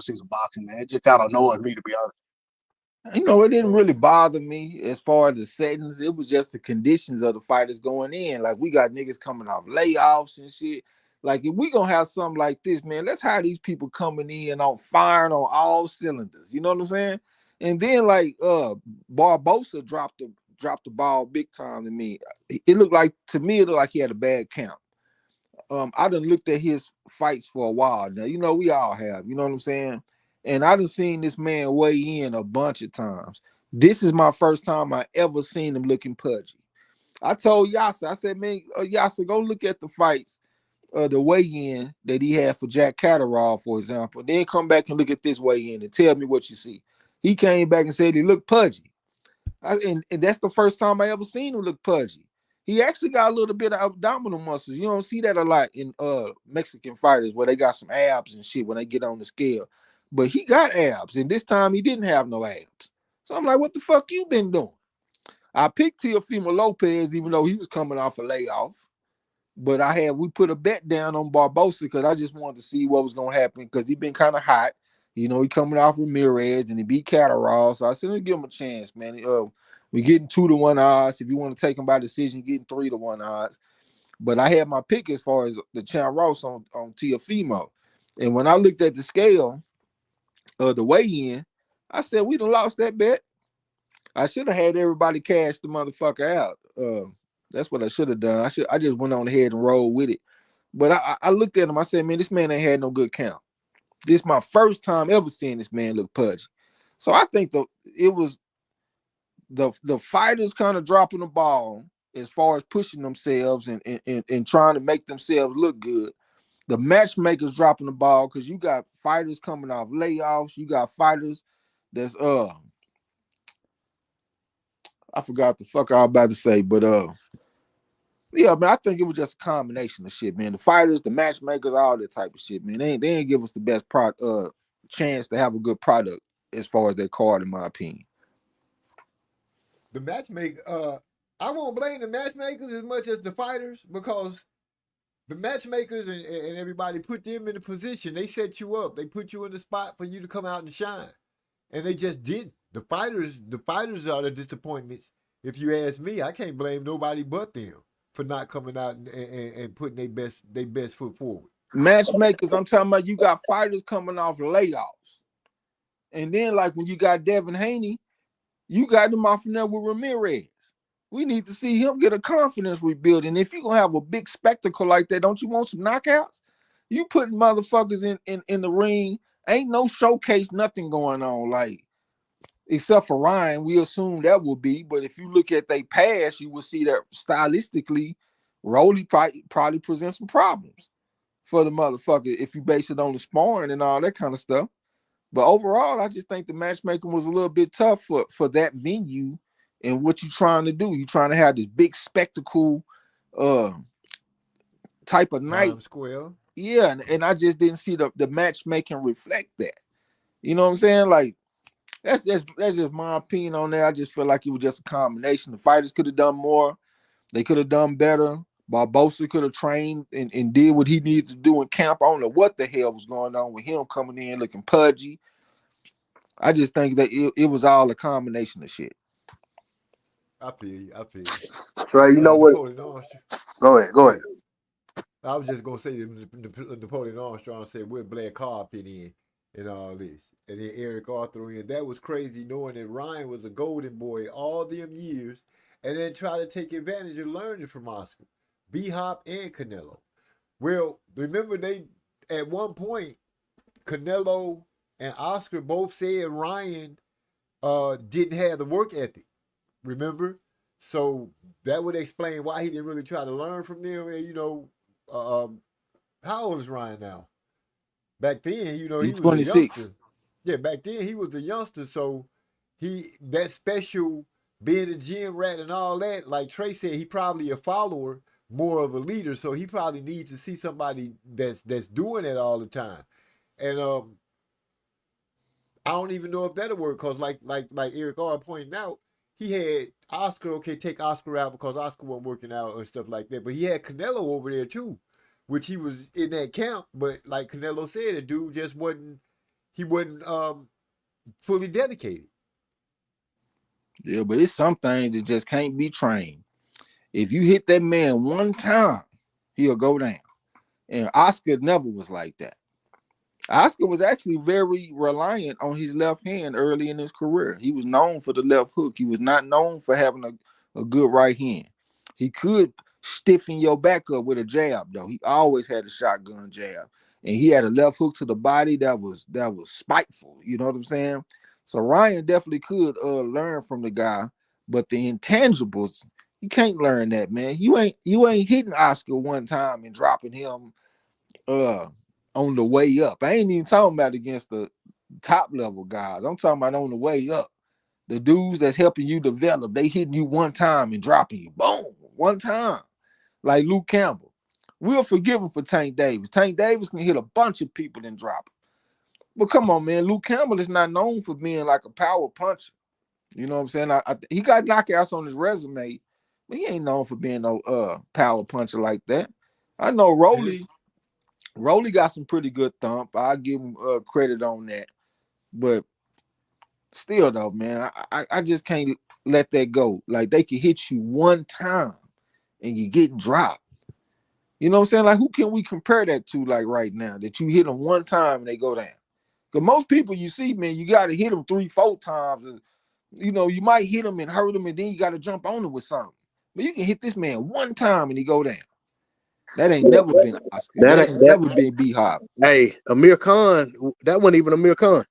see some boxing, man. It just kind of annoys me, to be honest. You know, it didn't really bother me as far as the settings. It was just the conditions of the fighters going in. Like, we got niggas coming off layoffs and shit. Like, if we gonna have something like this, man, let's have these people coming in on firing on all cylinders. You know what I'm saying? And then like Barbosa dropped the ball big time to me. It looked like he had a bad count. I done looked at his fights for a while now. You know, we all have. You know what I'm saying? And I done seen this man weigh in a bunch of times. This is my first time I ever seen him looking pudgy. I told Yasser, I said, man, Yasser, go look at the fights, the weigh-in that he had for Jack Catterall, for example. Then come back and look at this weigh-in and tell me what you see. He came back and said he looked pudgy. And that's the first time I ever seen him look pudgy. He actually got a little bit of abdominal muscles. You don't see that a lot in Mexican fighters where they got some abs and shit when they get on the scale. But he got abs, and this time he didn't have no abs. So I'm like, what the fuck you been doing? I picked Teofimo Lopez, even though he was coming off a layoff. But we put a bet down on Barbosa because I just wanted to see what was going to happen because he been kind of hot. You know, he coming off Ramirez and he beat Catterall. So I said, let's give him a chance, man. We getting 2-1 odds. If you want to take him by decision, getting 3-1 odds. But I had my pick as far as the Champ Ross on Teofimo. And when I looked at the scale, the weigh-in, I said, we done lost that bet. I should have had everybody cash the motherfucker out. That's what I should have done. I just went on ahead and rolled with it. But I looked at him. I said, man, this man ain't had no good count. This is my first time ever seeing this man look pudgy. So I think it was the fighters kind of dropping the ball as far as pushing themselves and trying to make themselves look good. The matchmakers dropping the ball because you got fighters coming off layoffs. You got fighters that's I forgot the fuck I was about to say, but yeah, man, I think it was just a combination of shit, man. The fighters, the matchmakers, all that type of shit, man. They ain't give us the best chance to have a good product as far as their card, in my opinion. The matchmaker, I won't blame the matchmakers as much as the fighters because the matchmakers and everybody put them in a position. They set you up. They put you in the spot for you to come out and shine, and they just didn't. The fighters are the disappointments. If you ask me, I can't blame nobody but them for not coming out and putting their best foot forward. matchmakers, I'm talking about you got fighters coming off layoffs. And then like when you got Devin Haney, you got them off in there with Ramirez. We need to see him get a confidence rebuild. And if you're gonna have a big spectacle like that, don't you want some knockouts? You putting motherfuckers in the ring, ain't no showcase, nothing going on. Like, except for Ryan, we assume that will be. But if you look at they past, you will see that stylistically, Rolly probably presents some problems for the motherfucker if you base it on the sparring and all that kind of stuff. But overall, I just think the matchmaking was a little bit tough for that venue and what you're trying to do. You're trying to have this big spectacle type of night. Times Square. Yeah, and I just didn't see the matchmaking reflect that. You know what I'm saying? Like, that's just my opinion on that. I just feel like it was just a combination. The fighters could have done more. They could have done better. Barbosa could have trained and did what he needed to do in camp. I don't know what the hell was going on with him coming in looking pudgy. I just think that it was all a combination of shit. I feel you. Trey, you know what? Napoleon Armstrong. Go ahead. I was just gonna say that Napoleon Armstrong said where Black Card fit in all this, and then Eric Arthur in. That was crazy, knowing that Ryan was a golden boy all them years, and then try to take advantage of learning from Oscar, B-Hop, and Canelo. Well, remember they at one point, Canelo and Oscar both said Ryan didn't have the work ethic. Remember? So that would explain why he didn't really try to learn from them. And, you know, how old is Ryan now? Back then, you know, he was 26. a youngster. Yeah, back then he was a youngster. So that special being a gym rat and all that, like Trey said, he probably a follower, more of a leader. So he probably needs to see somebody that's doing it all the time. And I don't even know if that'll work because like Eric R pointed out, he had Oscar, okay, take Oscar out because Oscar wasn't working out or stuff like that. But he had Canelo over there too, which he was in that camp. But like Canelo said, the dude just wasn't fully dedicated. Yeah, but it's some things that just can't be trained. If you hit that man one time, he'll go down. And Oscar never was like that. Oscar was actually very reliant on his left hand early in his career. He was known for the left hook. He was not known for having a good right hand. He could stiffen your back up with a jab, though. He always had a shotgun jab. And he had a left hook to the body that was spiteful. You know what I'm saying? So Ryan definitely could learn from the guy, but the intangibles, you can't learn that, man. You ain't hitting Oscar one time and dropping him on the way up. I ain't even talking about against the top level guys. I'm talking about on the way up. The dudes that's helping you develop, they hitting you one time and dropping you. Boom, one time. Like Luke Campbell. We'll forgive him for Tank Davis. Tank Davis can hit a bunch of people and drop him. But come on, man. Luke Campbell is not known for being like a power puncher. You know what I'm saying? He got knockouts on his resume, but he ain't known for being no power puncher like that. I know Rolly got some pretty good thump. I'll give him credit on that. But still, though, man, I just can't let that go. Like, they can hit you one time and you're getting dropped. You know what I'm saying? Like, who can we compare that to, like, right now? That you hit them one time and they go down. Because most people you see, man, you got to hit them 3-4 times. And, you know, you might hit them and hurt them, and then you got to jump on it with something. But you can hit this man one time and he go down. That ain't never been Oscar. That ain't never been B-Hop. Hey, Amir Khan, that wasn't even Amir Khan.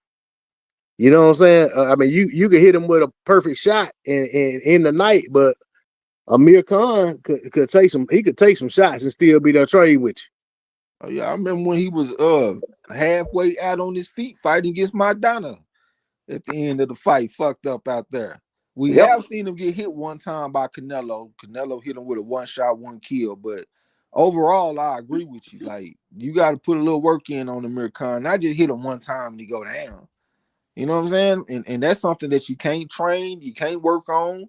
You know what I'm saying? I mean, you could hit him with a perfect shot in the night, but Amir Khan could take some. He could take some shots and still be there trade with you. Oh yeah, I remember when he was halfway out on his feet fighting against Maidana at the end of the fight, fucked up out there. We have seen him get hit one time by Canelo. Canelo hit him with a one shot, one kill. But overall, I agree with you. Like, you got to put a little work in on Amir Khan. Not just hit him one time and he go down. You know what I'm saying? And that's something that you can't train, you can't work on.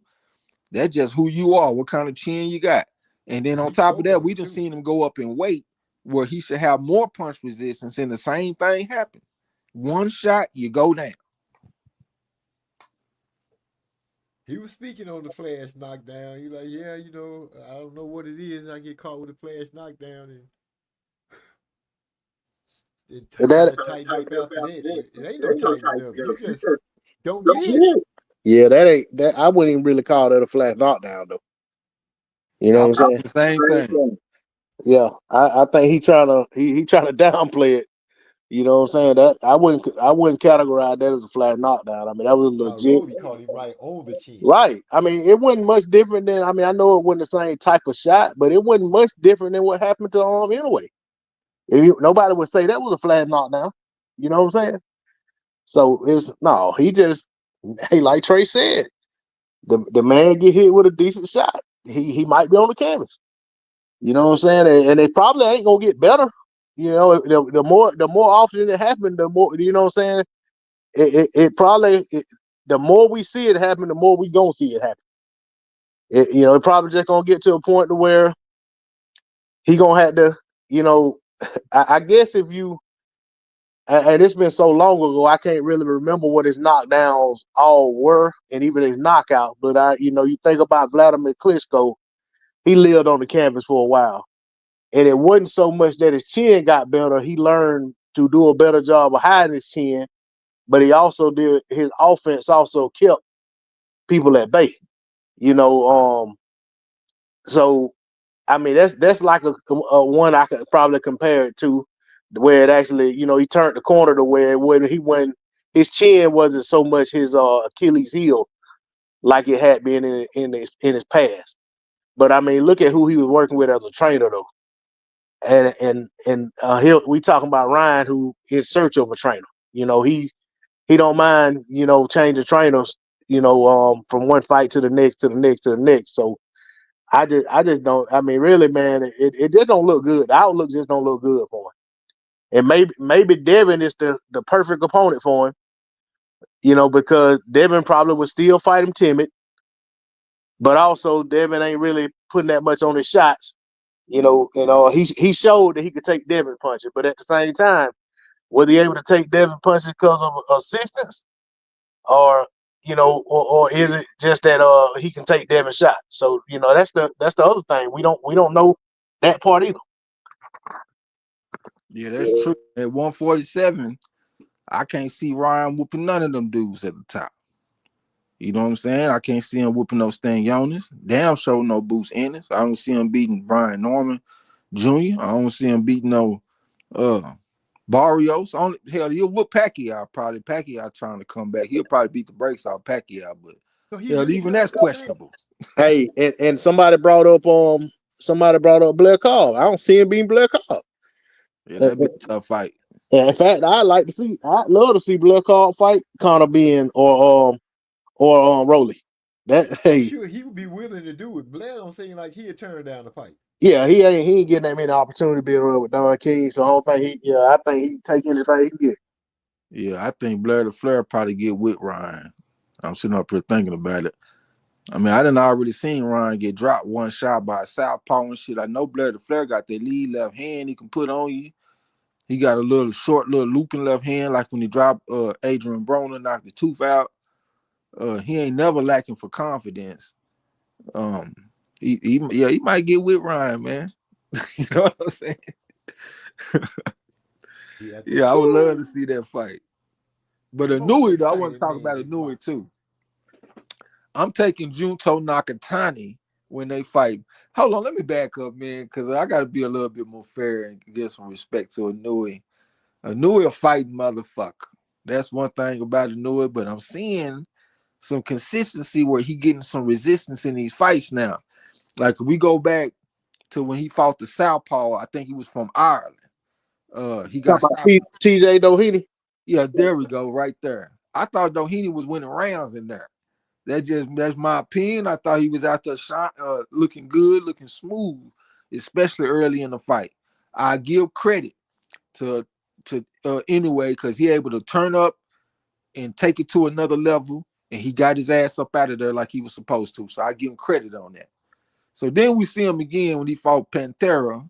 That's just who you are, what kind of chin you got. And then on top of that, we just seen him go up in weight where he should have more punch resistance, and the same thing happened. One shot, you go down. He was speaking on the flash knockdown. He like, yeah, you know, I don't know what it is. I get caught with a flash knockdown, and It And kind that of tightened up after that. It ain't no tightening up. You just don't get hit. yeah, that ain't that. I wouldn't even really call that a flat knockdown though. You know I what I'm saying? the same thing. Yeah, I think he trying to downplay it. You know what I'm saying? That I wouldn't categorize that as a flat knockdown. I mean, that was legit. Rolly caught him right on the chin. Right. I mean, it wasn't much different than. I mean, I know it wasn't the same type of shot, but it wasn't much different than what happened to anyway. Nobody would say that was a flat knockdown. You know what I'm saying? So it's no. He just hey, like Trey said, the man get hit with a decent shot. He might be on the canvas. You know what I'm saying? And they probably ain't gonna get better. You know, the more often it happens, the more you know what I'm saying. It probably the more we see it happen, the more we gonna see it happen. It probably just gonna get to a point to where he gonna have to, you know, I guess if you and it's been so long ago, I can't really remember what his knockdowns all were, and even his knockout. But you think about Vladimir Klitschko, he lived on the canvas for a while, and it wasn't so much that his chin got better; he learned to do a better job of hiding his chin, but he also did his offense also kept people at bay. You know, so I mean that's like a one I could probably compare it to, where it actually he turned the corner to where when he went his chin wasn't so much his Achilles heel like it had been in his past. But I mean, look at who he was working with as a trainer though, and we talking about Ryan who in search of a trainer. He don't mind changing trainers. From one fight to the next to the next to the next. So I just don't. I mean, really, man, it just don't look good. The outlook just don't look good for him. And maybe Devin is the perfect opponent for him. Because Devin probably would still fight him timid, but also Devin ain't really putting that much on his shots. He showed that he could take Devin punches, but at the same time, was he able to take Devin punches because of assistance, or or is it just that he can take Devin shots? So that's the other thing. We don't know that part either. Yeah, that's true. At 147, I can't see Ryan whooping none of them dudes at the top. You know what I'm saying? I can't see him whooping no Stanionis. Damn sure no Boots Ennis. I don't see him beating Brian Norman Jr. I don't see him beating no Barrios. Hell, he'll whoop Pacquiao probably. Pacquiao trying to come back. He'll probably beat the brakes off Pacquiao, but So he hell, really even trying that's to come back? questionable. Hey, and somebody brought up Blair Cobb. I don't see him beating Blair Cobb. Yeah, that'd be a tough fight. In fact, I'd love to see Blair Cobb fight Conor Benn or Rolly. That I'm hey, sure he would be willing to do it. Blair don't seem like he'd turn down the fight. yeah, he ain't getting that many opportunities being around with Don King. So I think he take anything he can get. Yeah, I think Blair the Flair probably get with Ryan. I'm sitting up here thinking about it. I mean, I done already seen Ryan get dropped one shot by a southpaw and shit. I know Blair the Flair got that lead left hand he can put on you. He got a little short, little looping left hand, like when he dropped Adrian Broner, knocked the tooth out. He ain't never lacking for confidence. He might get with Ryan, man. You know what I'm saying? Yeah, I would love to see that fight. But Inoue, though, I want to talk about Inoue too. I'm taking Junto Nakatani when they fight. Hold on, let me back up, man, because I got to be a little bit more fair and give some respect to Inoue. Inoue a fighting motherfucker. That's one thing about Inoue, but I'm seeing some consistency where he getting some resistance in these fights now. Like if we go back to when he fought the Southpaw, I think he was from Ireland. He got stopped. TJ Doheny. Yeah, there we go, right there. I thought Doheny was winning rounds in there. That's my opinion. I thought he was out there looking good, looking smooth, especially early in the fight. I give credit to Inoue because he able to turn up and take it to another level, and he got his ass up out of there like he was supposed to. So I give him credit on that. So then we see him again when he fought Pantera.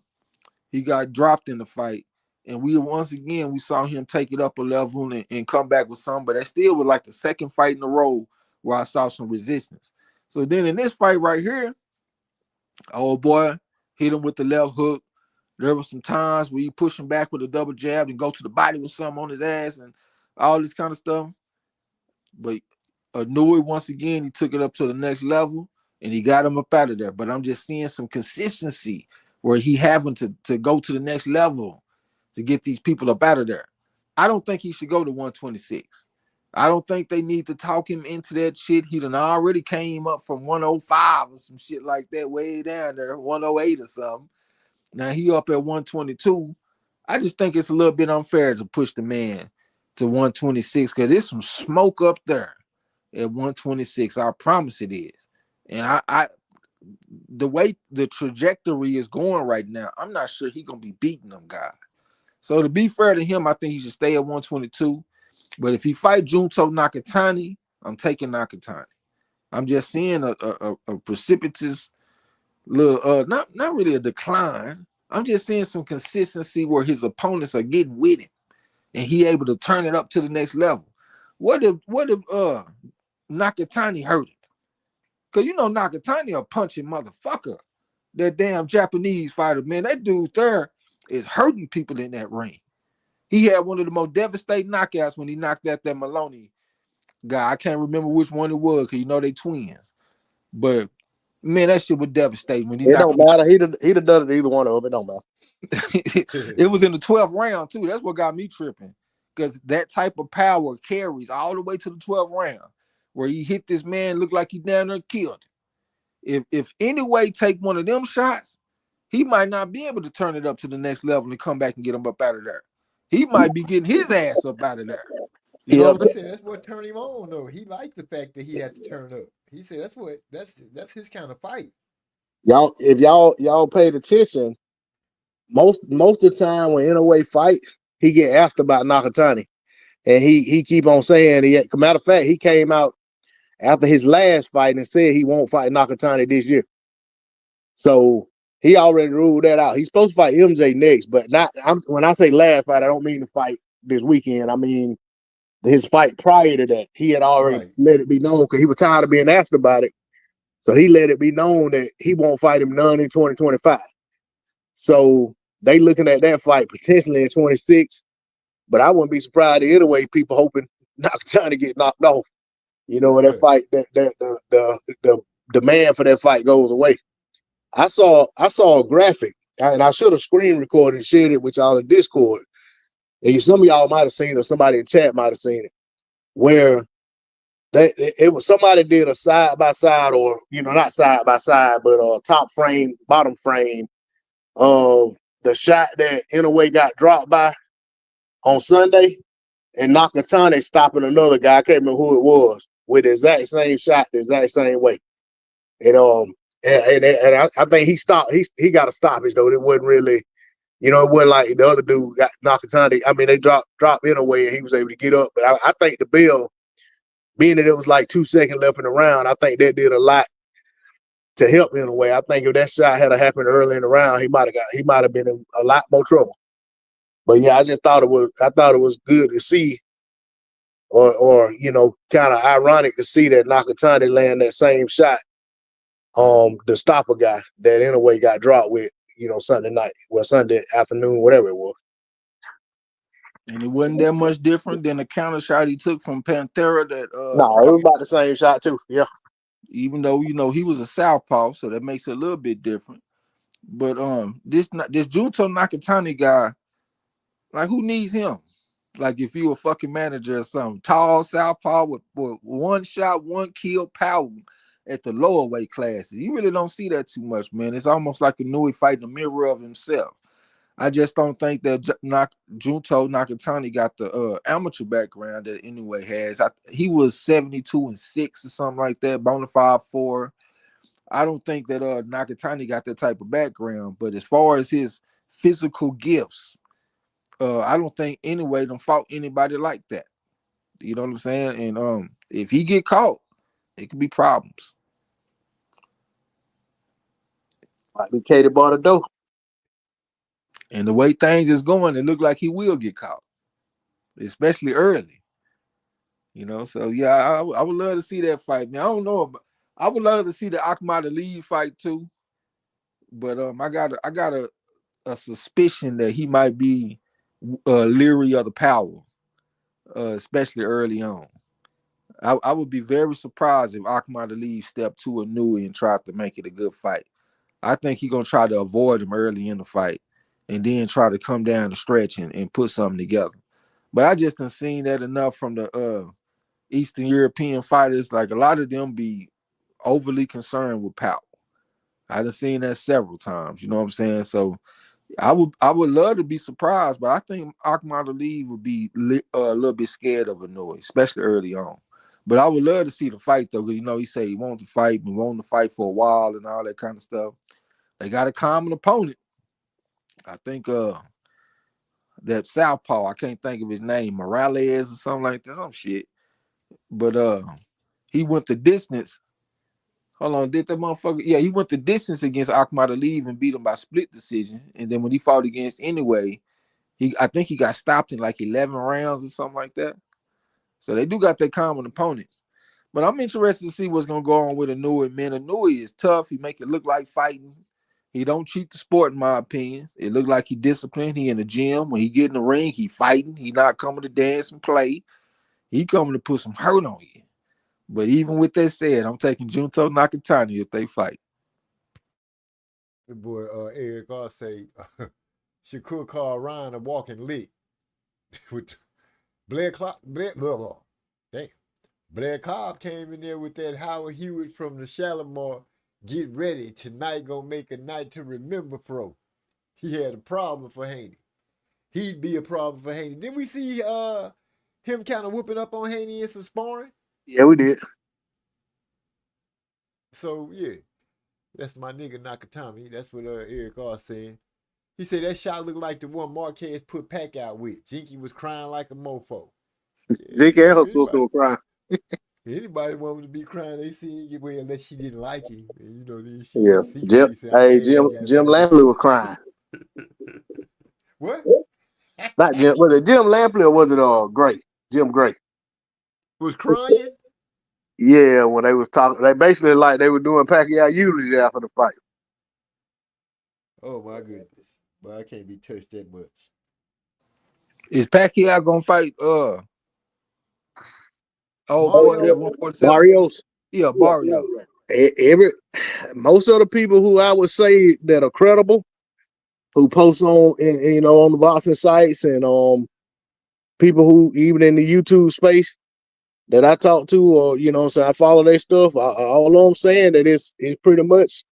He got dropped in the fight. And we saw him take it up a level and come back with some, but that still was like the second fight in a row where I saw some resistance. So then in this fight right here, old boy hit him with the left hook, There were some times where you push him back with a double jab and go to the body with something on his ass and all this kind of stuff. But Nui, once again, he took it up to the next level and he got him up out of there. But I'm just seeing some consistency where he having to go to the next level to get these people up out of there. I don't think he should go to 126. I don't think they need to talk him into that shit. He done already came up from 105 or some shit like that, way down there, 108 or something. Now he up at 122. I just think it's a little bit unfair to push the man to 126 because there's some smoke up there at 126. I promise it is. And I the way the trajectory is going right now, I'm not sure he's gonna be beating them guys. So to be fair to him, I think he should stay at 122. But if he fight Junto Nakatani, I'm taking Nakatani. I'm just seeing a precipitous little not really a decline. I'm just seeing some consistency where his opponents are getting with him and he able to turn it up to the next level. What if Nakatani hurt him? Because you know Nakatani a punching motherfucker. That damn Japanese fighter, man, that dude there is hurting people in that ring. He had one of the most devastating knockouts when he knocked out that Maloney guy. I can't remember which one it was because you know they twins. But man, that shit was devastating when he It knocked don't matter. He'd have done it either one of them. It don't matter. It was in the 12th round too. That's what got me tripping. Because that type of power carries all the way to the 12th round, where he hit this man, looked like he down there killed him. If anyway take one of them shots, he might not be able to turn it up to the next level and come back and get him up out of there. He might be getting his ass up out of there. You know what I'm saying? That's what turned him on though. He liked the fact that he had to turn up. He said that's his kind of fight. If y'all paid attention, most of the time when Inoue fights, he get asked about Nakatani. And he keep on saying matter of fact, he came out after his last fight and said he won't fight Nakatani this year. So he already ruled that out. He's supposed to fight MJ next, but when I say last fight, I don't mean to fight this weekend. I mean his fight prior to that. He had already let it be known because he was tired of being asked about it. So he let it be known that he won't fight him none in 2025. So they looking at that fight potentially in 26. But I wouldn't be surprised either way. People hoping Nakatani to get knocked off. You know, when that fight, the demand for that fight goes away. I saw a graphic, and I should have screen recorded and shared it with y'all in Discord. And some of y'all might have seen it, or somebody in chat might have seen it, where it was somebody did a side by side, or not side by side, but top frame, bottom frame of the shot that Inoue got dropped by on Sunday, and Nakatani stopping another guy. I can't remember who it was, with the exact same shot, the exact same way. And I think he stopped. He got a stoppage though. It wasn't really, it wasn't like the other dude got Nakatani. I mean, they dropped Inoue and he was able to get up. But I think the bell, being that it was like 2 seconds left in the round, I think that did a lot to help Inoue. I think if that shot had happened early in the round, he might have been in a lot more trouble. But yeah, I thought it was good to see, or kind of ironic to see that Nakatani land that same shot, the stopper guy that Inoue got dropped with, Sunday night, Sunday afternoon, whatever it was. And it wasn't that much different than the counter shot he took from Panthera. That no, it was about the same shot too. Yeah. Even though he was a southpaw, so that makes it a little bit different. But this Junto Nakatani guy, like, who needs him? Like, if you a fucking manager or something, tall southpaw with one shot, one kill power at the lower weight classes. You really don't see that too much, man. It's almost like a Nui fighting a mirror of himself. I just don't think that Junto Nakatani got the amateur background that Inoue has. He was 72-6 or something like that, Bonafide 4. I don't think that Nakatani got that type of background. But as far as his physical gifts, I don't think Inoue done fought anybody like that. You know what I'm saying? And if he get caught, it could be problems. Might be Katie Bardo. And the way things is going, it look like he will get caught, especially early. So yeah, I would love to see that fight, man. I don't know, but I would love to see the Ahmad Ali fight too. But I got a suspicion that he might be leery of the power, especially early on. I would be very surprised if Ahmad Ali stepped to Nui and tried to make it a good fight. I think he's gonna try to avoid him early in the fight and then try to come down the stretch and put something together. But I just done seen that enough from the Eastern European fighters. Like a lot of them be overly concerned with power. I done seen that several times. You know what I'm saying? So I would love to be surprised, but I think Ahmad Ali would be a little bit scared of Inoue, especially early on. But I would love to see the fight though, because he said he wanted to fight, been wanting to fight for a while and all that kind of stuff. They got a common opponent. I think that Southpaw, I can't think of his name, Morales or something like that, some shit. But he went the distance. Hold on, did that motherfucker? Yeah, he went the distance against Ahmad Ali and beat him by split decision. And then when he fought against Inoue, I think he got stopped in like 11 rounds or something like that. So they do got their common opponent. But I'm interested to see what's gonna go on with Inoue. Man, Inoue is tough. He make it look like fighting. He don't cheat the sport, in my opinion. It look like he disciplined. He in the gym. When he get in the ring, he fighting. He not coming to dance and play. He coming to put some hurt on you. But even with that said, I'm taking Junto Nakatani if they fight. The boy Eric R say Shakur called Ryan a walking lick. With Blair Cobb, damn. Blair Cobb came in there with that Howard Hewitt from the Shalimar. Get ready, tonight gonna make a night to remember for. He had a problem for Haney. He'd be a problem for Haney. Didn't we see him kind of whooping up on Haney in some sparring? Yeah, we did. So yeah, that's my nigga Nakatami. That's what Eric R saying. He said that shot looked like the one Marquez put Pacquiao with. Jinky was crying like a mofo. Dick L was crying. Anybody want to be crying, they see him well, unless she didn't like him. And, you know, then she Jim, hey, Jim Lampley was crying. What? Not Jim. Was it Jim Lampley or was it Gray? Jim Gray was crying. Yeah, when they was talking, they basically like they were doing Pacquiao eulogy after the fight. Oh my goodness, but I can't be touched that much. Is Pacquiao gonna fight? Barrios. Yeah, Barrios. Most of the people who I would say that are credible, who post on on the boxing sites and people who even in the YouTube space that I talk to, or I follow their stuff. All I'm saying that it's pretty much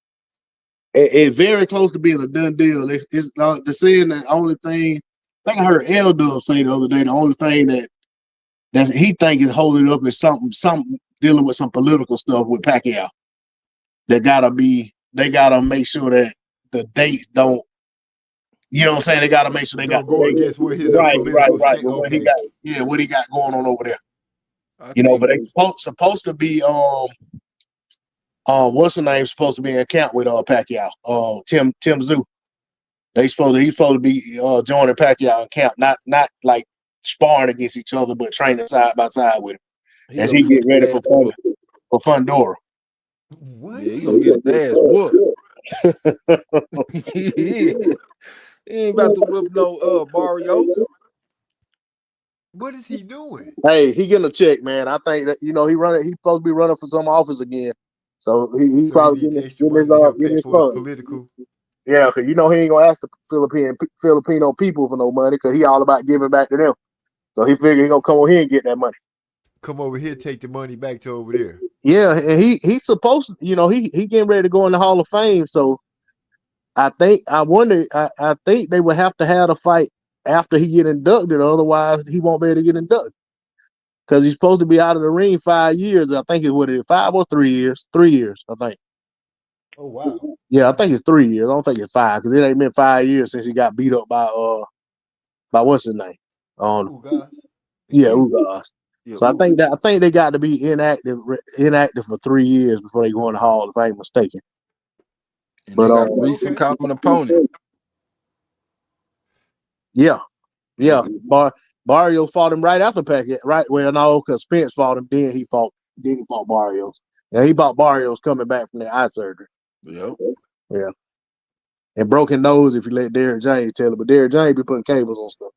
it's very close to being a done deal. It's the saying that only thing I think I heard L Dub say the other day. The only thing that he think is holding up is something dealing with some political stuff with Pacquiao. They gotta make sure that the dates don't. You know what I'm saying? They gotta make sure they got go against what his political what he got going on over there. But they supposed to be what's the name supposed to be in camp with Pacquiao, Tim Tszyu. He's supposed to be joining Pacquiao in camp, not like sparring against each other, but training side by side with him as he get ready for Fundora. What? Yeah, he gonna get his ass whooped. He ain't about to whip no Barrios. What is he doing? Hey, he getting a check, man. I think that he supposed to be running for some office again. So he probably getting his political. Yeah, because he ain't gonna ask the Filipino people for no money because he all about giving back to them. So he figured he gonna come over here and get that money. Come over here, take the money back to over there. Yeah, and he's supposed to, he getting ready to go in the Hall of Fame. So I think they would have to have a fight after he get inducted, otherwise he won't be able to get inducted. Because he's supposed to be out of the ring 5 years. I think it's 5 or 3 years. 3 years, I think. Oh wow. Yeah, I think it's 3 years. I don't think it's 5 because it ain't been 5 years since he got beat up by what's his name? Ugas. Yeah, Ugas. Yeah, so I think they got to be inactive for 3 years before they go in the Hall if I ain't mistaken. And but they got a recent common opponent. Yeah. Barrios fought him right after Pacquiao. Right? Well, no, because Spence fought him. Then he fought Barrios. Yeah, he fought Barrios coming back from the eye surgery. Yep. Yeah. And broken nose if you let Derrick James tell it. But Derrick James be putting cables on stuff.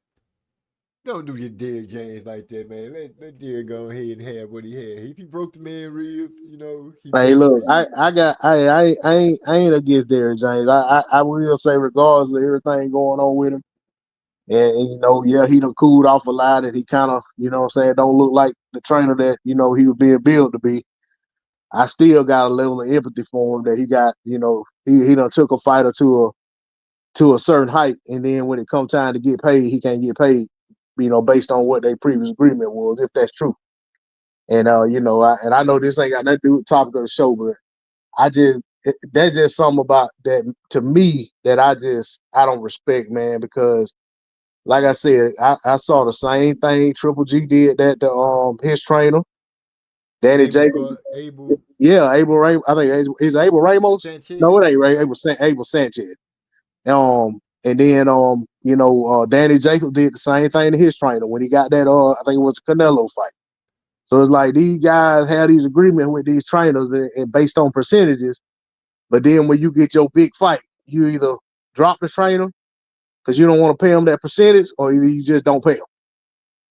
Don't do your Derrick James like that, man. Let Derrick go ahead and have what he had. If he broke the man rib, he Hey, broke the look, rib. I ain't against Derrick James. I will say, regardless of everything going on with him, and yeah, he done cooled off a lot, and he kind of, don't look like the trainer that he was being built to be. I still got a level of empathy for him that he got. He done took a fighter to a certain height, and then when it comes time to get paid, he can't get paid. Based on what their previous agreement was, if that's true. And I know this ain't got nothing to do with the topic of the show, but that's just something about that to me that I don't respect, man, because like I said, I saw the same thing Triple G did that to his trainer, Danny Jacobs. Abel Yeah, Abel Ramos. I think is Abel Ramos. Sanchez. No, it ain't Ray. Abel Sanchez. And then Danny Jacobs did the same thing to his trainer when he got that I think it was a Canelo fight. So it's like these guys have these agreements with these trainers and based on percentages. But then when you get your big fight, you either drop the trainer because you don't want to pay them that percentage, or either you just don't pay them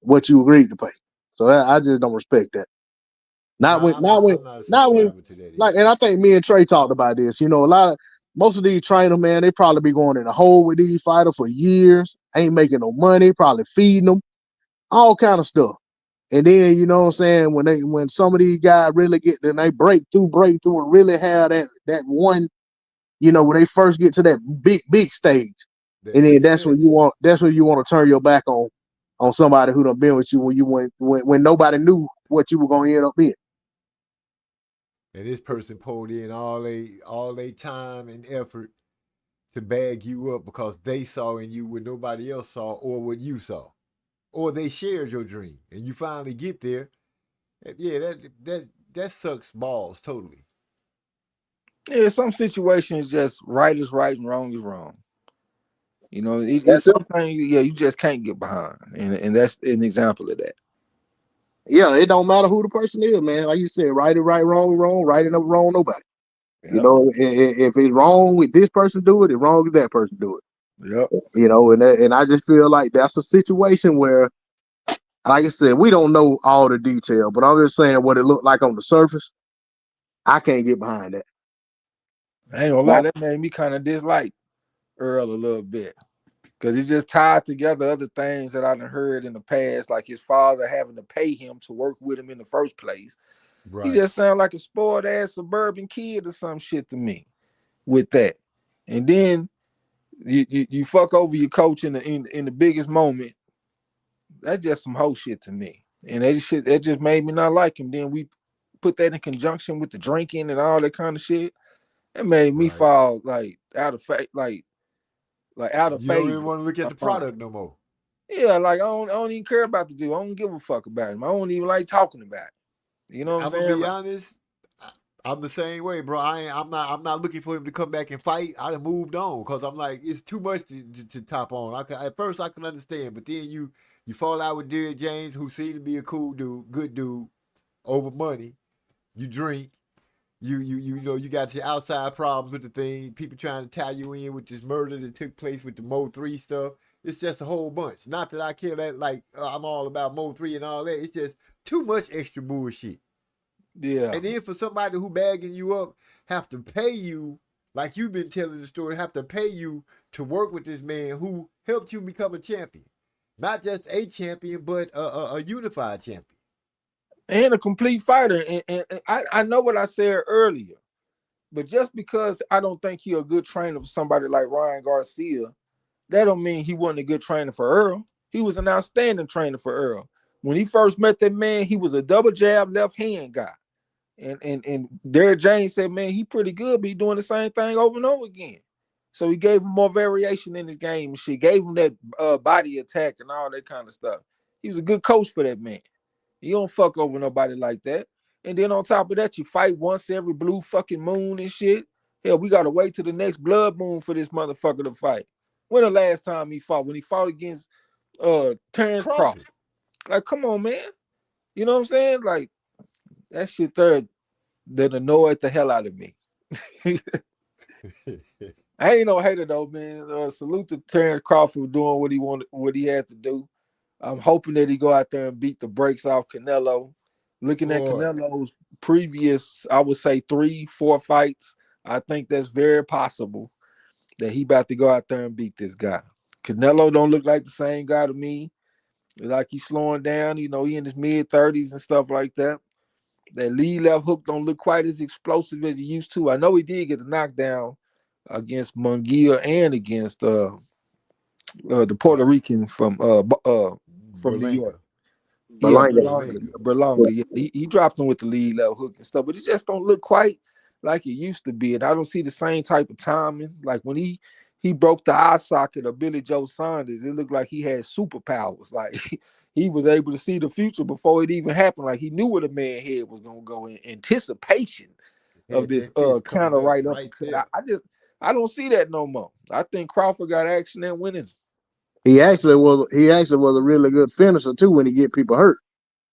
what you agreed to pay. So I just don't respect that. I'm not a subscriber to that either. And I think me and Trey talked about this. Most of these trainers, man, they probably be going in a hole with these fighters for years, ain't making no money, probably feeding them, all kind of stuff. And then, you know what I'm saying, when some of these guys really get, then they break through and really have that one, when they first get to that big stage. And then that's when you want to turn your back on somebody who done been with you when nobody knew what you were gonna end up being. And this person pulled in all they time and effort to bag you up because they saw in you what nobody else saw or what you saw. Or they shared your dream and you finally get there. Yeah, that sucks balls totally. Yeah, some situations just right is right and wrong is wrong. It's something you just can't get behind. And that's an example of that. Yeah, it don't matter who the person is, man. Like you said, right is right, wrong is wrong, right and wrong nobody. Yep. If it's wrong with this person do it, it's wrong with that person do it. Yep. And I just feel like that's a situation where, like I said, we don't know all the detail, but I'm just saying what it looked like on the surface. I can't get behind that. I ain't gonna lie, that made me kind of dislike Earl a little bit. Because he just tied together other things that I've heard in the past, like his father having to pay him to work with him in the first place. Right. He just sounded like a spoiled ass suburban kid or some shit to me with that. And then you fuck over your coach in the biggest moment. That's just some hoe shit to me. And that just made me not like him. Then we put that in conjunction with the drinking and all that kind of shit. It made me fall out of favor. You don't even want to look at the product no more. Yeah, I don't even care about the dude. I don't give a fuck about him. I don't even like talking about it. You know what I'm saying? I'm gonna be honest. I'm the same way, bro. I'm not looking for him to come back and fight. I done moved on because I'm like, it's too much to top on. At first I can understand, but then you fall out with Derrick James, who seemed to be a cool dude, good dude, over money. You drink. You got your outside problems with the thing. People trying to tie you in with this murder that took place with the Mo 3 stuff. It's just a whole bunch. Not that I care that I'm all about Mo 3 and all that. It's just too much extra bullshit. Yeah. And then for somebody who bagging you up have to pay you, like you've been telling the story, have to pay you to work with this man who helped you become a champion. Not just a champion, but a unified champion. And a complete fighter. And I know what I said earlier, but just because I don't think he's a good trainer for somebody like Ryan Garcia, that don't mean he wasn't a good trainer for Earl. He was an outstanding trainer for Earl. When he first met that man, he was a double jab left hand guy. And Derrick James said, man, he pretty good, but he doing the same thing over and over again. So he gave him more variation in his game and shit, gave him that body attack and all that kind of stuff. He was a good coach for that man. You don't fuck over nobody like that. And then on top of that, you fight once every blue fucking moon and shit. Hell, we got to wait till the next blood moon for this motherfucker to fight. When the last time he fought? When he fought against Terrence Crawford. Like, come on, man. You know what I'm saying? Like, that shit there that annoyed the hell out of me. I ain't no hater though, man. Salute to Terrence Crawford for doing what he had to do. I'm hoping that he go out there and beat the brakes off Canelo. Looking at Boy. Canelo's previous, I would say 3-4 fights, I think that's very possible that he about to go out there and beat this guy. Canelo don't look like the same guy to me. Like he's slowing down, he in his mid-30s and stuff like that. That lead left hook don't look quite as explosive as he used to. I know he did get a knockdown against Munguia and against the Puerto Rican from New York. Yeah, Berlanga. Yeah, he dropped him with the lead level hook and stuff, but it just don't look quite like it used to be. And I don't see the same type of timing. Like when he broke the eye socket of Billy Joe Saunders, it looked like he had superpowers. Like he was able to see the future before it even happened. Like he knew where the man head was gonna go in anticipation of this counter right uppercut. I don't see that no more. I think Crawford got action and winning. He actually was a really good finisher too when he get people hurt,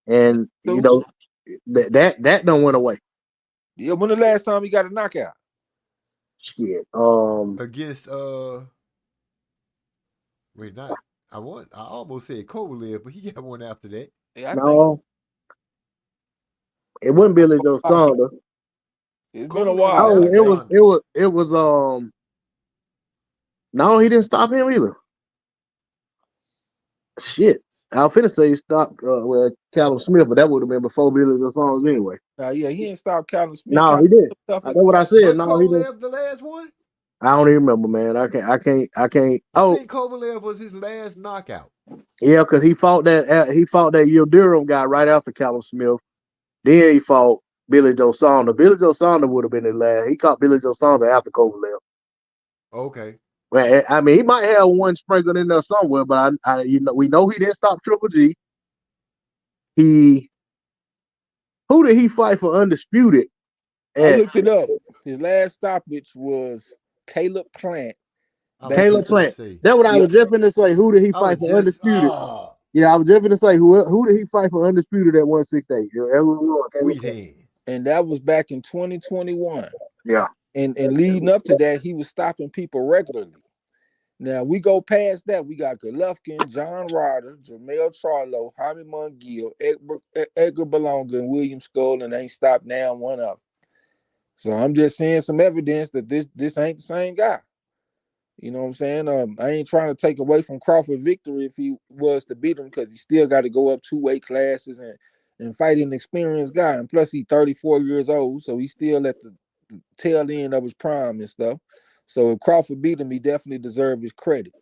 and that don't went away. Yeah, when the last time he got a knockout? Shit. Against wait, not I almost said Kovalev, but he got one after that. Yeah, it wasn't Billy Joe Saunders. It's been a while. It was no, he didn't stop him either. Shit. I was finna say he stopped Callum Smith, but that would have been before Billy Joe Saunders anyway. Yeah, he didn't stop Callum Smith. No, he did. That's what I said. No, he didn't. The last one? I don't even remember, man. I can't. I think Kovalev was his last knockout. Yeah, because he fought that Yildirim guy right after Callum Smith. Then he fought Billy Joe Saunders. Billy Joe Saunders would have been his last. He caught Billy Joe Saunders after Kovalev. Okay. Well, I mean, he might have one sprinkled in there somewhere, but we know he didn't stop Triple G. Who did he fight for undisputed? I looked it up. His last stoppage was Caleb Plant. Caleb Plant. That's what I was just going to say. Who did he fight for undisputed? Yeah, I was just going to say who did he fight for undisputed at 168? And that was back in 2021. Yeah. And leading up to that, he was stopping people regularly. Now we go past that. We got Golovkin, John Ryder, Jermell Charlo, Jaime Munguia, Edgar Berlanga, and William Skull, and ain't stopped now one of them. So I'm just seeing some evidence that this ain't the same guy. You know what I'm saying? I ain't trying to take away from Crawford victory if he was to beat him, because he still got to go up 2 weight classes and fight an experienced guy. And plus he's 34 years old, so he's still at the tail end of his prime and stuff. So if Crawford beat him, he definitely deserves his credit.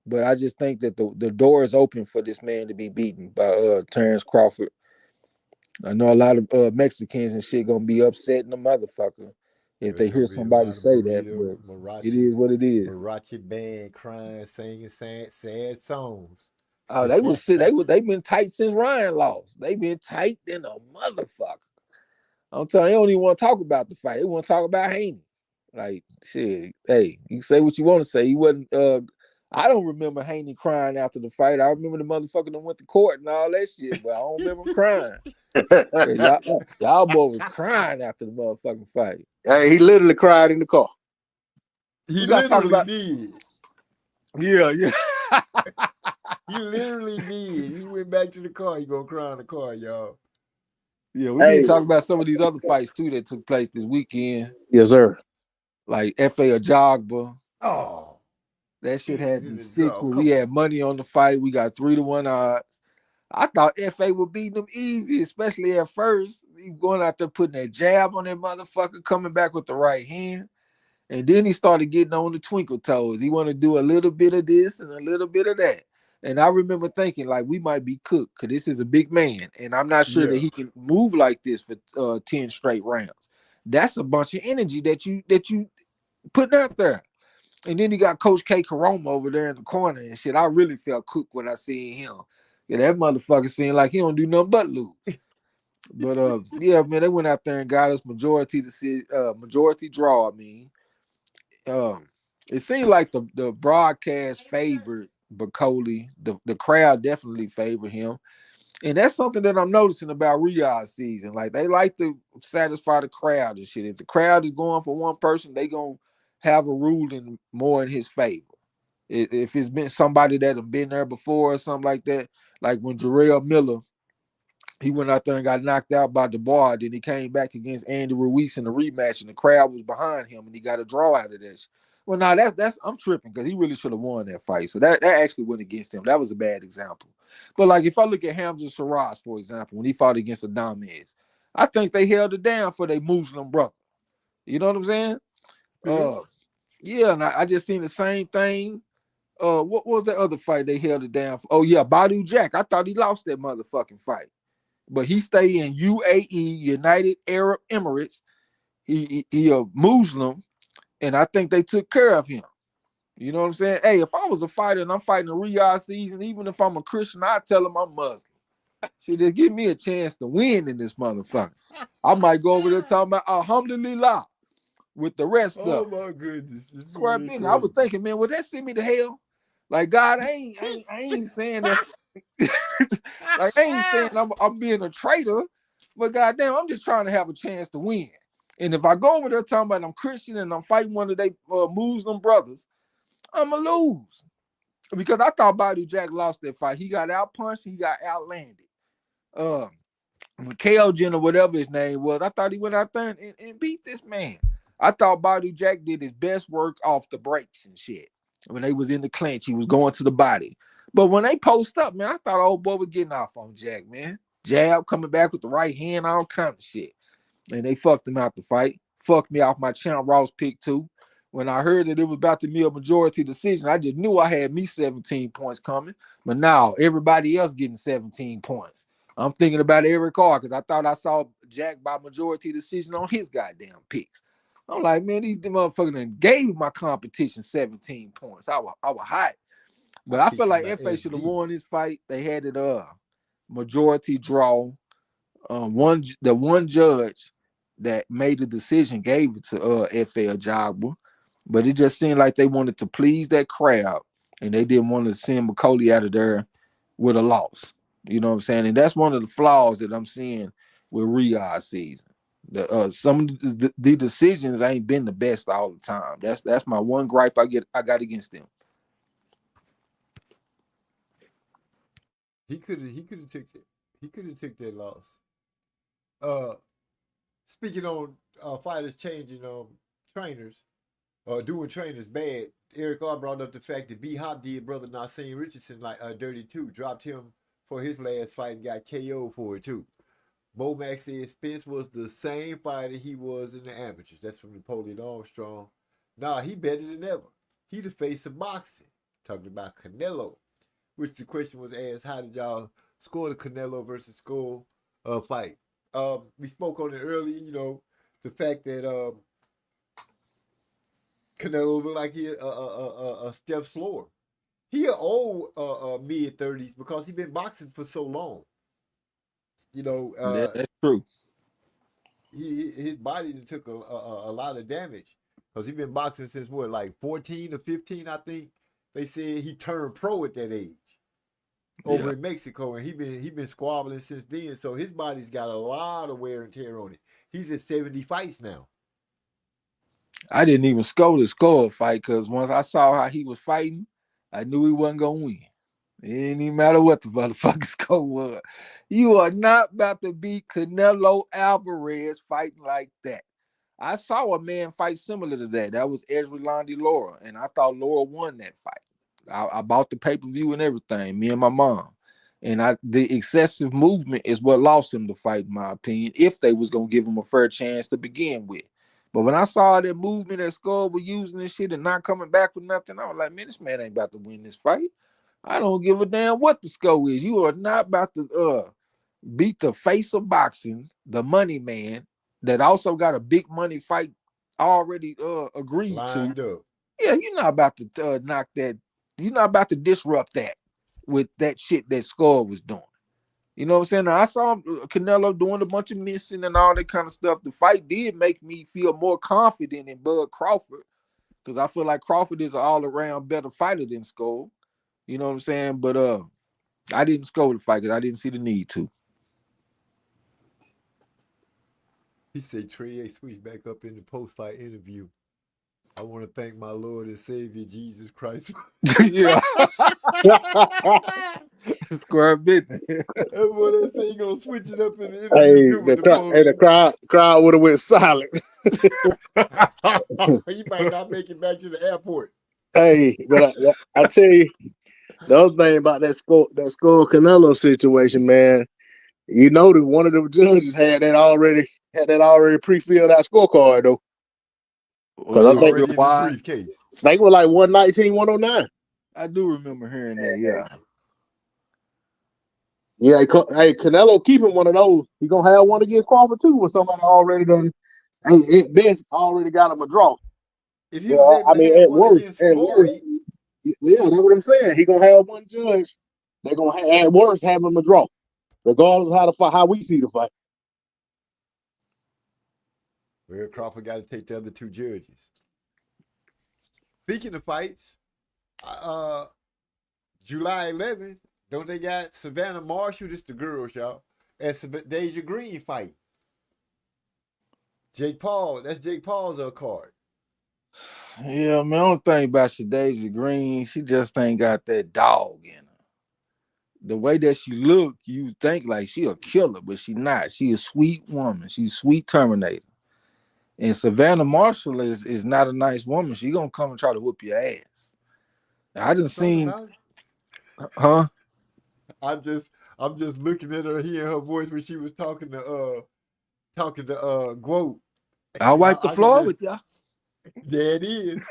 But I just think that the door is open for this man to be beaten by Terrence Crawford. I know a lot of Mexicans and shit gonna be upset in the motherfucker if they hear somebody say that, but it is what it is. Mariachi band crying, singing sad songs. Oh, they've been tight since Ryan lost. They've been tight than a motherfucker. I'm telling you, they don't even want to talk about the fight. They want to talk about Haney. Like, shit, hey, you say what you want to say. He wasn't I don't remember Haney crying after the fight. I remember the motherfucker that went to court and all that shit, but I don't remember crying. Y'all boys was crying after the motherfucking fight. Hey, he literally cried in the car. He literally did. Yeah. He literally did. He went back to the car. He gonna cry in the car, y'all. Yeah, we need to talk about some of these other fights too that took place this weekend. Yes, sir. Like F.A. Ajagba. Oh, that shit had me sick when we had money on the fight. We got 3-1 odds. I thought F.A. would beat them easy, especially at first. He going out there putting that jab on that motherfucker, coming back with the right hand. And then he started getting on the twinkle toes. He want to do a little bit of this and a little bit of that. And I remember thinking, like, we might be cooked because this is a big man. And I'm not sure that he can move like this for 10 straight rounds. That's a bunch of energy that you putting out there. And then he got Coach K. Karoma over there in the corner and shit. I really felt cooked when I seen him. Yeah, that motherfucker seemed like he don't do nothing but lose. But yeah, man, they went out there and got us majority draw. I mean, it seemed like the broadcast favored Bacoli. The crowd definitely favored him. And that's something that I'm noticing about Riyadh season. Like, they like to satisfy the crowd and shit. If the crowd is going for one person, they gonna have a ruling more in his favor. If it's been somebody that have been there before or something like that, like when Jarrell Miller, he went out there and got knocked out by Dubois, then he came back against Andy Ruiz in the rematch, and the crowd was behind him, and he got a draw out of this. Well, now that's I'm tripping because he really should have won that fight. So that actually went against him. That was a bad example. But like if I look at Hamza Shiraz, for example, when he fought against Adamez, I think they held it down for their Muslim brother. You know what I'm saying? Yeah, and I just seen the same thing. What was that other fight they held it down for? Oh yeah, Badu Jack. I thought he lost that motherfucking fight. But he stayed in UAE, United Arab Emirates. He a Muslim, and I think they took care of him. You know what I'm saying? Hey, if I was a fighter and I'm fighting a Riyadh season, even if I'm a Christian, I'd tell him I'm Muslim. Should just give me a chance to win in this motherfucker. I might go over there talking about Alhamdulillah with the rest of Oh my goodness. square business. I was thinking, man, would that send me to hell? Like God, I ain't saying that. Like I ain't saying I'm being a traitor, but goddamn, I'm just trying to have a chance to win. And if I go over there talking about I'm Christian and I'm fighting one of their Muslim brothers, I'ma lose. Because I thought Badu Jack lost that fight. He got out punched, he got outlanded. Kelvin or whatever his name was, I thought he went out there and beat this man. I thought Badu Jack did his best work off the breaks and shit. When they was in the clinch, he was going to the body. But when they post up, man, I thought old boy was getting off on Jack, man. Jab coming back with the right hand, all kind of shit. And they fucked him out the fight. Fucked me off my Champ Ross pick too. When I heard that it was about to be a majority decision, I just knew I had me 17 points coming. But now everybody else getting 17 points. I'm thinking about Eric Carr because I thought I saw Jack by majority decision on his goddamn picks. I'm like, man, these motherfuckers done gave my competition 17 points. I was hot. But I feel like FA should have won this fight. They had it majority draw. The one judge that made the decision gave it to FA Ajagba. But it just seemed like they wanted to please that crowd and they didn't want to send McCauley out of there with a loss. You know what I'm saying? And that's one of the flaws that I'm seeing with Riyadh season. Some of the decisions ain't been the best all the time. That's my one gripe I got against them. He could have took that loss. Speaking on fighters changing trainers or doing trainers bad, Eric R brought up the fact that B Hop did brother Nassim Richardson like dirty too, dropped him for his last fight and got KO'd for it too. Bo Max said Spence was the same fighter he was in the amateurs. That's from Napoleon Armstrong. Nah, he better than ever. He the face of boxing. Talking about Canelo. Which the question was asked, how did y'all score the Canelo versus Skull fight? We spoke on it earlier, the fact that Canelo looked like he a step slower. He an old mid-30s because he been boxing for so long. That's true. His body took a lot of damage because he been boxing since what, like 14 or 15, I think. They said he turned pro at that age over in Mexico, and he been squabbling since then. So his body's got a lot of wear and tear on it. He's at 70 fights now. I didn't even score the Skull fight because once I saw how he was fighting, I knew he wasn't gonna win. It didn't even matter what the motherfucking score was. You are not about to beat Canelo Alvarez fighting like that. I saw a man fight similar to that. That was Edgerlandi Laura, and I thought Laura won that fight. I bought the pay-per-view and everything, me and my mom. And the excessive movement is what lost him the fight, in my opinion, if they was going to give him a fair chance to begin with. But when I saw that movement that Skull was using this shit and not coming back with nothing, I was like, man, this man ain't about to win this fight. I don't give a damn what the score is. You are not about to beat the face of boxing, the money man, that also got a big money fight already agreed lined to. Up. Yeah, you're not about to knock that. You're not about to disrupt that with that shit that Skull was doing. You know what I'm saying? Now, I saw Canelo doing a bunch of missing and all that kind of stuff. The fight did make me feel more confident in Bud Crawford because I feel like Crawford is an all-around better fighter than Skull. You know what I'm saying? But I didn't score the fight because I didn't see the need to. He said Trey switched back up in the post-fight interview. I want to thank my Lord and Savior Jesus Christ. Yeah, square business. That boy, that thing gonna switch it up in the interview. Hey, Good with the the police. crowd would have went silent. He might not make it back to the airport. Hey, but I tell you, the other thing about that Skull Canelo situation, man, you know that one of the judges had that already pre-filled out scorecard though. Was Because it I think real Already in his wide? briefcase. they were like 119, 109. I do remember hearing that. Yeah. Yeah, hey, Canelo keeping one of those. He gonna have one against Crawford too, with somebody already done. Hey, at best already got him a draw. If he Yeah, was able I to mean have one against at Floyd, worst, yeah, that's what I'm saying. He gonna have one judge. They're gonna at worst have him a draw, regardless of how the fight, how we see the fight. well, Crawford got to take the other two judges. Speaking of fights, July 11th, don't they got Savannah Marshall, this the girls, y'all, and Deja Green fight. Jake Paul, that's Jake Paul's card. Yeah, man. I don't think about Shadeja Green. She just ain't got that dog in her. The way that she look, you think like she a killer, but she not. She a sweet woman. She's sweet Terminator. And Savannah Marshall is not a nice woman. She gonna come and try to whoop your ass. I done seen, huh? I'm just looking at her, hearing her voice when she was talking to Guo. I'll wipe the floor with y'all. There it is.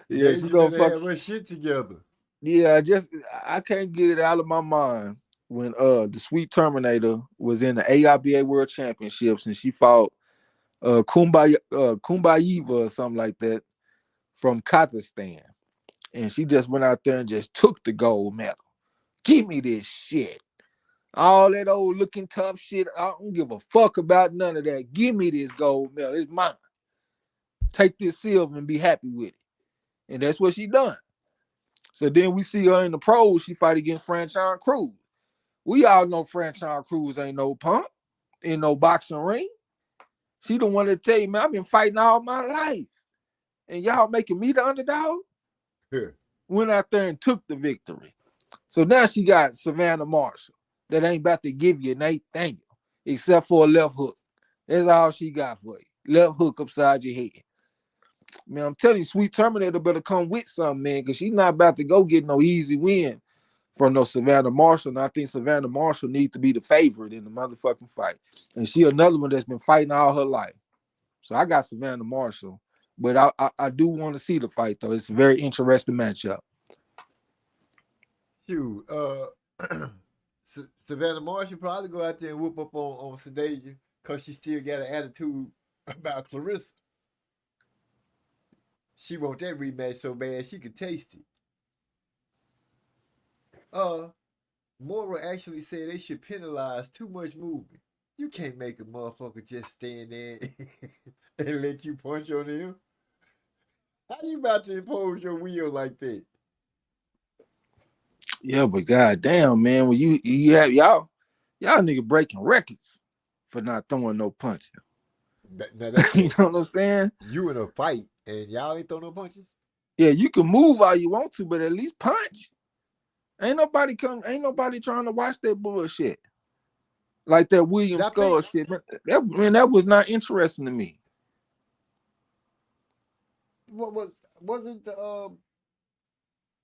Yeah, she gonna have her shit together. Yeah, I can't get it out of my mind when the Sweet Terminator was in the AIBA World Championships and she fought Kumbayiva or something like that from Kazakhstan. And she just went out there and just took the gold medal. Give me this shit. All that old looking tough shit. I don't give a fuck about none of that. Give me this gold medal. It's mine. Take this silver and be happy with it. And that's what she done. So then we see her in the pros. She fight against Franchon Cruz. We all know Franchon Cruz ain't no punk in no boxing ring. She the one to tell you, man, I've been fighting all my life. And y'all making me the underdog? Yeah. Went out there and took the victory. So now she got Savannah Marshall that ain't about to give you Nathaniel except for a left hook. That's all she got for you. Left hook upside your head. Man, I'm telling you, Sweet Terminator better come with something, man, because she's not about to go get no easy win from no Savannah Marshall. And I think Savannah Marshall needs to be the favorite in the motherfucking fight. And she another one that's been fighting all her life. So I got Savannah Marshall. But I do want to see the fight, though. It's a very interesting matchup. Shoot, Savannah Marshall probably go out there and whoop up on Shadeja because she still got an attitude about Clarissa. She want that rematch so bad she could taste it. Mora actually said they should penalize too much movement. You can't make a motherfucker just stand there and let you punch on him. How you about to impose your will like that? Yeah, but goddamn, man, when you have y'all nigga breaking records for not throwing no punches. You know what I'm saying? You in a fight and y'all ain't throw no punches? Yeah, you can move all you want to, but at least punch. Ain't nobody trying to watch that bullshit. Like that William Skull shit. That was not interesting to me. What wasn't the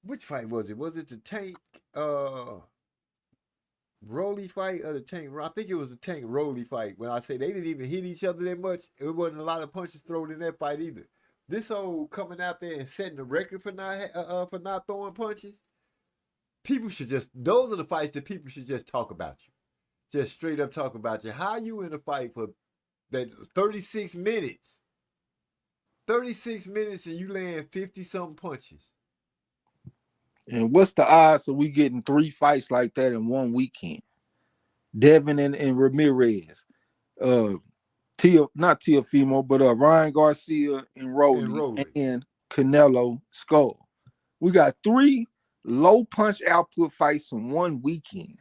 which fight was it? Was it the Tank Rolly fight or the Tank? I think it was the Tank Rolly fight. When I say they didn't even hit each other that much, it wasn't a lot of punches thrown in that fight either. This old coming out there and setting the record for not throwing punches. People should those are the fights that people should just talk about you. Just straight up talk about you. How you in a fight for that 36 minutes? 36 minutes and you land 50-something punches. And what's the odds of we getting 3 fights like that in one weekend? Devin and Ramirez. Not Teofimo, but Ryan Garcia and Rolly. And Canelo Skull. We got 3 low punch output fights in one weekend.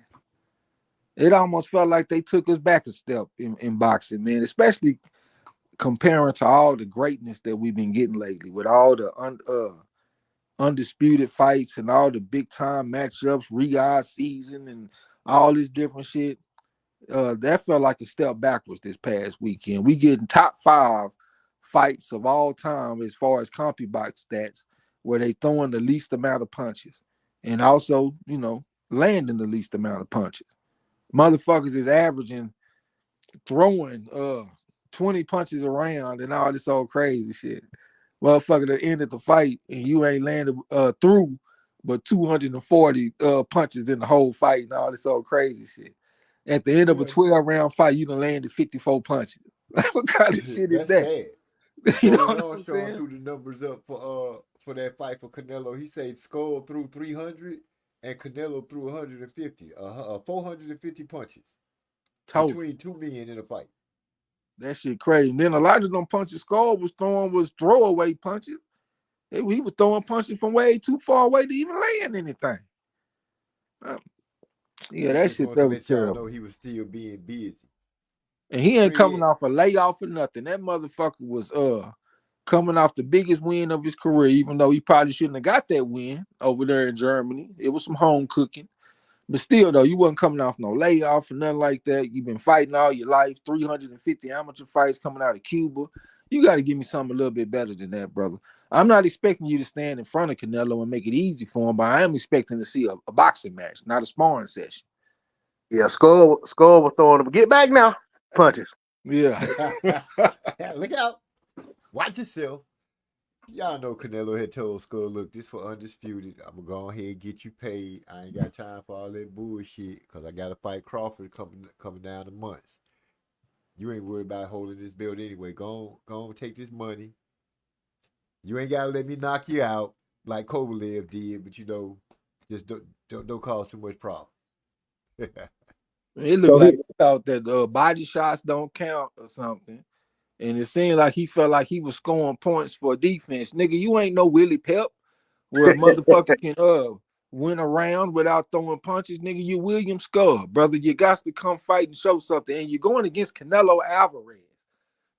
It almost felt like they took us back a step in boxing, man. Especially comparing to all the greatness that we've been getting lately, with all the undisputed fights and all the big time matchups, Riyadh season, and all this different shit. That felt like a step backwards this past weekend. We getting top 5 fights of all time as far as CompuBox stats, where they throwing the least amount of punches, and also, landing the least amount of punches. Motherfuckers is averaging throwing 20 punches around and all this old crazy shit. Motherfucker that ended the fight and you ain't landed through but 240 punches in the whole fight and all this old crazy shit. At the end of a 12-round fight, you done landed 54 punches. What kind of shit is that? Sad. You know what I'm Sean saying? threw the numbers up for that fight for Canelo. He said Skull threw 300 and Canelo threw 150, 450 punches between two men in a fight. That shit crazy. And then a lot of them punches Skull was throwing was throwaway punches. He was throwing punches from way too far away to even land anything. Yeah, that shit that was terrible. Know he was still being busy. And he ain't coming off a layoff or nothing. That motherfucker was coming off the biggest win of his career, even though he probably shouldn't have got that win over there in Germany. It was some home cooking. But still, though, you wasn't coming off no layoff or nothing like that. You've been fighting all your life, 350 amateur fights coming out of Cuba. You got to give me something a little bit better than that, brother. I'm not expecting you to stand in front of Canelo and make it easy for him, but I am expecting to see a boxing match, not a sparring session. Yeah, Skull was throwing them. Get back now. Punches. Yeah. Look out. Watch yourself. Y'all know Canelo had told Skull, look, this for undisputed. I'm going to go ahead and get you paid. I ain't got time for all that bullshit because I got to fight Crawford coming down in months. You ain't worried about holding this belt anyway. Go on, take this money. You ain't got to let me knock you out like Kovalev did, but just don't cause too much problem. It looked like he thought that body shots don't count or something. And it seemed like he felt like he was scoring points for defense. Nigga, you ain't no Willie Pep where a motherfucker can win around without throwing punches. Nigga, you William Skull, brother. You got to come fight and show something. And you're going against Canelo Alvarez.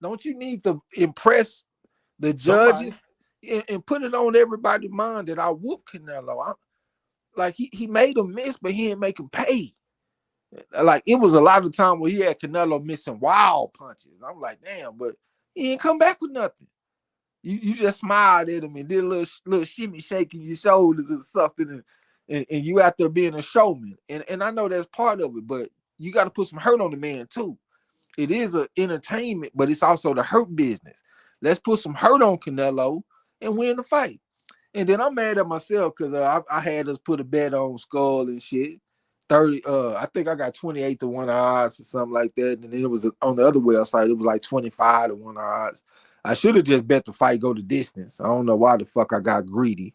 Don't you need to impress the judges and put it on everybody's mind that I whoop Canelo? He made him miss, but he didn't make him pay. Like, it was a lot of time where he had Canelo missing wild punches. I'm like, damn, but he ain't come back with nothing. You just smiled at him and did a little shimmy shaking your shoulders or something, and you out there being a showman. And I know that's part of it, but you got to put some hurt on the man too. It is an entertainment, but it's also the hurt business. Let's put some hurt on Canelo and win the fight. And then I'm mad at myself because I had us put a bet on Skull and shit. 30, I think I got 28 to 1 odds or something like that. And then it was on the other website, it was like 25 to 1 odds. I should have just bet the fight go the distance. I don't know why the fuck I got greedy,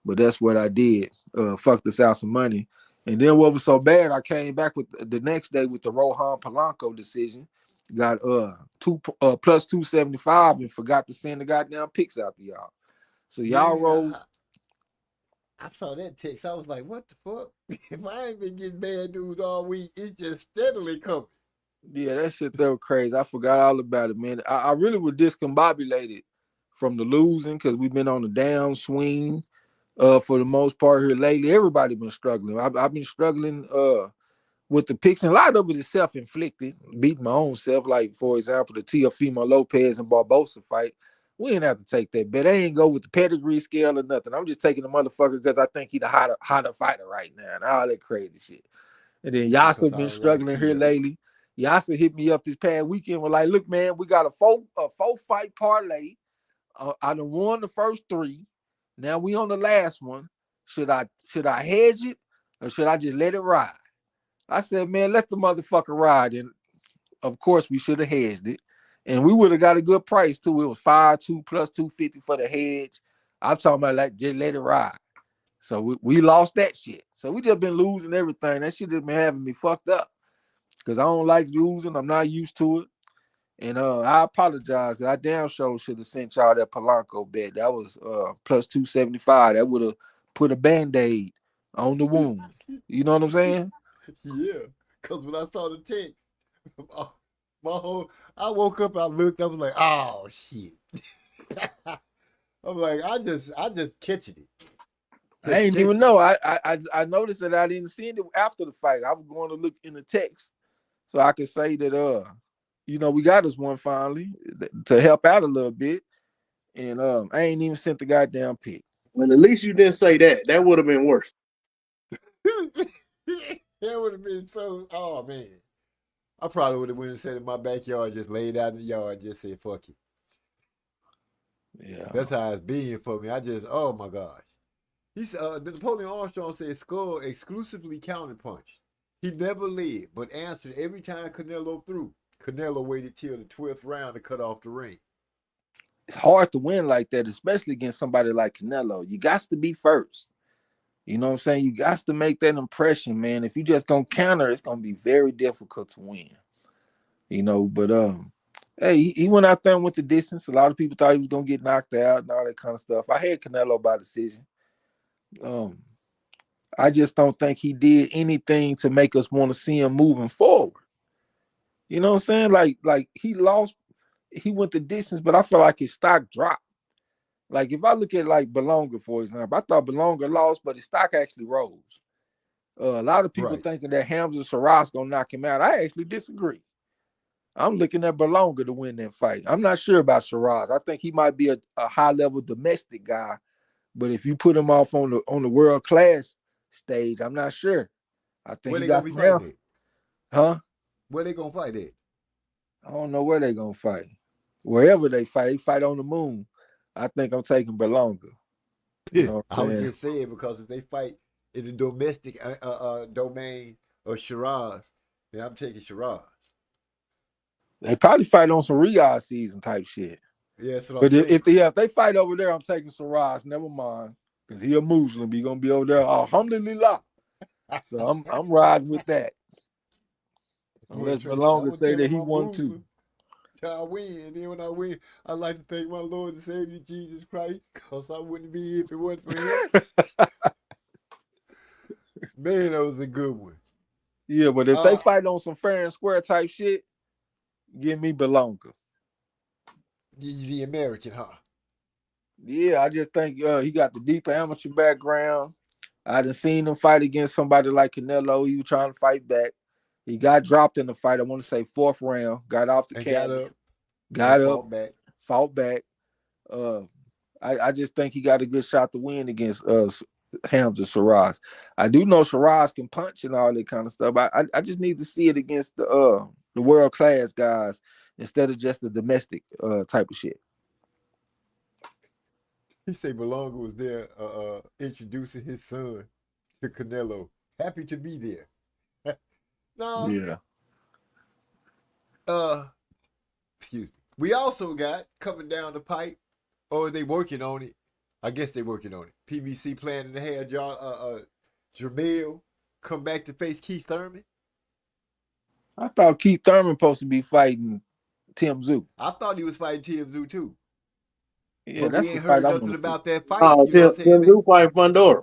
but that's what I did. Fucked us out some money. And then what was so bad, I came back with the next day with the Rohan Polanco decision. Got plus 275 and forgot to send the goddamn picks out to y'all. So y'all rolled. I saw that text. I was like, what the fuck? If I ain't been getting bad news all week, it's just steadily coming. Yeah, that shit that was crazy. I forgot all about it, man. I really was discombobulated from the losing because we've been on the downswing for the most part here lately. Everybody been struggling. I've been struggling with the picks, and a lot of it is self-inflicted, beating my own self. Like, for example, the Teofimo Lopez and Barbosa fight. We didn't have to take that bet. I ain't go with the pedigree scale or nothing. I'm just taking the motherfucker because I think he the hotter fighter right now and all that crazy shit. And then Yasa been struggling here lately. Yasa hit me up this past weekend. Was like, look, man, we got a four fight parlay. I done won the first 3. Now we on the last one. Should I hedge it or should I just let it ride? I said, man, let the motherfucker ride. And of course, we should have hedged it. And we would have got a good price too. It was 5-2 plus 250 for the hedge. I'm talking about like just let it ride. So we lost that shit. So we just been losing everything. That shit has been having me fucked up. Because I don't like losing. I'm not used to it. And I apologize because I damn sure should have sent y'all that Polanco bet. That was plus 275. That would have put a Band-Aid on the wound. You know what I'm saying? Yeah. Because when I saw the text, I woke up, I looked, I was like, oh shit. I'm like, I just catching it. I ain't even know. I noticed that I didn't see it after the fight. I was going to look in the text so I could say that we got us one finally to help out a little bit. And I ain't even sent the goddamn pic. Well, at least you didn't say that. That would have been worse. That would have been so. Oh man, I probably would have went and sat in my backyard, just laid out in the yard, just said fuck it. Yeah, that's how it's been for me. I just, oh my gosh. He's Napoleon Armstrong said Skull exclusively counterpunched. He never led, but answered every time Canelo threw. Canelo waited till the 12th round to cut off the ring. It's hard to win like that, especially against somebody like Canelo. You got to be first. You know what I'm saying? You got to make that impression, man. If you just gonna counter, it's gonna be very difficult to win. But hey, he went out there and went the distance. A lot of people thought he was gonna get knocked out and all that kind of stuff. I had Canelo by decision. I just don't think he did anything to make us want to see him moving forward. You know what I'm saying? Like he lost, he went the distance, but I feel like his stock dropped. Like if I look at like Berlanga, for example, I thought Berlanga lost, but his stock actually rose. A lot of people thinking that Hamza Shiraz gonna knock him out. I actually disagree. I'm looking at Berlanga to win that fight. I'm not sure about Shiraz. I think he might be a high-level domestic guy, but if you put him off on the world class stage, I'm not sure. I think where he they got gonna some else. Huh? Where they gonna fight at? I don't know where they gonna fight. Wherever they fight on the moon. I think I'm taking Berlanga. I was just saying because if they fight in the domestic domain of Shiraz, then I'm taking Shiraz. They probably fight on some Riyadh season type shit. Yeah, so but if they fight over there, I'm taking Shiraz. Never mind, because he a Muslim. He gonna be over there. Alhamdulillah. So I'm riding with that. Unless Berlanga say that he won too. I win, and then when I win, I like to thank my Lord and Savior Jesus Christ, because I wouldn't be here if it wasn't for him. Man, that was a good one. Yeah, but if they fight on some fair and square type shit, give me Berlanga. The American, huh? Yeah, I just think he got the deep amateur background. I done seen him fight against somebody like Canelo. He was trying to fight back. He got dropped in the fight. I want to say 4th round. Got off the canvas. Got up. Fought back. I just think he got a good shot to win against Hamza Shiraz. I do know Shiraz can punch and all that kind of stuff. I just need to see it against the world class guys instead of just the domestic type of shit. He said Berlanga was there introducing his son to Canelo. Happy to be there. No. Yeah. Excuse me. We also got coming down the pipe, or they working on it. I guess they working on it. PBC planning to have Jermell come back to face Keith Thurman. I thought Keith Thurman supposed to be fighting Tim Tszyu. I thought he was fighting Tim Tszyu too. Yeah, but that's we ain't the heard fight nothing about that fight. Oh, Tim Tszyu fighting Fundora.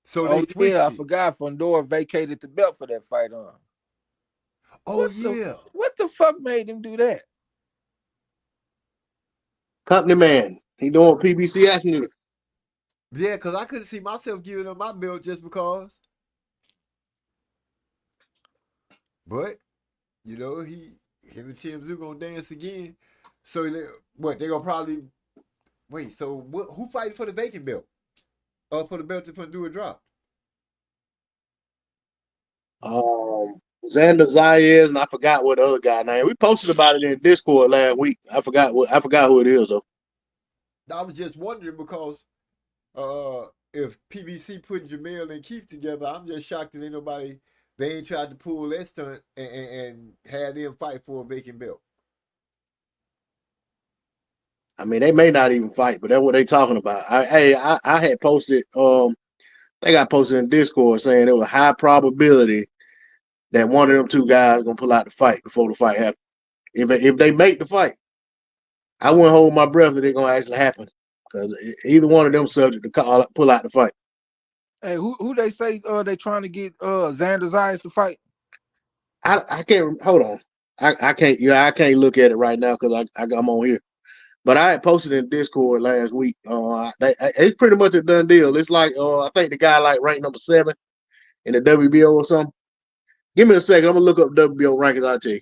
So they switched I it. forgot Fundora vacated the belt for that fight on. Oh, what the fuck made him do that? Company man. He doing PBC action. Yeah, because I couldn't see myself giving up my belt just because. But, him and Tim Tszyu gonna dance again. So they gonna probably wait. So who fighting for the vacant belt? Or for the belt to do a drop? Xander Zayas, and I forgot what the other guy name. We posted about it in Discord last week. I forgot who it is though. I was just wondering because if PBC putting Jermell and Keith together, I'm just shocked that they ain't tried to pull that stunt and have them fight for a vacant belt. I mean, they may not even fight, but that's what they talking about. I had posted, they got posted in Discord saying there was a high probability that one of them two guys gonna pull out the fight before the fight happens. If they make the fight, I wouldn't hold my breath that it's gonna actually happen because either one of them subject to pull out the fight. Hey, who they say they trying to get Xander Zayas to fight? I can't hold on. I can't. Yeah, I can't look at it right now because I'm on here. But I had posted in Discord last week. It's pretty much a done deal. It's like I think the guy like ranked number 7 in the WBO or something. Give me a second. I'm gonna look up WBO rankings. I'll tell you.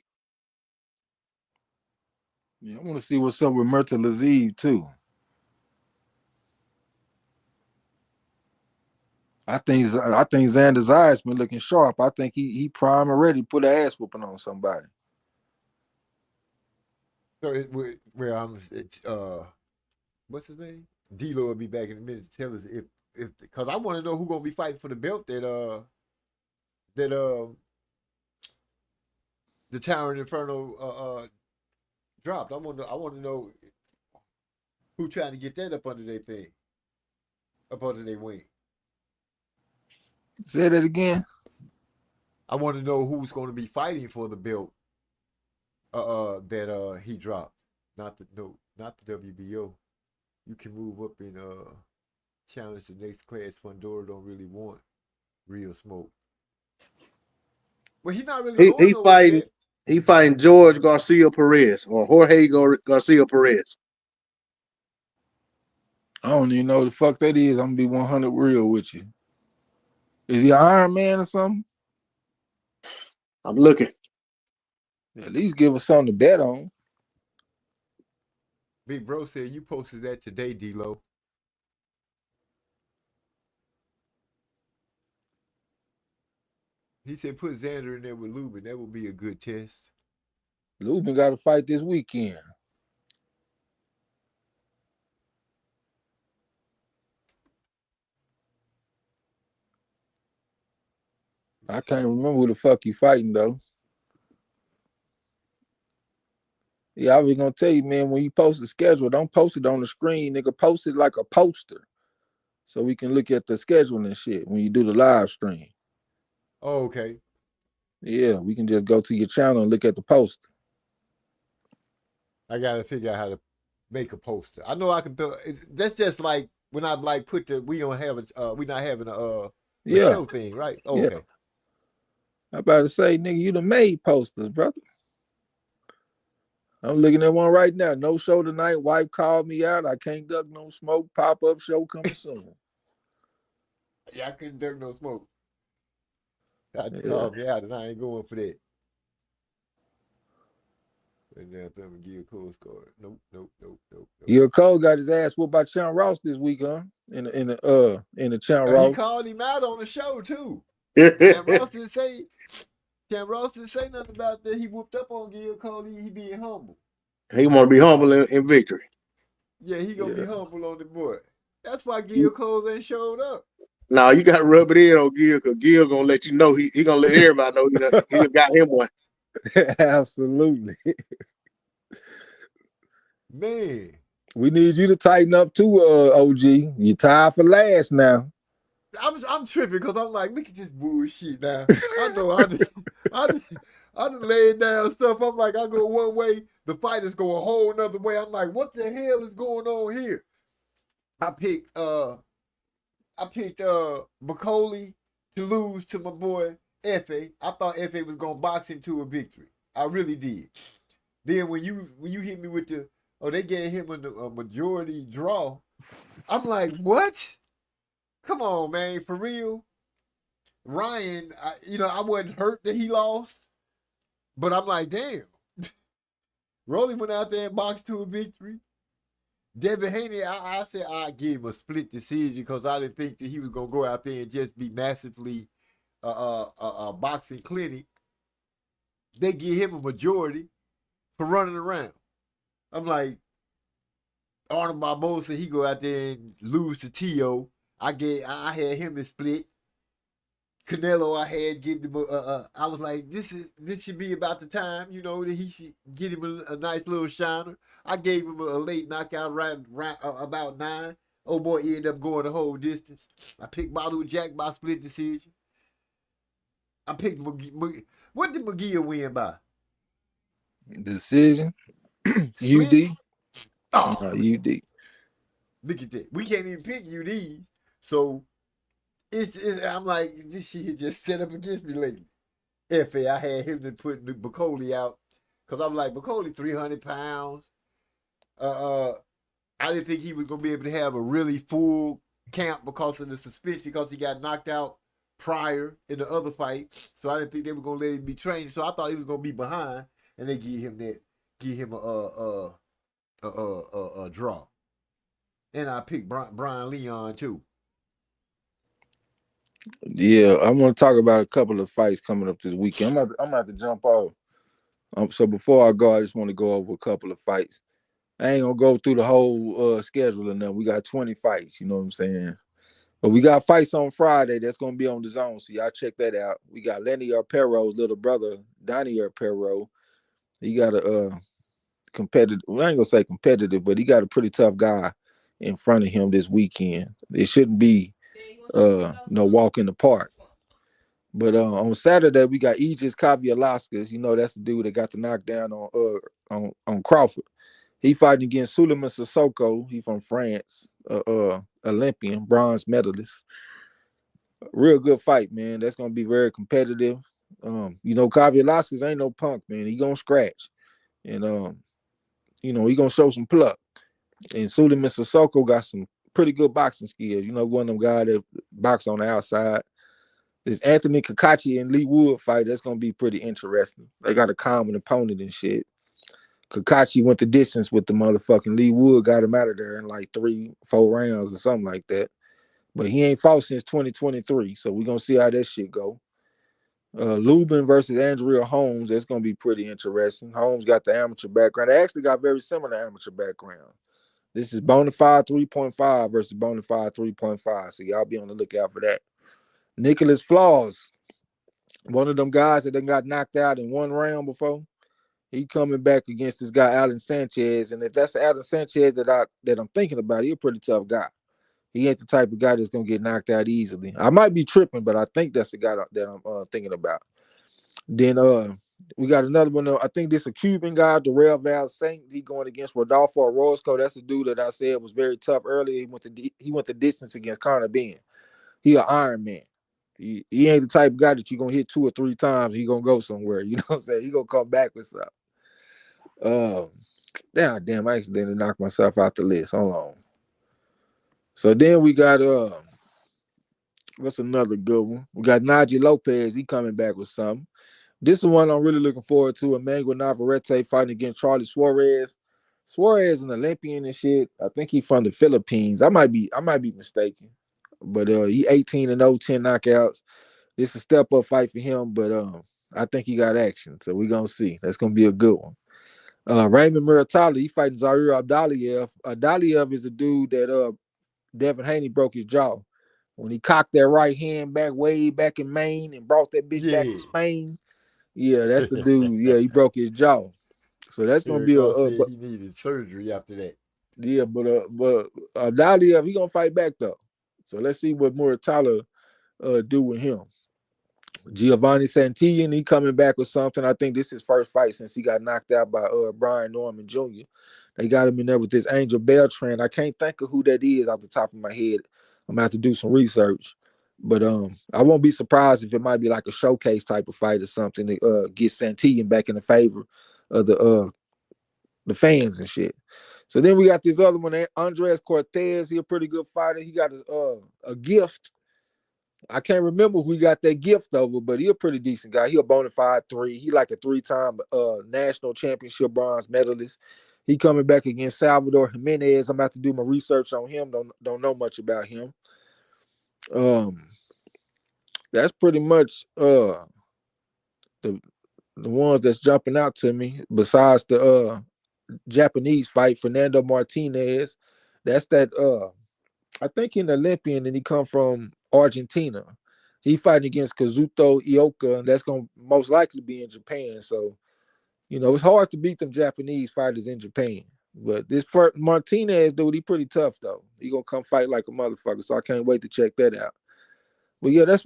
Yeah, I want to see what's up with Murta Lazeev too. I think Xander Zayas been looking sharp. I think he prime already, put an ass whooping on somebody. So what's his name? D-Lo will be back in a minute to tell us if because I want to know who's gonna be fighting for the belt that the Towering Inferno dropped. I want to know who trying to get that up under their thing, up under their wing. Say that again. I want to know who's going to be fighting for the belt that he dropped. Not the WBO. You can move up and challenge the next class. Fundora don't really want real smoke. Well, he's not really going nowhere yet. He fighting George Garcia Perez or Jorge Garcia Perez. I don't even know what the fuck that is. I'm gonna be 100 real with you. Is he an Iron Man or something? I'm looking. At least give us something to bet on. Big Bro said you posted that today, D-Lo. He said put Xander in there with Lubin. That would be a good test. Lubin got to fight this weekend. I can't remember who the fuck he fighting though. Yeah, I was gonna tell you, man, when you post the schedule, don't post it on the screen, nigga. Post it like a poster. So we can look at the schedule and shit when you do the live stream. Oh, okay. Yeah, we can just go to your channel and look at the poster. I gotta figure out how to make a poster. I know I can do. That's just like when I like put the we not having a show thing, right? Oh, okay. I'm about to say, nigga, you done made posters, brother. I'm looking at one right now. No show tonight. Wife called me out. I can't duck no smoke. Pop-up show coming soon. Yeah, I couldn't duck no smoke. Got called me out, and I ain't going for that. And then I'm gonna give a cool score. Nope. Your Cole got his ass whooped by Chan Ross this week, huh? In the Chan Ross. He called him out on the show too. Chan Ross didn't say nothing about that. He whooped up on Gil Cole. He being humble. He want to be humble in victory. Yeah, he gonna be humble on the boy. That's why Gil Cole ain't showed up. Now you gotta rub it in on Gil, because Gil gonna let you know he gonna let everybody know he got him one. Absolutely. Man. We need you to tighten up too, OG. You tied for last now. I'm tripping because I'm like, look at this bullshit now. I know I done laid down stuff. I'm like, I go one way, the fighters go a whole nother way. I'm like, what the hell is going on here? I picked McCauley to lose to my boy Efe. I thought Efe was gonna box him to a victory. I really did. Then when you hit me with they gave him a majority draw, I'm like, what? Come on, man, for real. Ryan, I wasn't hurt that he lost, but I'm like, damn. Rolly went out there and boxed to a victory. Devin Haney, I said I'd give him a split decision because I didn't think that he was gonna go out there and just be massively a boxing clinic. They give him a majority for running around. I'm like, Arnold Barbosa, he go out there and lose to T.O. I had him to split. Canelo, I had get him. I was like, this should be about the time, that he should get him a nice little shiner. I gave him a late knockout round about 9. Old boy ended up going the whole distance. I picked Badu Jack by split decision. I picked McGee. What did McGee win by? Decision. UD. Oh, UD. Look at that. We can't even pick UDs. So I'm like, this shit just set up against me lately. I had him to put McCauley out Because I'm like, McCauley 300 pounds. I didn't think he was going to be able to have a really full camp because of the suspension, because he got knocked out prior in the other fight. So I didn't think they were going to let him be trained. So I thought he was going to be behind, and they give him a draw. And I picked Brian Leon too. Yeah, I'm gonna talk about a couple of fights coming up this weekend. I'm gonna have to jump off. So before I go, I just want to go over a couple of fights. I ain't gonna go through the whole schedule and then we got 20 fights, you know what I'm saying? But we got fights on Friday that's gonna be on the zone, so y'all check that out. We got Lenny Arpero's little brother, Donnie Arpero. He got a competitive, well, I ain't gonna say competitive, but he got a pretty tough guy in front of him this weekend. It shouldn't be no walk in the park. But on Saturday we got Aegis Kavialaskas. You know, that's the dude that got the knockdown on Crawford. He fighting against Suleiman Sissoko. He from France, Olympian, bronze medalist. Real good fight, man. That's gonna be very competitive. You know, Kavialaskas ain't no punk, man. He gonna scratch, and you know, he gonna show some pluck. And Suleiman Sissoko got some pretty good boxing skills. You know, one of them guys that box on the outside. This Anthony Kakachi and Lee Wood fight, that's gonna be pretty interesting. They got a common opponent and shit. Kakachi went the distance with the motherfucking Lee Wood, got him out of there in like 3-4 rounds or something like that. But he ain't fought since 2023, so we're gonna see how that shit go. Lubin versus Andrea Holmes, that's gonna be pretty interesting. Holmes got the amateur background. They actually got very similar amateur background. This is Bonafide 3.5 versus Bonafide 3.5, so y'all be on the lookout for that. Nicholas Flaws, one of them guys that done got knocked out in one round before. He coming back against this guy, Alan Sanchez. And if that's the Alan Sanchez that I'm thinking about, he's a pretty tough guy. He ain't the type of guy that's going to get knocked out easily. I might be tripping, but I think that's the guy that I'm thinking about. Then we got another one. I think this is a Cuban guy, Darrell Val-Saint. He going against Rodolfo Orozco. That's the dude that I said was very tough earlier. He went the distance against Conor Benn. He an Iron Man. He ain't the type of guy that you're going to hit 2 or 3 times. He going to go somewhere. You know what I'm saying? He going to come back with something. Damn, I accidentally knocked myself out the list. Hold on. So then we got what's another good one? We got Najee Lopez. He coming back with something. This is one I'm really looking forward to. Emmanuel Navarrete fighting against Charlie Suarez. Suarez an Olympian and shit. I think he from the Philippines. I might be mistaken. But he 18-0, 10 knockouts. This is a step-up fight for him, but I think he got action. So we're going to see. That's going to be a good one. Raymond Muratali, he fighting Zaire Abdaliev. Abdaliev is the dude that Devin Haney broke his jaw. When he cocked that right hand back way back in Maine and brought that bitch back to Spain. Yeah, that's the dude. Yeah, he broke his jaw. So that's going to be he needed surgery after that. Yeah, but Abdaliev, he going to fight back, though. So let's see what Muratali do with him. Giovanni Santillan, he coming back with something. I think this is his first fight since he got knocked out by Brian Norman Jr. They got him in there with this Angel Beltran. I can't think of who that is off the top of my head. I'm gonna have to do some research. But I won't be surprised if it might be like a showcase type of fight or something to get Santillan back in the favor of the fans and shit. So then we got this other one, Andres Cortez. He a pretty good fighter. He got a gift. I can't remember who he got that gift over, but he a pretty decent guy. He a bona fide 3. He like a 3-time national championship bronze medalist. He coming back against Salvador Jimenez. I'm about to do my research on him. Don't know much about him. That's pretty much the ones that's jumping out to me. Besides the Japanese fight, Fernando Martinez. That's that I think he's an Olympian and he come from Argentina. He fighting against Kazuto Ioka, and that's gonna most likely be in Japan. So, you know, it's hard to beat them Japanese fighters in Japan. But this Martinez dude, he pretty tough though. He gonna come fight like a motherfucker. So I can't wait to check that out. But yeah, that's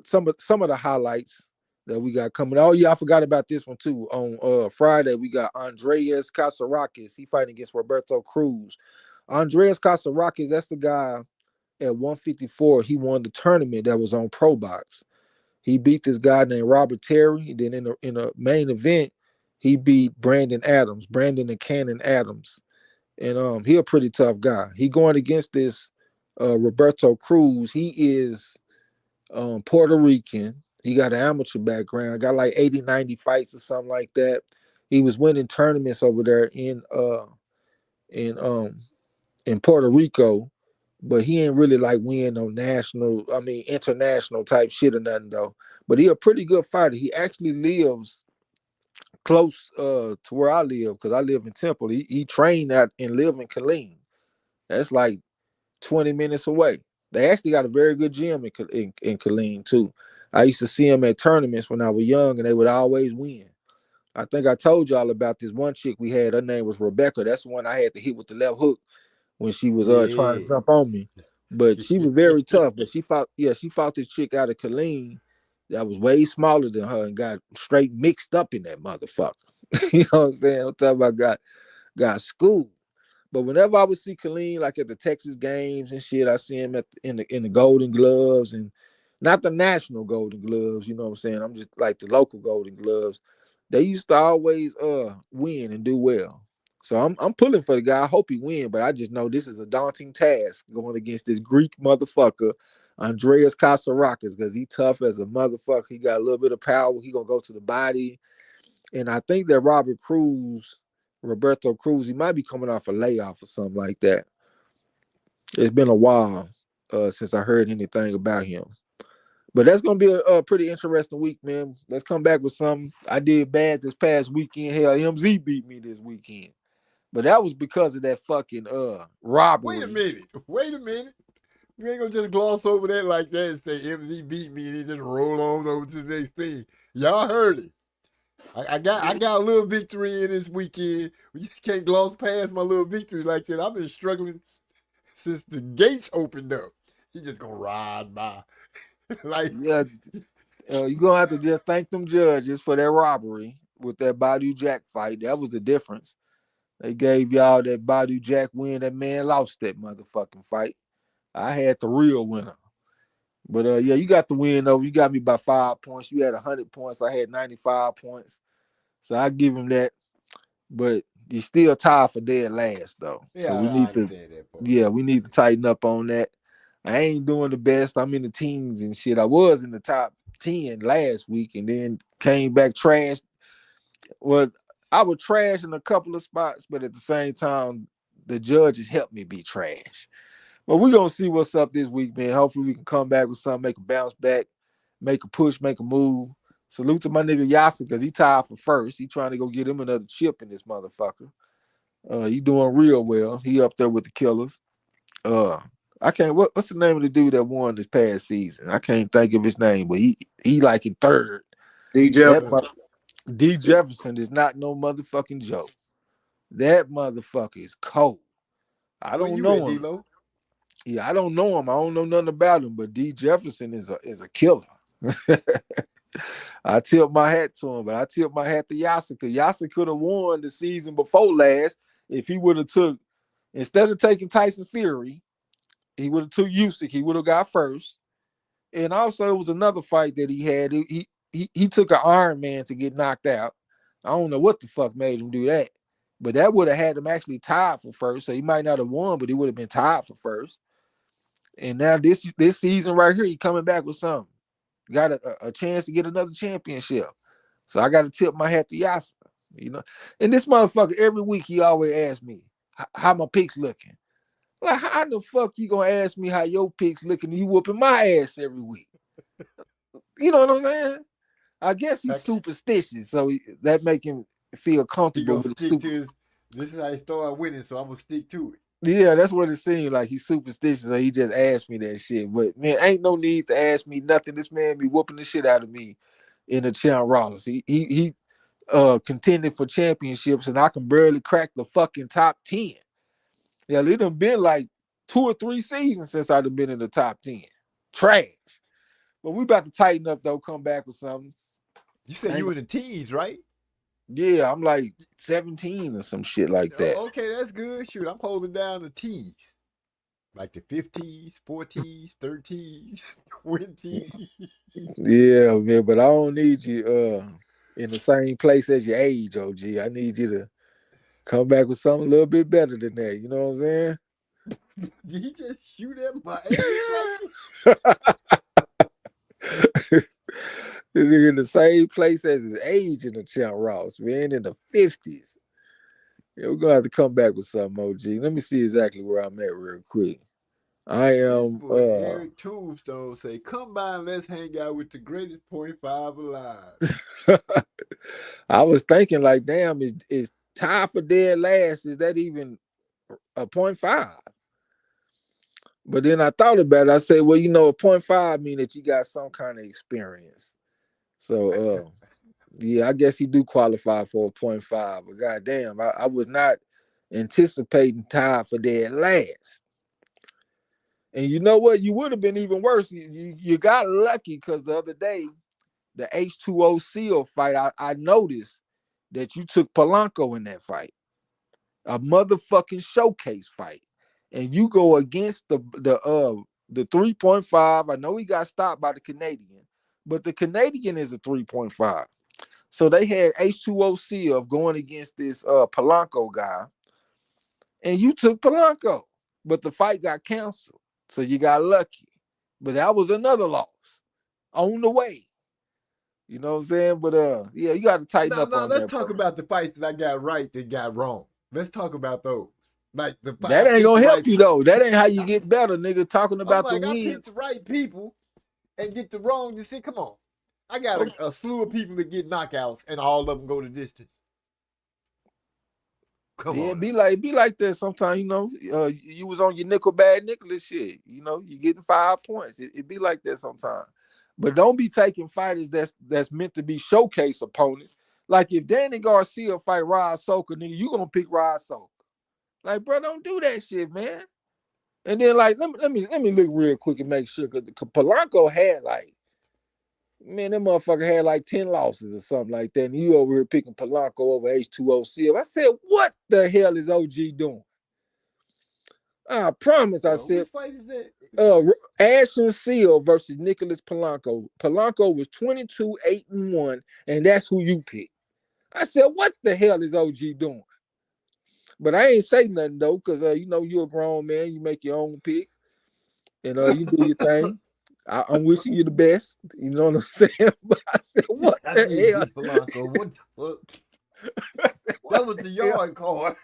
some of the highlights that we got coming. Oh yeah, I forgot about this one too. On Friday, we got Andreas Casarakis. He fighting against Roberto Cruz. Andreas Casarakis, that's the guy at 154. He won the tournament that was on Pro Box. He beat this guy named Robert Terry. Then in a main event, He beat Brandon the Cannon Adams, and he a pretty tough guy. He going against this Roberto Cruz. He is Puerto Rican. He got an amateur background. Got like 80, 90 fights or something like that. He was winning tournaments over there in Puerto Rico, but he ain't really like win no international type shit or nothing though. But he a pretty good fighter. He actually lives close to where I live because I live in Temple. He trained out and live in Killeen. That's like 20 minutes away. They actually got a very good gym in Killeen too. I used to see him at tournaments when I was young, and they would always win. I think I told y'all about this one chick we had. Her name was Rebecca. That's the one I had to hit with the left hook when she was trying to jump on me. But she was very tough. But she fought this chick out of Killeen that was way smaller than her and got straight mixed up in that motherfucker. You know what I'm saying? I'm talking about got schooled. But whenever I would see Killeen, like at the Texas games and shit, I see him in the Golden Gloves, and not the national Golden Gloves, you know what I'm saying? I'm just like the local Golden Gloves. They used to always win and do well. So I'm pulling for the guy. I hope he win, but I just know this is a daunting task going against this Greek motherfucker, Andreas Kasarakis, because he tough as a motherfucker. He got a little bit of power. He gonna go to the body. And I think that Roberto Cruz, he might be coming off a layoff or something like that. It's been a while since I heard anything about him. But that's going to be a pretty interesting week, man. Let's come back with something. I did bad this past weekend. Hell, MZ beat me this weekend. But that was because of that fucking robbery. Wait a minute. You ain't going to just gloss over that like that and say MZ beat me and then just roll on over to the next thing. Y'all heard it. I got a little victory in this weekend. We just can't gloss past my little victory like that. I've been struggling since the gates opened up. He just gonna ride by. Like, yeah, you're gonna have to just thank them judges for that robbery with that Badu Jack fight. That was the difference. They gave y'all that Badu Jack win. That man lost that motherfucking fight. I had the real winner. But yeah, you got the win though. You got me by 5 points. You had 100 points. I had 95 points. So I give him that. But you still tied for dead last though. Yeah, so we need to tighten up on that. I ain't doing the best. I'm in the teens and shit. I was in the top 10 last week and then came back trash. Well, I was trash in a couple of spots, but at the same time, the judges helped me be trash. But we're going to see what's up this week, man. Hopefully we can come back with something, make a bounce back, make a push, make a move. Salute to my nigga Yasser because he tied for first. He trying to go get him another chip in this motherfucker. He doing real well. He up there with the killers. I can't. What's the name of the dude that won this past season? I can't think of his name, but he like in third. D. Jefferson. D. Jefferson is not no motherfucking joke. That motherfucker is cold. I don't know him. D-Lo? Yeah, I don't know him. I don't know nothing about him, but D. Jefferson is a killer. I tip my hat to him, but I tip my hat to Yasser because Yasser could have won the season before last if he would have instead of taking Tyson Fury, he would have took Usyk. He would have got first. And also, it was another fight that he had. He took an Iron Man to get knocked out. I don't know what the fuck made him do that. But that would have had him actually tied for first. So he might not have won, but he would have been tied for first. And now this season right here, he coming back with something. Got a chance to get another championship. So I got to tip my hat to Yasser. You know, and this motherfucker, every week he always asks me, how my picks looking? Like, how the fuck you gonna ask me how your picks looking and you whooping my ass every week? You know what I'm saying? I guess he's superstitious, so that make him feel comfortable with the stupid. This is how he started winning, so I'm gonna stick to it. Yeah, that's what it seemed like. He's superstitious, so he just asked me that shit. But man, ain't no need to ask me nothing. This man be whooping the shit out of me in the Champ Rollins. He contended for championships, and I can barely crack the fucking top 10. Yeah, it done been like 2 or 3 seasons since I've been in the top 10. Trash. But we about to tighten up though, come back with something. You said you in the teens, right? Yeah, I'm like 17 or some shit like that. Okay, that's good. Shoot, I'm holding down the teens. Like the 50s, 40s, 30s, 20s. Yeah, man, but I don't need you in the same place as your age, OG. I need you to come back with something a little bit better than that. You know what I'm saying? Did he just shoot at my age? In the same place as his age in the Champ Ross, man, in the 50s. Yeah, we're gonna have to come back with something, OG. Let me see exactly where I'm at real quick. I This am boy Eric Tombstone say, "Come by and let's hang out with the greatest .5 alive." I was thinking like, damn, is tied for dead last? Is that even a 0.5? But then I thought about it. I said, well, you know, a 0.5 mean that you got some kind of experience. So yeah, I guess he do qualify for a 0.5. But goddamn, I was not anticipating tied for dead last. And you know what? You would have been even worse. You got lucky because the other day, the H2O Seal fight, I noticed that you took Polanco in that fight. A motherfucking showcase fight. And you go against the 3.5. I know he got stopped by the Canadian, but the Canadian is a 3.5. So they had H2O Seal going against this Polanco guy. And you took Polanco, but the fight got canceled. So you got lucky. But that was another loss on the way. You know what I'm saying? But yeah, you got to tighten up on that. Let's talk about the fights that I got right that got wrong. Let's talk about those. Like the that ain't gonna help you though. That ain't how you get better, nigga. Talking about the win. I picked the right people and get the wrong. You see, come on. I got a slew of people that get knockouts, and all of them go the distance. Come on. Be like that sometimes. You know, you was on your nickel bad Nicholas shit. You know, you getting 5 points. It be like that sometimes. But don't be taking fighters that's meant to be showcase opponents. Like if Danny Garcia fight Rod Soka, nigga, you gonna pick Rod Soka. Like, bro, don't do that shit, man. And then like let me look real quick and make sure because Polanco had like, man, that motherfucker had like 10 losses or something like that. And you over here picking Polanco over H2O Seal. I said, what the hell is OG doing? I promise. I said, Ashton Seal versus Nicholas Polanco. Polanco was 22-8-1, and that's who you picked. I said, what the hell is OG doing? But I ain't say nothing though, because you know you're a grown man. You make your own picks, and you do your thing. I'm wishing you the best. You know what I'm saying? But I said, what the hell? Polanco, what the fuck? Said, that was the yard card.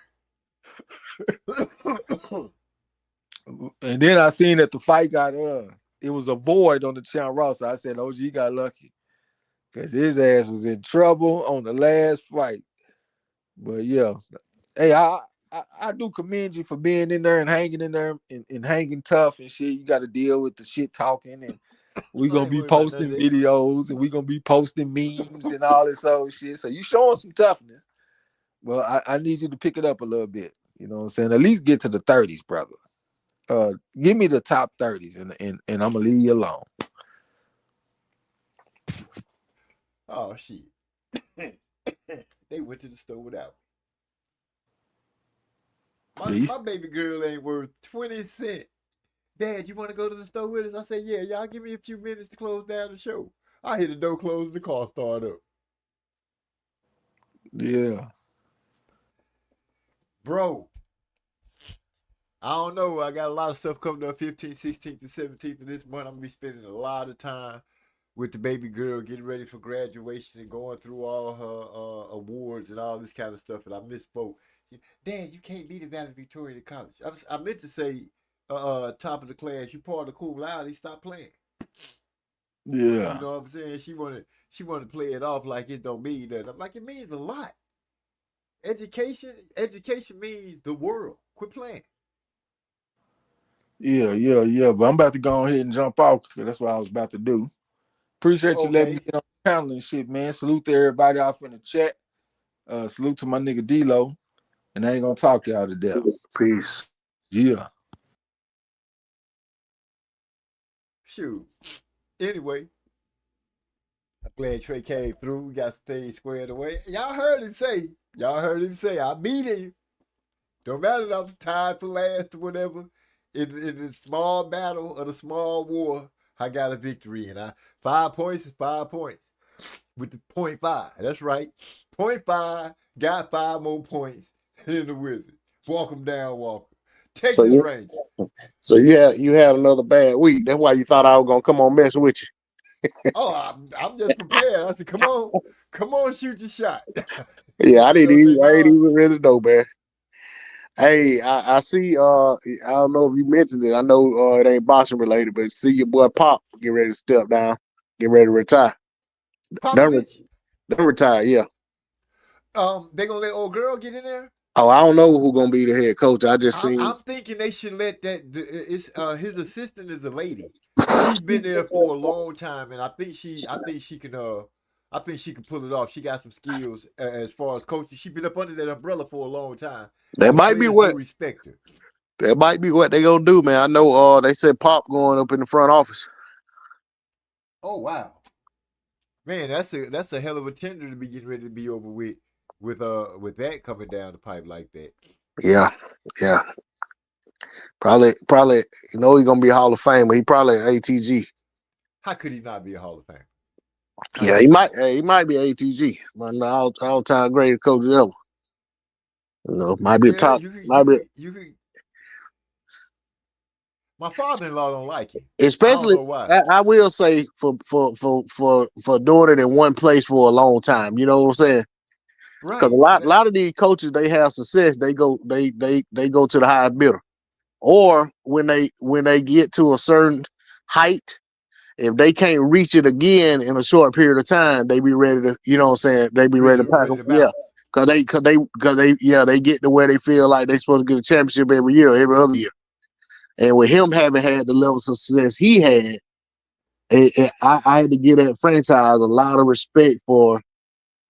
And then I seen that the fight got it was a void on the Champ Ross. So I said, OG got lucky because his ass was in trouble on the last fight. But yeah, hey, I do commend you for being in there and hanging in there and hanging tough and shit. You got to deal with the shit talking, and we're gonna be posting videos and we're gonna be posting memes and all this old shit. So you showing some toughness. Well, I need you to pick it up a little bit. You know what I'm saying? At least get to the 30s, brother. Give me the top 30s and I'm gonna leave you alone. Oh shit. They went to the store without me. My baby girl ain't worth 20 cents. Dad, you want to go to the store with us? I said, yeah, y'all give me a few minutes to close down the show. I hear the door close and the car start up. Yeah. Bro, I don't know. I got a lot of stuff coming up 15th, 16th, and 17th of this month. I'm going to be spending a lot of time with the baby girl, getting ready for graduation and going through all her awards and all this kind of stuff. And I misspoke. Dad, you can't be the valedictorian at college. I meant to say top of the class. You part of the cum laude. He stopped playing. Yeah. You know what I'm saying? She wanted to play it off like it don't mean that. I'm like, it means a lot. Education means the world. Quit playing. Yeah. But I'm about to go ahead and jump off because that's what I was about to do. Appreciate you letting me get on the panel and shit, man. Salute to everybody off in the chat. Salute to my nigga D-Lo. And I ain't gonna talk y'all to death. Peace. Yeah. Shoot. Anyway, I'm glad Trey came through. We got things squared away. Y'all heard him say, I beat him. Don't matter if I'm tied for last or whatever. In the small battle or the small war, I got a victory. And 5 points is 5 points. with the 0.5. That's right. 0.5 got 5 more points than the Wizards. Walk them down, Walker. So Texas you, Rangers. so you had another bad week. That's why you thought I was gonna come on mess with you. Oh, I'm just prepared. I said, come on, shoot your shot. Yeah, I You know, say, ain't no. even really know, man. Hey, I see. I don't know if you mentioned it. I know it ain't boxing related, but see your boy Pop get ready to step down, get ready to retire. Done, Popovich, done retire. Yeah. they gonna let old girl get in there? Oh, I don't know who gonna be the head coach. I just seen. I'm thinking they should let it's his assistant is a lady. She's been there for a long time, and I think she can pull it off. She got some skills as far as coaching. She's been up under that umbrella for a long time, That and the might be players what do respect her. that might be what they gonna do, man. I know. They said Pop going up in the front office. Oh wow, man, that's a hell of a tender to be getting ready to be over with that coming down the pipe like that. Yeah, yeah. Probably. You know he's gonna be a Hall of Famer. He probably ATG. How could he not be a Hall of Famer? Yeah, he might. Hey, he might be ATG. One of the all time greatest coaches ever. You know, might be a Well, top. Might be, you could. My father-in-law don't like him. I don't especially. know why. I will say for doing it in one place for a long time. You know what I'm saying? Because Right. a lot of these coaches they have success. They go to the highest bidder, or when they get to a certain height, if they can't reach it again in a short period of time, they be ready to, you know what I'm saying? They be ready to pack Ready them. to Yeah. bounce. Cause they get to where they feel like they supposed to get a championship every year, every other year. And with him having had the levels of success he had, I had to give that franchise a lot of respect for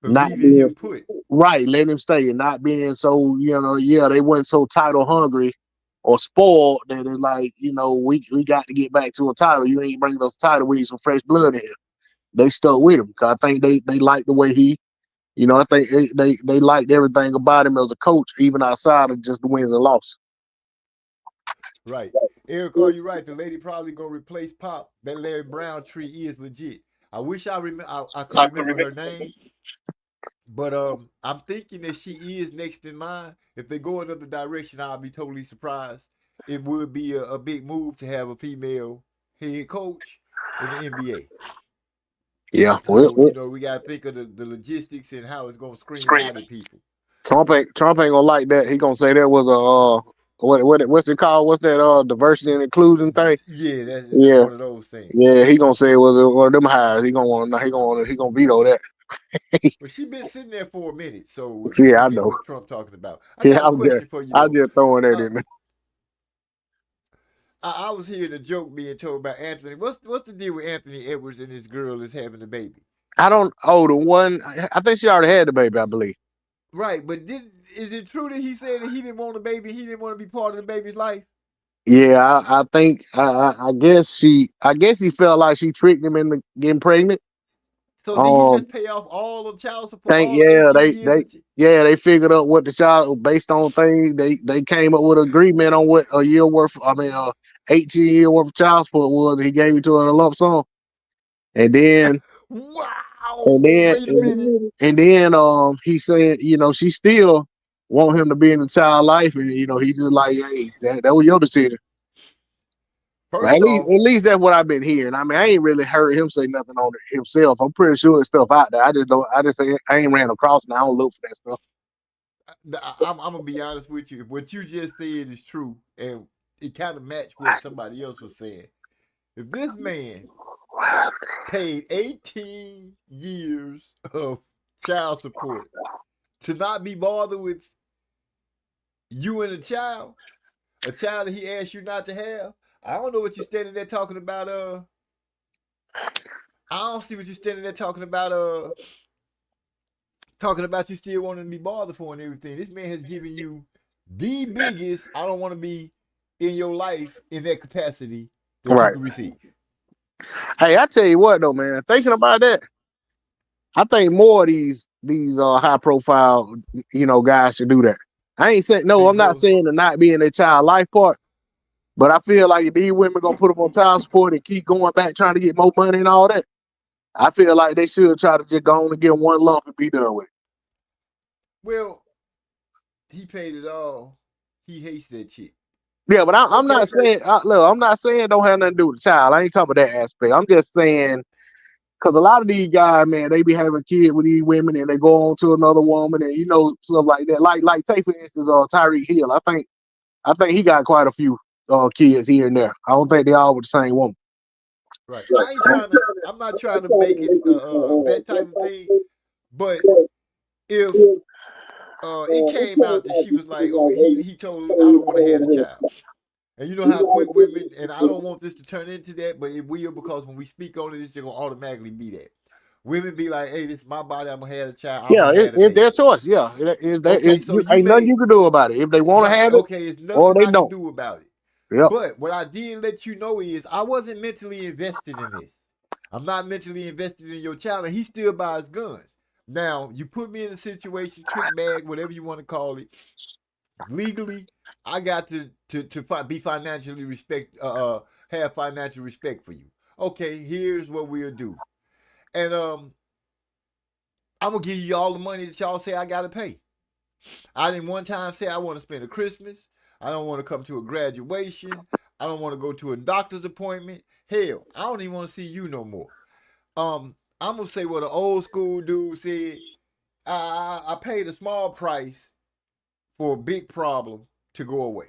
For not leaving being him put. right, letting him stay and not being so, they weren't so title hungry or spoiled that it's like, we got to get back to a title. You ain't bringing us a title, we need some fresh blood in here. They stuck with him because I think they liked the way he, I think they liked everything about him as a coach, even outside of just the wins and losses. Right. Eric, are you right? The lady probably gonna replace Pop. That Larry Brown tree is legit. I wish I could remember her name, but I'm thinking that she is next in line. If they go another direction, I'll be totally surprised. It would be a big move to have a female head coach in the NBA. Yeah, So we gotta think of the logistics and how it's gonna scream out at people. Trump ain't gonna like that. He gonna say that was a what's it called? What's that diversity and inclusion thing? Yeah, that's Yeah, one of those things. yeah. He gonna say it was one of them hires. He gonna veto that. Well, she been sitting there for a minute, so Yeah, I forget know. what Trump talking about. I Yeah, got a question for you I'm though. just throwing that Uh, in there. I was hearing a joke being told about Anthony. What's the deal with Anthony Edwards and his girl is having a baby? I don't. Oh, the one. I think she already had the baby. I believe. Right, but is it true that he said that he didn't want a baby? He didn't want to be part of the baby's life. Yeah, I think. I guess he felt like she tricked him into getting pregnant. So did he Um, just pay off all the child support, think all the 18 years? they figured out what the child based on things they came up with an agreement on what a year worth. 18-year worth of child support was. He gave it to her in a lump sum, and then Wow! Wait a minute. he said, she still want him to be in the child life, and he just like, hey, that was your decision. Well, First off, at least that's what I've been hearing. I mean, I ain't really heard him say nothing on it himself. I'm pretty sure there's stuff out there. I just don't. I just say I ain't ran across it. I don't look for that stuff. I'm gonna be honest with you. If what you just said is true, and it kind of matched what somebody else was saying, if this man paid 18 years of child support to not be bothered with you and a child that he asked you not to have, I don't know what you're standing there talking about. I don't see what you're standing there talking about. Talking about you still wanting to be bothered for and everything. This man has given you the biggest. I don't want to be in your life in that capacity that you can receive. Hey, I tell you what though, man. Thinking about that, I think more of these high profile, guys should do that. I ain't saying no. Big I'm not brother. saying to not be in their child life part, but I feel like if these women gonna put them on child support and keep going back trying to get more money and all that, I feel like they should try to just go on and get one lump and be done with it. Well, he paid it all. He hates that chick. Yeah, but I'm Okay. not saying look, I'm not saying it don't have nothing to do with the child. I ain't talking about that aspect. I'm just saying because a lot of these guys, man, they be having kids with these women and they go on to another woman and stuff like that. Like take for instance, Tyreek Hill. I think he got quite a few kids here and there. I don't think they all with the same woman. Right. I'm not trying to make it that type of thing. But if it came out that she was like, oh, he told her, I don't want to have a child. And you know how quick women, and I don't want this to turn into that, but it will, because when we speak on it, it's just going to automatically be that. Women be like, hey, this is my body, I'm going to have a child. Yeah, it's their choice. Yeah. Ain't nothing you can do about it. If they want to have it, okay, it's nothing they I don't. can do about it. Yep. But what I did let you know is I wasn't mentally invested in this. I'm not mentally invested in your child, and he still buys guns. Now, you put me in a situation, trick bag, whatever you want to call it. Legally, I got to be financially have financial respect for you. Okay, here's what we'll do. And I'm gonna give you all the money that y'all say I gotta pay. I didn't one time say I want to spend a Christmas. I don't want to come to a graduation. I don't want to go to a doctor's appointment. Hell, I don't even want to see you no more. I'm gonna say what an old school dude said. I paid a small price for a big problem to go away.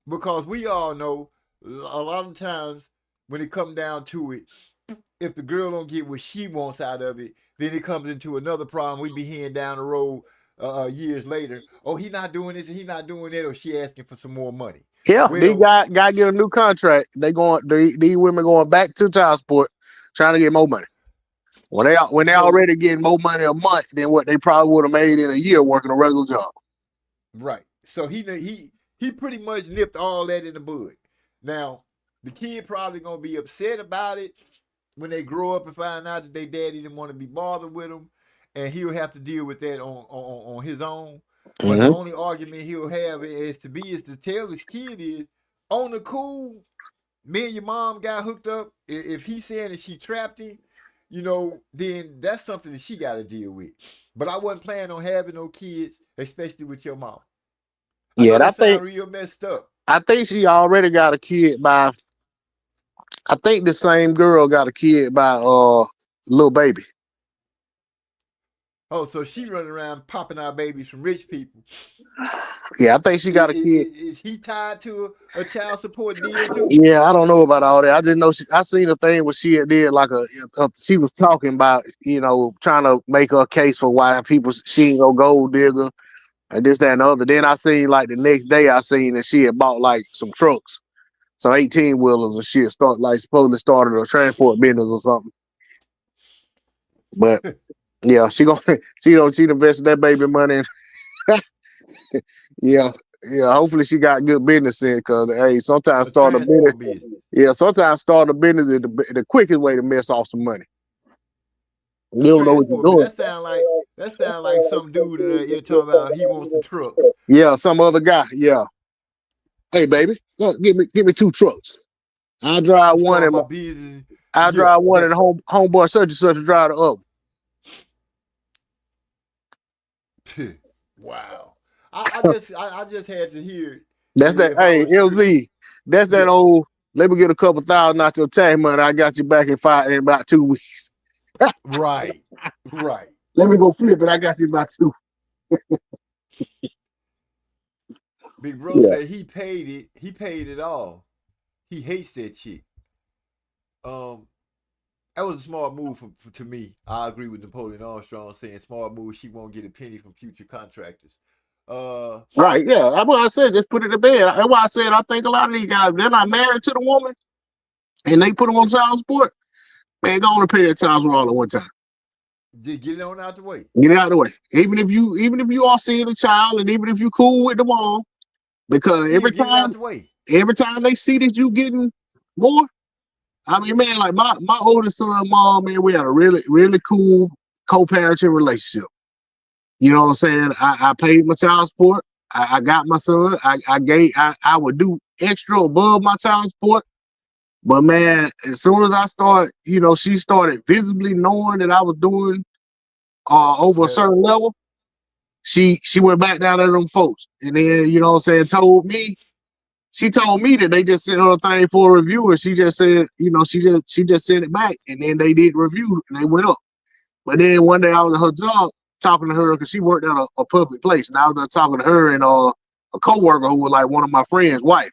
Because we all know a lot of times when it comes down to it, if the girl don't get what she wants out of it, then it comes into another problem. We be hearing down the road years later. Oh, he not doing this and he not doing that, or she asking for some more money. Yeah, they got to get a new contract. These women going back to child support, trying to get more money. When they already getting more money a month than what they probably would have made in a year working a regular job. Right. So he pretty much nipped all that in the bud. Now the kid probably gonna be upset about it when they grow up and find out that their daddy didn't want to be bothered with them, and he'll have to deal with that on his own. But the only argument he'll have is to tell his kid is, on the cool, me and your mom got hooked up. If he's saying that she trapped him, then that's something that she got to deal with. But I wasn't planning on having no kids, especially with your mom. Yeah, that sounds real messed up. I think she already got a kid by. I think the same girl got a kid by Lil Baby. Oh, so she running around popping out babies from rich people. Yeah, I think she got a kid. Is he tied to a child support deal too? Yeah, I don't know about all that. I just know I seen a thing where she did like she was talking about, trying to make her case for why she ain't no gold digger and this, that, and the other. Then I seen like the next day I seen that she had bought like some trucks, some 18 wheelers and shit, supposedly started a transport business or something. But yeah, she invested that baby money in. Yeah, hopefully she got good business in, because hey, sometimes start a business. Yeah, sometimes start a business is the quickest way to mess off some money. You don't know what you're doing. That sound like some dude you're talking about. He wants the trucks. Yeah, some other guy. Yeah. Hey, baby, go give me 2 trucks. I'll drive one and drive one and homeboy such and such to drive the other. Wow. I just had to hear. That's that. Hey, LZ. That's that old. Let me get a couple thousand out your tax money. I got you back in about 2 weeks. Right. Let me go flip it. I got you about 2. Big bro said he paid it. He paid it all. He hates that chick. That was a smart move to me. I agree with Napoleon Armstrong saying smart move. She won't get a penny from future contractors. Right, yeah. That's what I said. Just put it to bed. That's why I said I think a lot of these guys, they're not married to the woman, and they put them on child support. Man, go on and pay that child support all at one time. Get it on out the way. Get it out the way. Even if you are seeing the child, and even if you cool with the mom, because every time they see that you getting more. I mean, man, like my oldest son, mom, man, we had a really, really cool co-parenting relationship. You know what I'm saying? I paid my child support. I got my son. I would do extra above my child support But man, as soon as I started, she started visibly knowing that I was doing over a Yeah. certain level. She went back down to them folks, and then she told me that they just sent her a thing for a review, and she just said, she just sent it back, and then they did review and they went up. But then one day I was at her job talking to her because she worked at a public place, and I was there talking to her and a coworker who was like one of my friend's wife,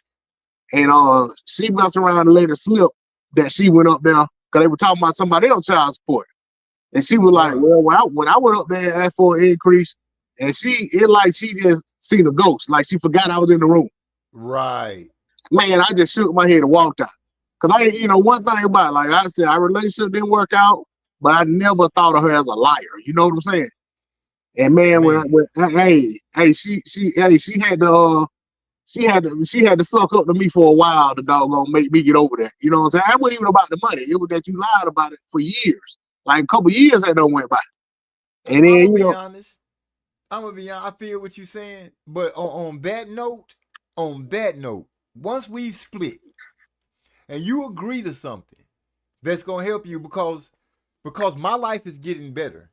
and she messed around and let it slip that she went up there because they were talking about somebody else's child support, and she was like, well, when I went up there and asked for an increase, and she just seen a ghost, like she forgot I was in the room. Right. Man, I just shook my head and walked out. Cause one thing about it, like I said, our relationship didn't work out, but I never thought of her as a liar. You know what I'm saying? And man, she had to suck up to me for a while to doggone make me get over that. You know what I'm saying? It wasn't even about the money. It was that you lied about it for years. Like a couple years that don't went by. And then I'm gonna be honest. I feel what you're saying, but on that note, once we split and you agree to something that's gonna help you because my life is getting better.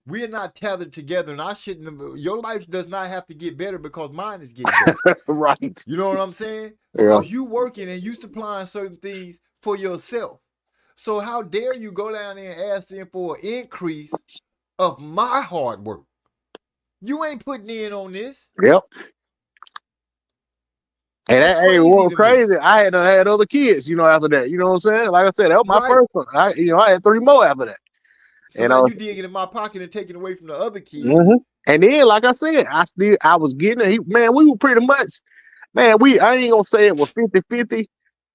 We are not tethered together, and I shouldn't have. Your life does not have to get better because mine is getting better. Right. You know what I'm saying? Yeah. Because you working and you supplying certain things for yourself. So how dare you go down there and ask them for an increase of my hard work? You ain't putting in on this. Yep. And That's that was crazy. crazy. I had other kids, after that. You know what I'm saying? Like I said, that was my first one. I had 3 more after that. So now you digging in my pocket and taking away from the other kids. Mm-hmm. And then, like I said, I was getting it. Man, we were pretty much, I ain't gonna say it was 50-50,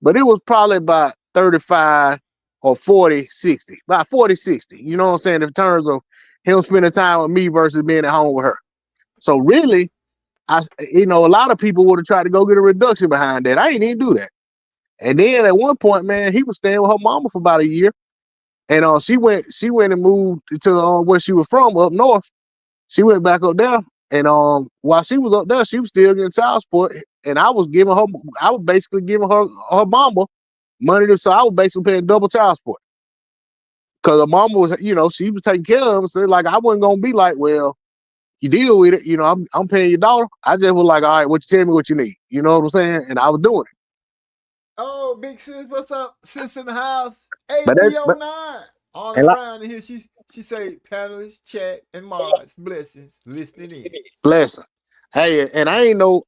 but it was probably about 35 or 40-60. About 40-60. You know what I'm saying? In terms of him spending time with me versus being at home with her. So really, a lot of people would have tried to go get a reduction behind that. I didn't even do that. And then at one point, man, he was staying with her mama for about a year. And she went and moved to where she was from, up north. She went back up there, and while she was up there, she was still getting child support. And I was basically giving her mama money so I was basically paying double child support. Cause her mama was, she was taking care of him. So like I wasn't gonna be like, well, you deal with it, I'm paying your daughter. I just was like, all right, what you tell me what you need. You know what I'm saying? And I was doing it. Oh, big sis, what's up? Sis in the house. AD09. On the ground in here, she say panelists, chat, and mods, blessings, listening in. Blessing. Hey, and I ain't no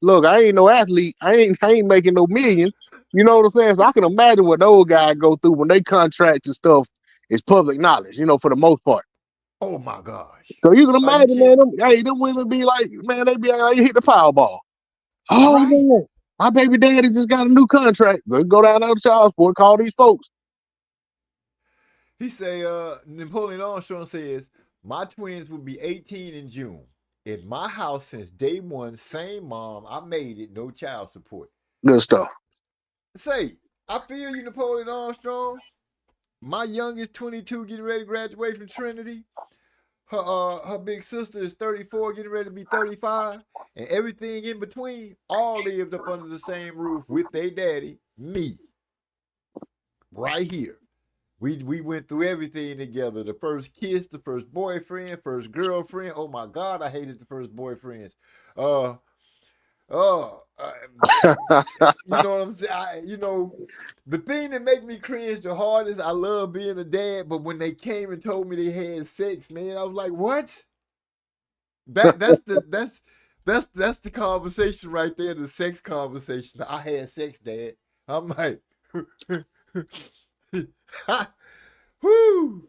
athlete. I ain't making no million. You know what I'm saying? So I can imagine what those guys go through when they contract and stuff is public knowledge, for the most part. Oh my gosh. So you can imagine, man, them women be like, man, they be like, you hit the Powerball. Oh, right. Man, my baby daddy just got a new contract. Let's go down to the child support, call these folks. He say, Napoleon Armstrong says, my twins will be 18 in June. In my house since day one, same mom. I made it, no child support. Good stuff. Say, I feel you, Napoleon Armstrong. My youngest, 22, getting ready to graduate from Trinity. Her big sister is 34, getting ready to be 35. And everything in between, all lived up under the same roof with their daddy, me. Right here. We went through everything together. The first kiss, the first boyfriend, first girlfriend. Oh my God, I hated the first boyfriends. You know what I'm saying? The thing that make me cringe the hardest, I love being a dad, but when they came and told me they had sex, man, I was like, what? That's the conversation right there, the sex conversation. I had sex, Dad. I'm like, whoo!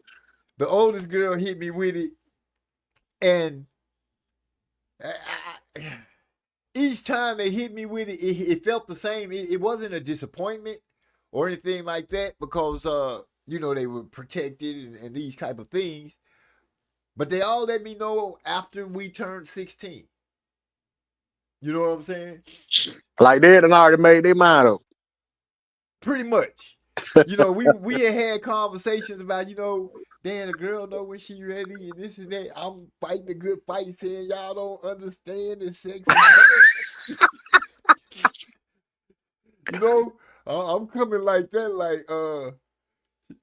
The oldest girl hit me with it, and each time they hit me with it, it felt the same. It wasn't a disappointment or anything like that because they were protected and these type of things. But they all let me know after we turned 16. You know what I'm saying? Like they had already made their mind up. Pretty much. We had conversations about, Dad, a girl know when she ready and this and that. I'm fighting a good fight saying y'all don't understand the sex. I'm coming like that, like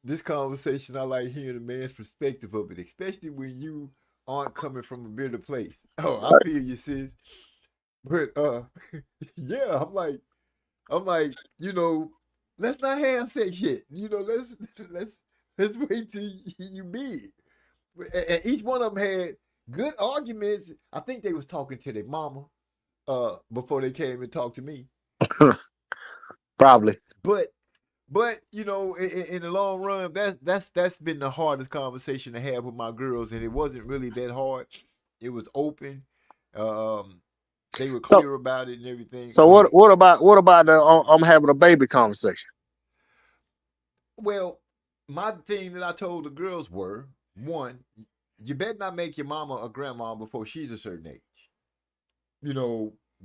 this conversation. I like hearing a man's perspective of it, especially when you aren't coming from a bitter place. Oh, I feel you, sis. But yeah, I'm like, let's not have sex yet. Let's wait till you big. And each one of them had good arguments. I think they was talking to their mama before they came and talked to me. Probably. But in the long run, that's been the hardest conversation to have with my girls, and it wasn't really that hard. It was open. They were So clear about it and everything. so Go ahead. what about the I'm having a baby conversation? Well, my thing that I told the girls were, one, you better not make your mama a grandma before she's a certain age.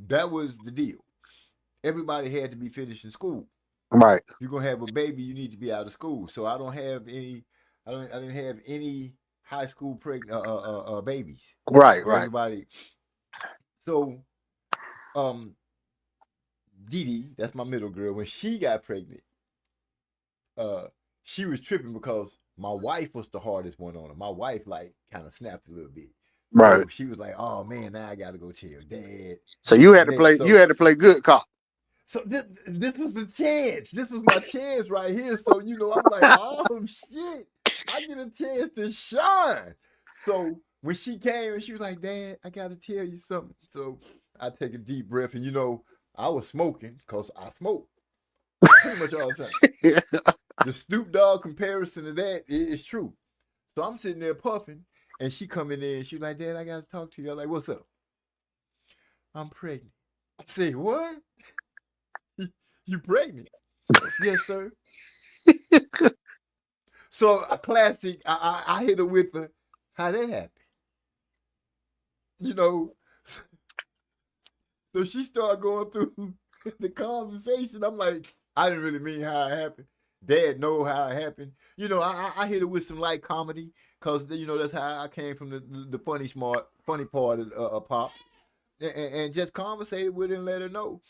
That was the deal. Everybody had to be finishing school. Right. If you're gonna have a baby, you need to be out of school. So I didn't have any high school babies. Right. Everybody. So, Dee Dee, that's my middle girl. When she got pregnant, she was tripping because my wife was the hardest one on her. My wife like kind of snapped a little bit. Right. So she was like, "Oh man, now I gotta go tell Dad." So you had to play good cop. So this was the chance. This was my chance right here. So I'm like, oh shit, I get a chance to shine. So when she came and she was like, "Dad, I gotta tell you something." So I take a deep breath, and I was smoking because I smoke pretty much all the time. The Snoop Dogg comparison to that is true. So I'm sitting there puffing, and she come in there and she's like, "Dad, I gotta talk to you." I'm like, "What's up?" "I'm pregnant." I say, "What? You pregnant?" "Yes, sir." So a classic, I hit her with the, how that happened. So she started going through the conversation. I'm like, I didn't really mean how it happened. Dad know how it happened. I hit her with some light comedy because that's how I came from the funny part of Pops, and just conversated with her and let her know.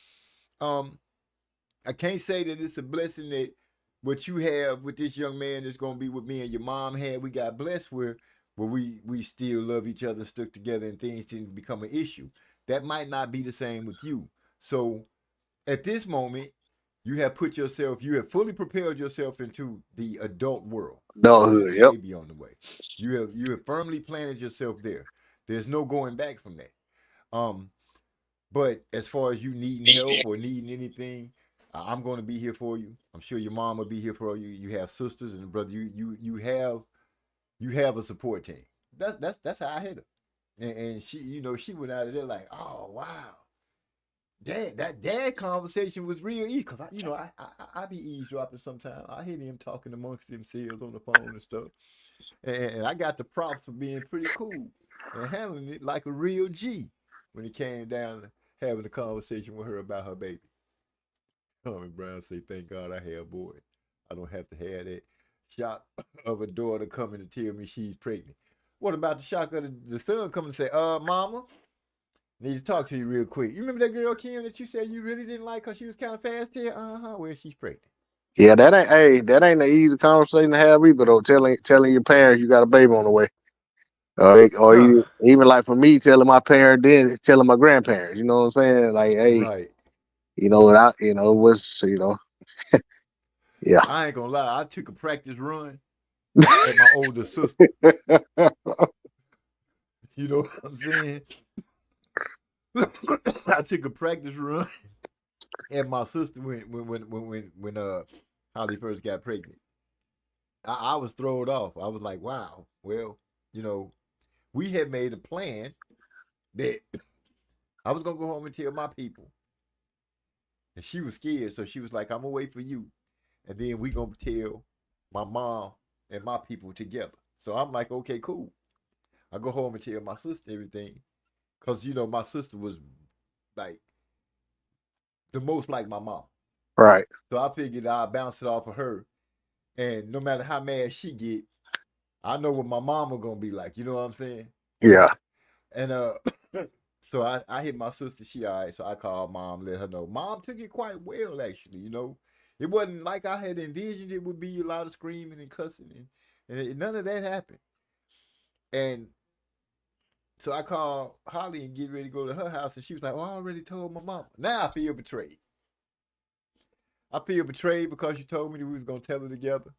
I can't say that it's a blessing that what you have with this young man is going to be what me and your mom had. We got blessed where we still love each other, stuck together, and things didn't become an issue. That might not be the same with you. So at this moment, you have fully prepared yourself into the adult world. Adulthood, yep. Baby on the way. You have firmly planted yourself there. There's no going back from that. But as far as you needing help or needing anything, I'm going to be here for you. I'm sure your mom will be here for you. You have sisters and brother. You have a support team. That's how I hit her, and she went out of there like, oh wow, that conversation was real easy because I be eavesdropping sometimes. I hear them talking amongst themselves on the phone and stuff, and I got the props for being pretty cool and handling it like a real G when it came down to having a conversation with her about her baby. Tommy Brown say, "Thank God I have a boy. I don't have to have that shock of a daughter coming to tell me she's pregnant." What about the shock of the son coming to say, "Mama, need to talk to you real quick. You remember that girl Kim that you said you really didn't like because she was kind of fast here? Well, she's pregnant." Yeah, that ain't an easy conversation to have either though. Telling your parents you got a baby on the way. Even like for me telling my parents, then telling my grandparents, you know what I'm saying? Like, hey, right. It was, yeah. I ain't gonna lie, I took a practice run at my older sister. You know what I'm saying? I took a practice run at my sister when Holly first got pregnant. I was thrown off. I was like, wow, well, we had made a plan that I was gonna go home and tell my people. And she was scared, so she was like, "I'm gonna wait for you, and then we gonna tell my mom and my people together." So I'm like, "Okay, cool." I go home and tell my sister everything, cause my sister was like the most like my mom. Right. So I figured I'd bounce it off of her, and no matter how mad she get, I know what my mama gonna be like. You know what I'm saying? Yeah. And so I hit my sister. She all right. So I called mom, let her know. Mom took it quite well, actually. It wasn't like I had envisioned it would be a lot of screaming and cussing, and none of that happened. And so I called Holly and get ready to go to her house, and she was like, "Oh, I already told my mama." Now I feel betrayed. I feel betrayed because you told me that we was gonna tell her together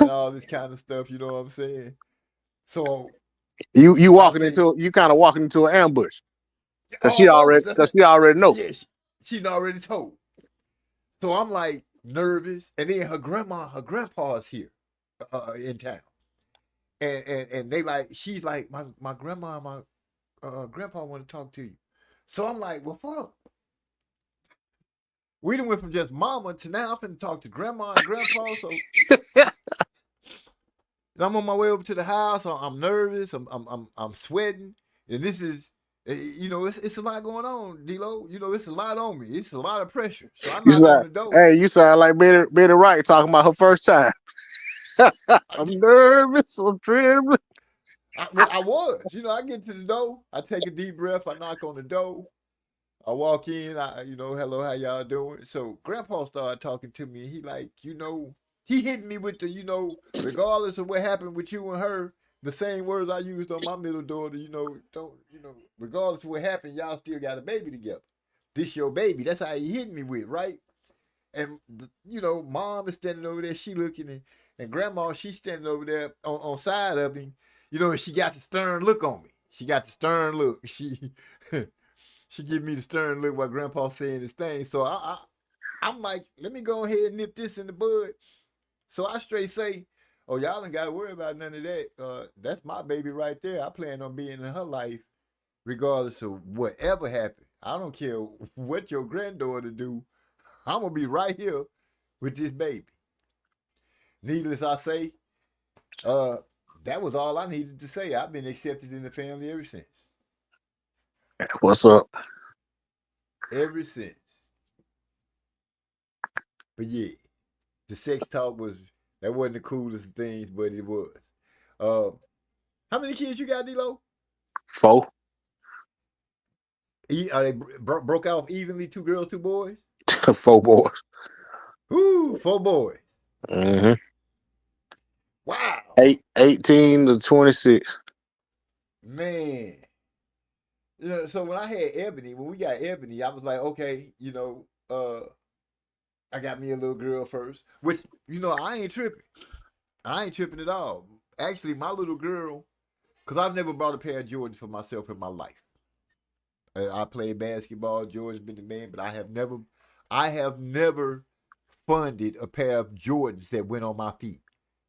and all this kind of stuff. You know what I'm saying? So You I'll tell you, you kind of walking into an ambush because almost. That's what, she already know. yeah, she'd already told. So I'm like nervous, and then her grandpa's here in town, and they like, she's like, my grandma, my grandpa want to talk to you. So I'm like, well, fuck. We done went from just mama to now I'm finna talk to grandma and grandpa. So I'm on my way over to the house. I'm nervous. I'm sweating, and this is, it's a lot going on, D-Lo. It's a lot on me. It's a lot of pressure. So I knock on the door. Hey, you sound like Betty Wright talking about her first time. I'm nervous. I'm trembling. I was. I get to the door. I take a deep breath. I knock on the door. I walk in. Hello, how y'all doing? So Grandpa started talking to me. And he like, he hit me with the, regardless of what happened with you and her, the same words I used on my middle daughter. Regardless of what happened, y'all still got a baby together. This your baby. That's how he hit me with, right? And mom is standing over there. She looking, and grandma, she's standing over there on side of him. And she got the stern look on me. She got the stern look. She give me the stern look while grandpa saying his thing. So I'm like, let me go ahead and nip this in the bud. So I straight say, oh, y'all ain't got to worry about none of that. That's my baby right there. I plan on being in her life regardless of whatever happened. I don't care what your granddaughter do. I'm going to be right here with this baby. Needless I say, that was all I needed to say. I've been accepted in the family ever since. What's up? Ever since. But yeah, the sex talk that wasn't the coolest of things, but it was. How many kids you got, D-Lo? 4. Are they broke off evenly? 2 girls, 2 boys? 4 boys. Ooh, 4 boys. Mm-hmm. Wow. 18 to 26. Man. So when I had Ebony, when we got Ebony, I was like, okay, I got me a little girl first, which, I ain't tripping. I ain't tripping at all. Actually, my little girl, because I've never bought a pair of Jordans for myself in my life. I played basketball. Jordan's been the man, but I have never funded a pair of Jordans that went on my feet.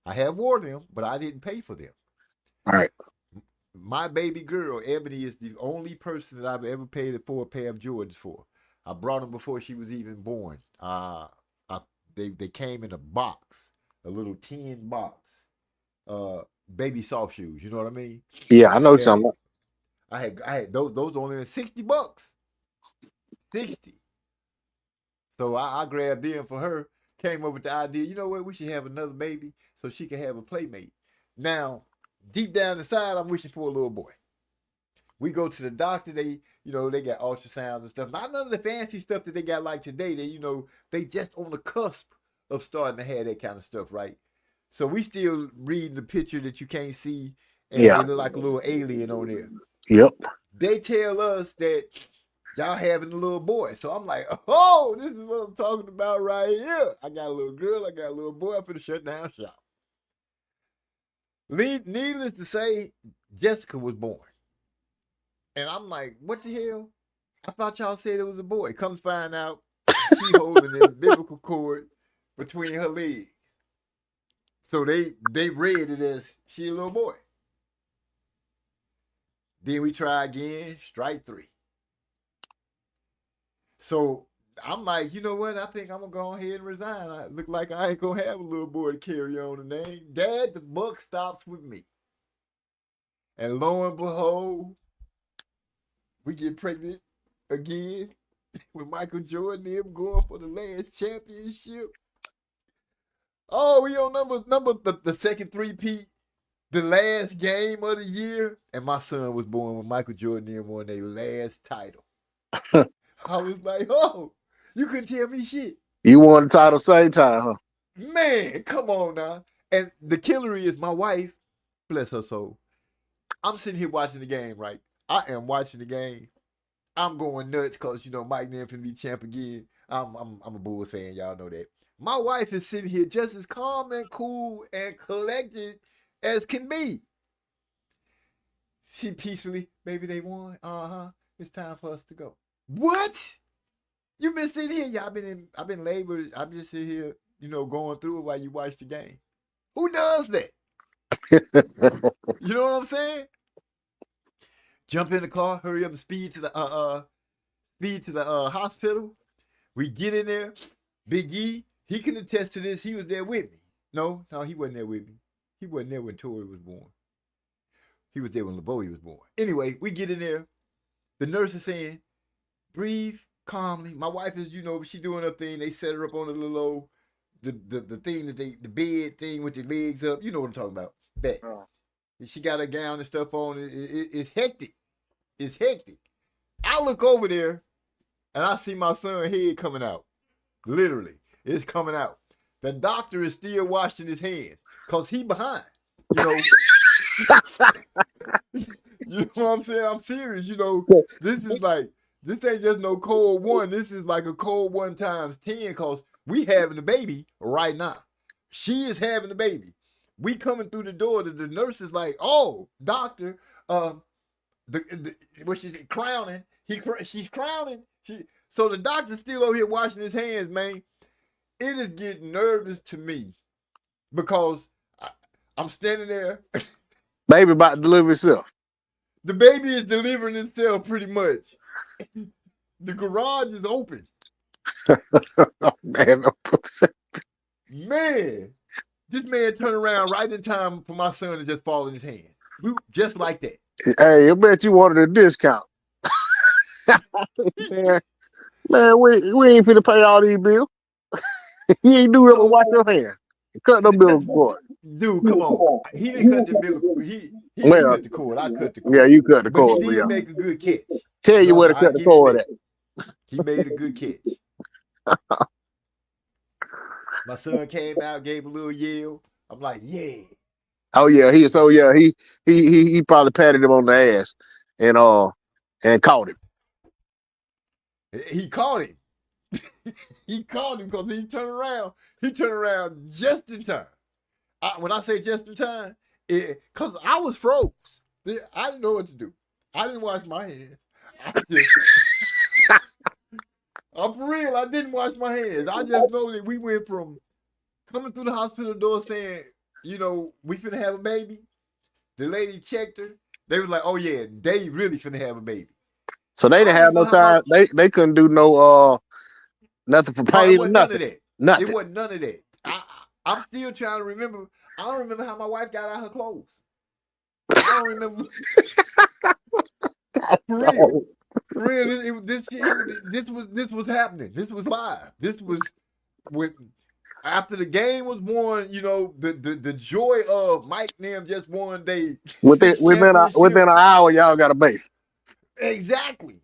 I have worn them, but I didn't pay for them. All right. My baby girl, Ebony, is the only person that I've ever paid for a pair of Jordans for. I brought them before she was even born. They came in a box, a little tin box, baby soft shoes. You know what I mean? Yeah, I know what you're talking about. I had those only $60. 60. So I grabbed them for her. Came up with the idea, you know what? We should have another baby so she can have a playmate. Now, deep down inside, I'm wishing for a little boy. We go to the doctor. They got ultrasounds and stuff. Not none of the fancy stuff that they got like today. They just on the cusp of starting to have that kind of stuff, right? So we still reading the picture that you can't see, and they look like a little alien on there. Yep. They tell us that y'all having a little boy. So I'm like, oh, this is what I'm talking about right here. I got a little girl. I got a little boy. I'm finna shut down shop. Needless to say, Jessica was born. And I'm like, what the hell? I thought y'all said it was a boy. Come find out, she holding the umbilical cord between her legs. So they read it as she a little boy. Then we try again, strike 3. So I'm like, you know what? I think I'm going to go ahead and resign. I look like I ain't going to have a little boy to carry on the name. Dad, the buck stops with me. And lo and behold, we get pregnant again with Michael Jordan and him going for the last championship. Oh, we on number the second 3-peat, the last game of the year. And my son was born when Michael Jordan and him won their last title. I was like, oh, you couldn't tell me shit. You won the title same time, huh? Man, come on now. And the killer is my wife, bless her soul. I'm sitting here watching the game, right? I am watching the game. I'm going nuts because Mike Nance finna be champ again. I'm a Bulls fan, y'all know that. My wife is sitting here just as calm and cool and collected as can be. She peacefully, baby, they won. It's time for us to go. What? You've been sitting here. Y'all I've been labored. I'm just sitting here, going through it while you watch the game. Who does that? You know what I'm saying? Jump in the car, hurry up and speed to the hospital. We get in there. Big E, he can attest to this. He was there with me. No, he wasn't there with me. He wasn't there when Tori was born. He was there when LeBoy was born. Anyway, we get in there. The nurse is saying, breathe calmly. My wife is, she doing her thing. They set her up on a little old, the thing that the bed thing with the legs up. You know what I'm talking about. That. She got her gown and stuff on. It's hectic. It's hectic. I look over there and I see my son's head coming out. Literally. It's coming out. The doctor is still washing his hands because he behind. You know what I'm saying? I'm serious. This ain't just no cold one. This is like a cold 1 times 10 because we having a baby right now. She is having a baby. We coming through the door. The nurse is like, "Oh, doctor, what she's crowning? She's crowning. So the doctor's still over here washing his hands, man. It is getting nervous to me because I'm standing there. Baby about to deliver itself. The baby is delivering itself pretty much. The garage is open. Man, man, this man turned around right in time for my son to just fall in his hand. Just like that. Hey, I bet you wanted a discount. man, we ain't finna pay all these bills. You ain't do it to wash your hand. Cut no bill cord. Dude, come on. He didn't cut the bill. He didn't cut the cord. I cut the cord. Yeah, you cut the cord. But he did make a good catch. Tell you where to cut the cord at. He made a good catch. My son came out, gave a little yell. I'm like, yeah. Oh yeah, he probably patted him on the ass and caught him. He caught him. He caught him because he turned around. He turned around just in time. When I say just in time, because I was froze. I didn't know what to do. I didn't wash my hands. I'm for real. I didn't wash my hands. I just know that we went from coming through the hospital door saying, we finna have a baby. The lady checked her. They was like, oh yeah, they really finna have a baby. So they didn't have no time. They couldn't do no nothing for pain or nothing. Nothing. It wasn't none of that. I'm still trying to remember. I don't remember how my wife got out her clothes. I don't remember. For real. For real. This was happening. This was live. This was when after the game was won, the joy of Mike Nim just won. Within an hour, y'all got a baby. Exactly.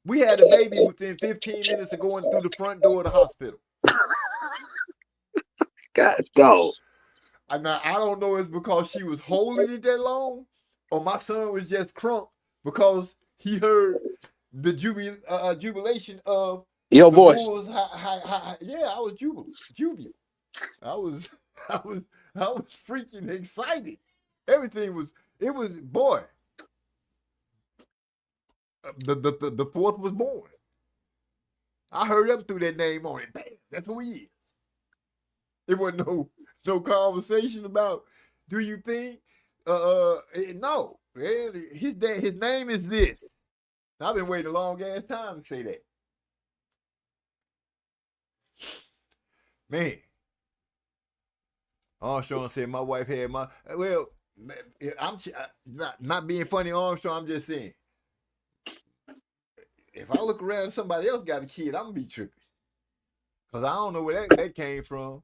We had a baby within 15 minutes of going through the front door of the hospital. God, dog. I don't know if it's because she was holding it that long or my son was just crunk because he heard the jubilation of your voice. Yeah, I was jubilant. I was freaking excited. Everything was, boy. The fourth was born. I heard him through that name on it. Bam, that's who he is. It wasn't no conversation about, do you think? No. His name is this. I've been waiting a long ass time to say that. Man. Armstrong said my wife had I'm not being funny, Armstrong, I'm just saying. If I look around and somebody else got a kid, I'm gonna be tripping. Because I don't know where that came from.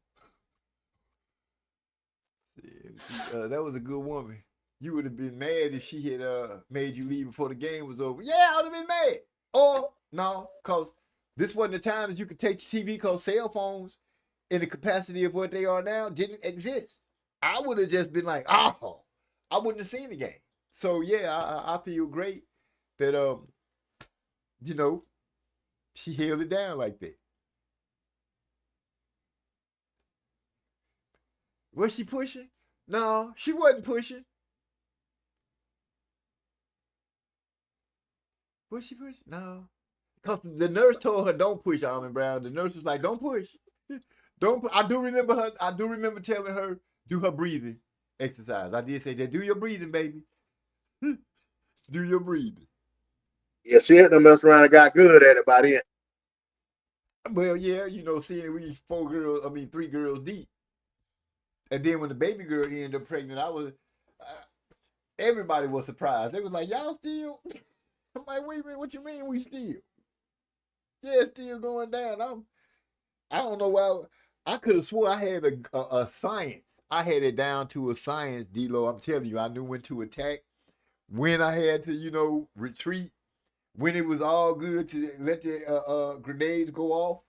That was a good woman. You would have been mad if she had made you leave before the game was over. Yeah, I would have been mad. Or no, because This wasn't the time that you could take the TV because cell phones in the capacity of what they are now didn't exist. I would have just been like, oh, I wouldn't have seen the game. So yeah, I feel great that you know, she held it down like that. Was she pushing? No, she wasn't pushing. Was she pushing? No. Because the nurse told her, don't push, Almond Brown. The nurse was like, don't push. Don't. I do remember her. I do remember telling her, do her breathing exercise. I did say that. Do your breathing, baby. Do your breathing. Yeah, she had to mess around and got good at it by then. Well, yeah, you know, seeing we 3 girls deep. And then when the baby girl ended up pregnant, everybody was surprised. They was like, y'all still? I'm like, wait a minute, what you mean we still? Yeah, it's still going down. I don't know why. I could have swore I had a science. I had it down to a science, D-Lo. I'm telling you, I knew when to attack, when I had to, you know, retreat, when it was all good to let the grenades go off,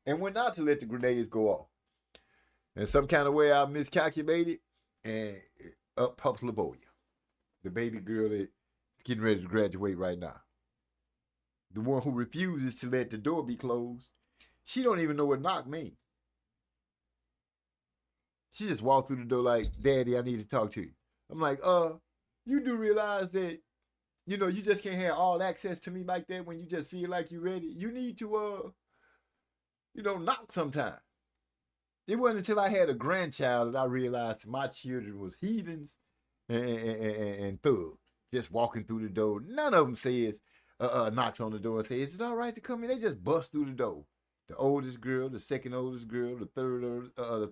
and when not to let the grenades go off. And some kind of way I miscalculated, and up pops Laboya, the baby girl that's getting ready to graduate right now. The one who refuses to let the door be closed. She don't even know what knock means. She just walked through the door like, Daddy, I need to talk to you. I'm like, you do realize that, you know, you just can't have all access to me like that when you just feel like you're ready. You need to, you know, knock sometime. It wasn't until I had a grandchild that I realized my children was heathens and thugs. Just walking through the door. None of them says, knocks on the door and says, is it all right to come in? They just bust through the door. The oldest girl, the second oldest girl, the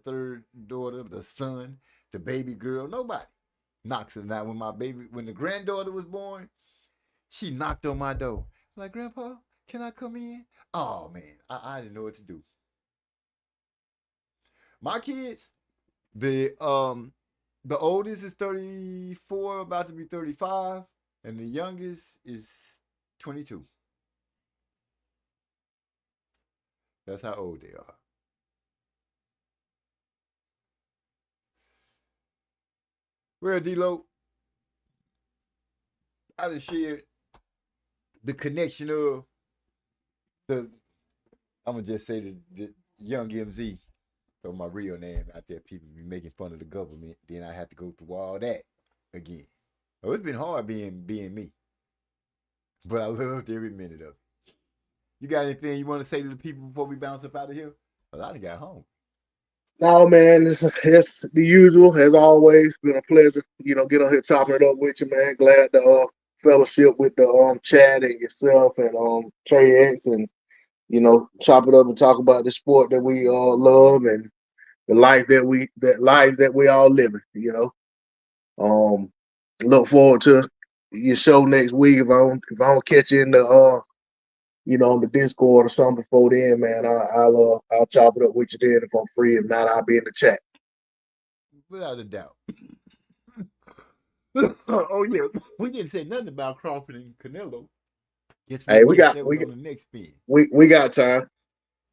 third daughter, the son, the baby girl, nobody knocks it out. When the granddaughter was born, she knocked on my door. I'm like, Grandpa, can I come in? Oh man, I didn't know what to do. My kids, the oldest is 34, about to be 35, and the youngest is 22. That's how old they are. Well, D-Lo, I just shared the connection of I'm going to just say the young MZ, so my real name out there, people be making fun of the government, then I have to go through all that again. Oh, it's been hard being me, but I loved every minute of it. You got anything you want to say to the people before we bounce up out of here? Well, I done got home. No, man, it's the usual. As always, been a pleasure. You know, get on here chopping it up with you, man. Glad to fellowship with the Chad and yourself and Trey X, and you know, chop it up and talk about the sport that we all love and the life that we all living. You know, look forward to your show next week. If I don't catch you in the you know, on the Discord or something before then, man, I'll chop it up with you then if I'm free. If not, I'll be in the chat. Without a doubt. Oh yeah, we didn't say nothing about Crawford and Canelo. Hey, we got on the next spin. We got time.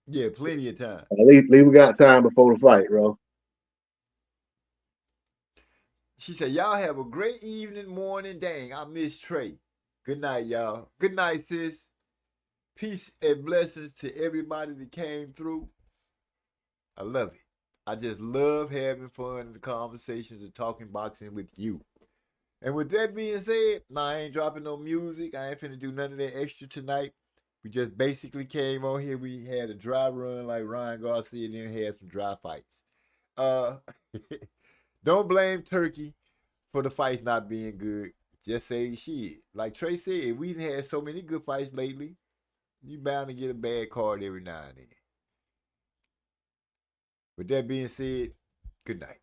Yeah, plenty of time. At least we got time before the fight, bro. She said, y'all have a great evening, morning. Dang, I miss Trey. Good night, y'all. Good night, sis. Peace and blessings to everybody that came through. I love it. I just love having fun in the conversations and talking boxing with you. And with that being said, I ain't dropping no music. I ain't finna do none of that extra tonight. We just basically came on here. We had a dry run like Ryan Garcia and then had some dry fights. Don't blame Turkey for the fights not being good. Just say shit. Like Trey said, we done had so many good fights lately. You bound to get a bad card every now and then. With that being said, good night.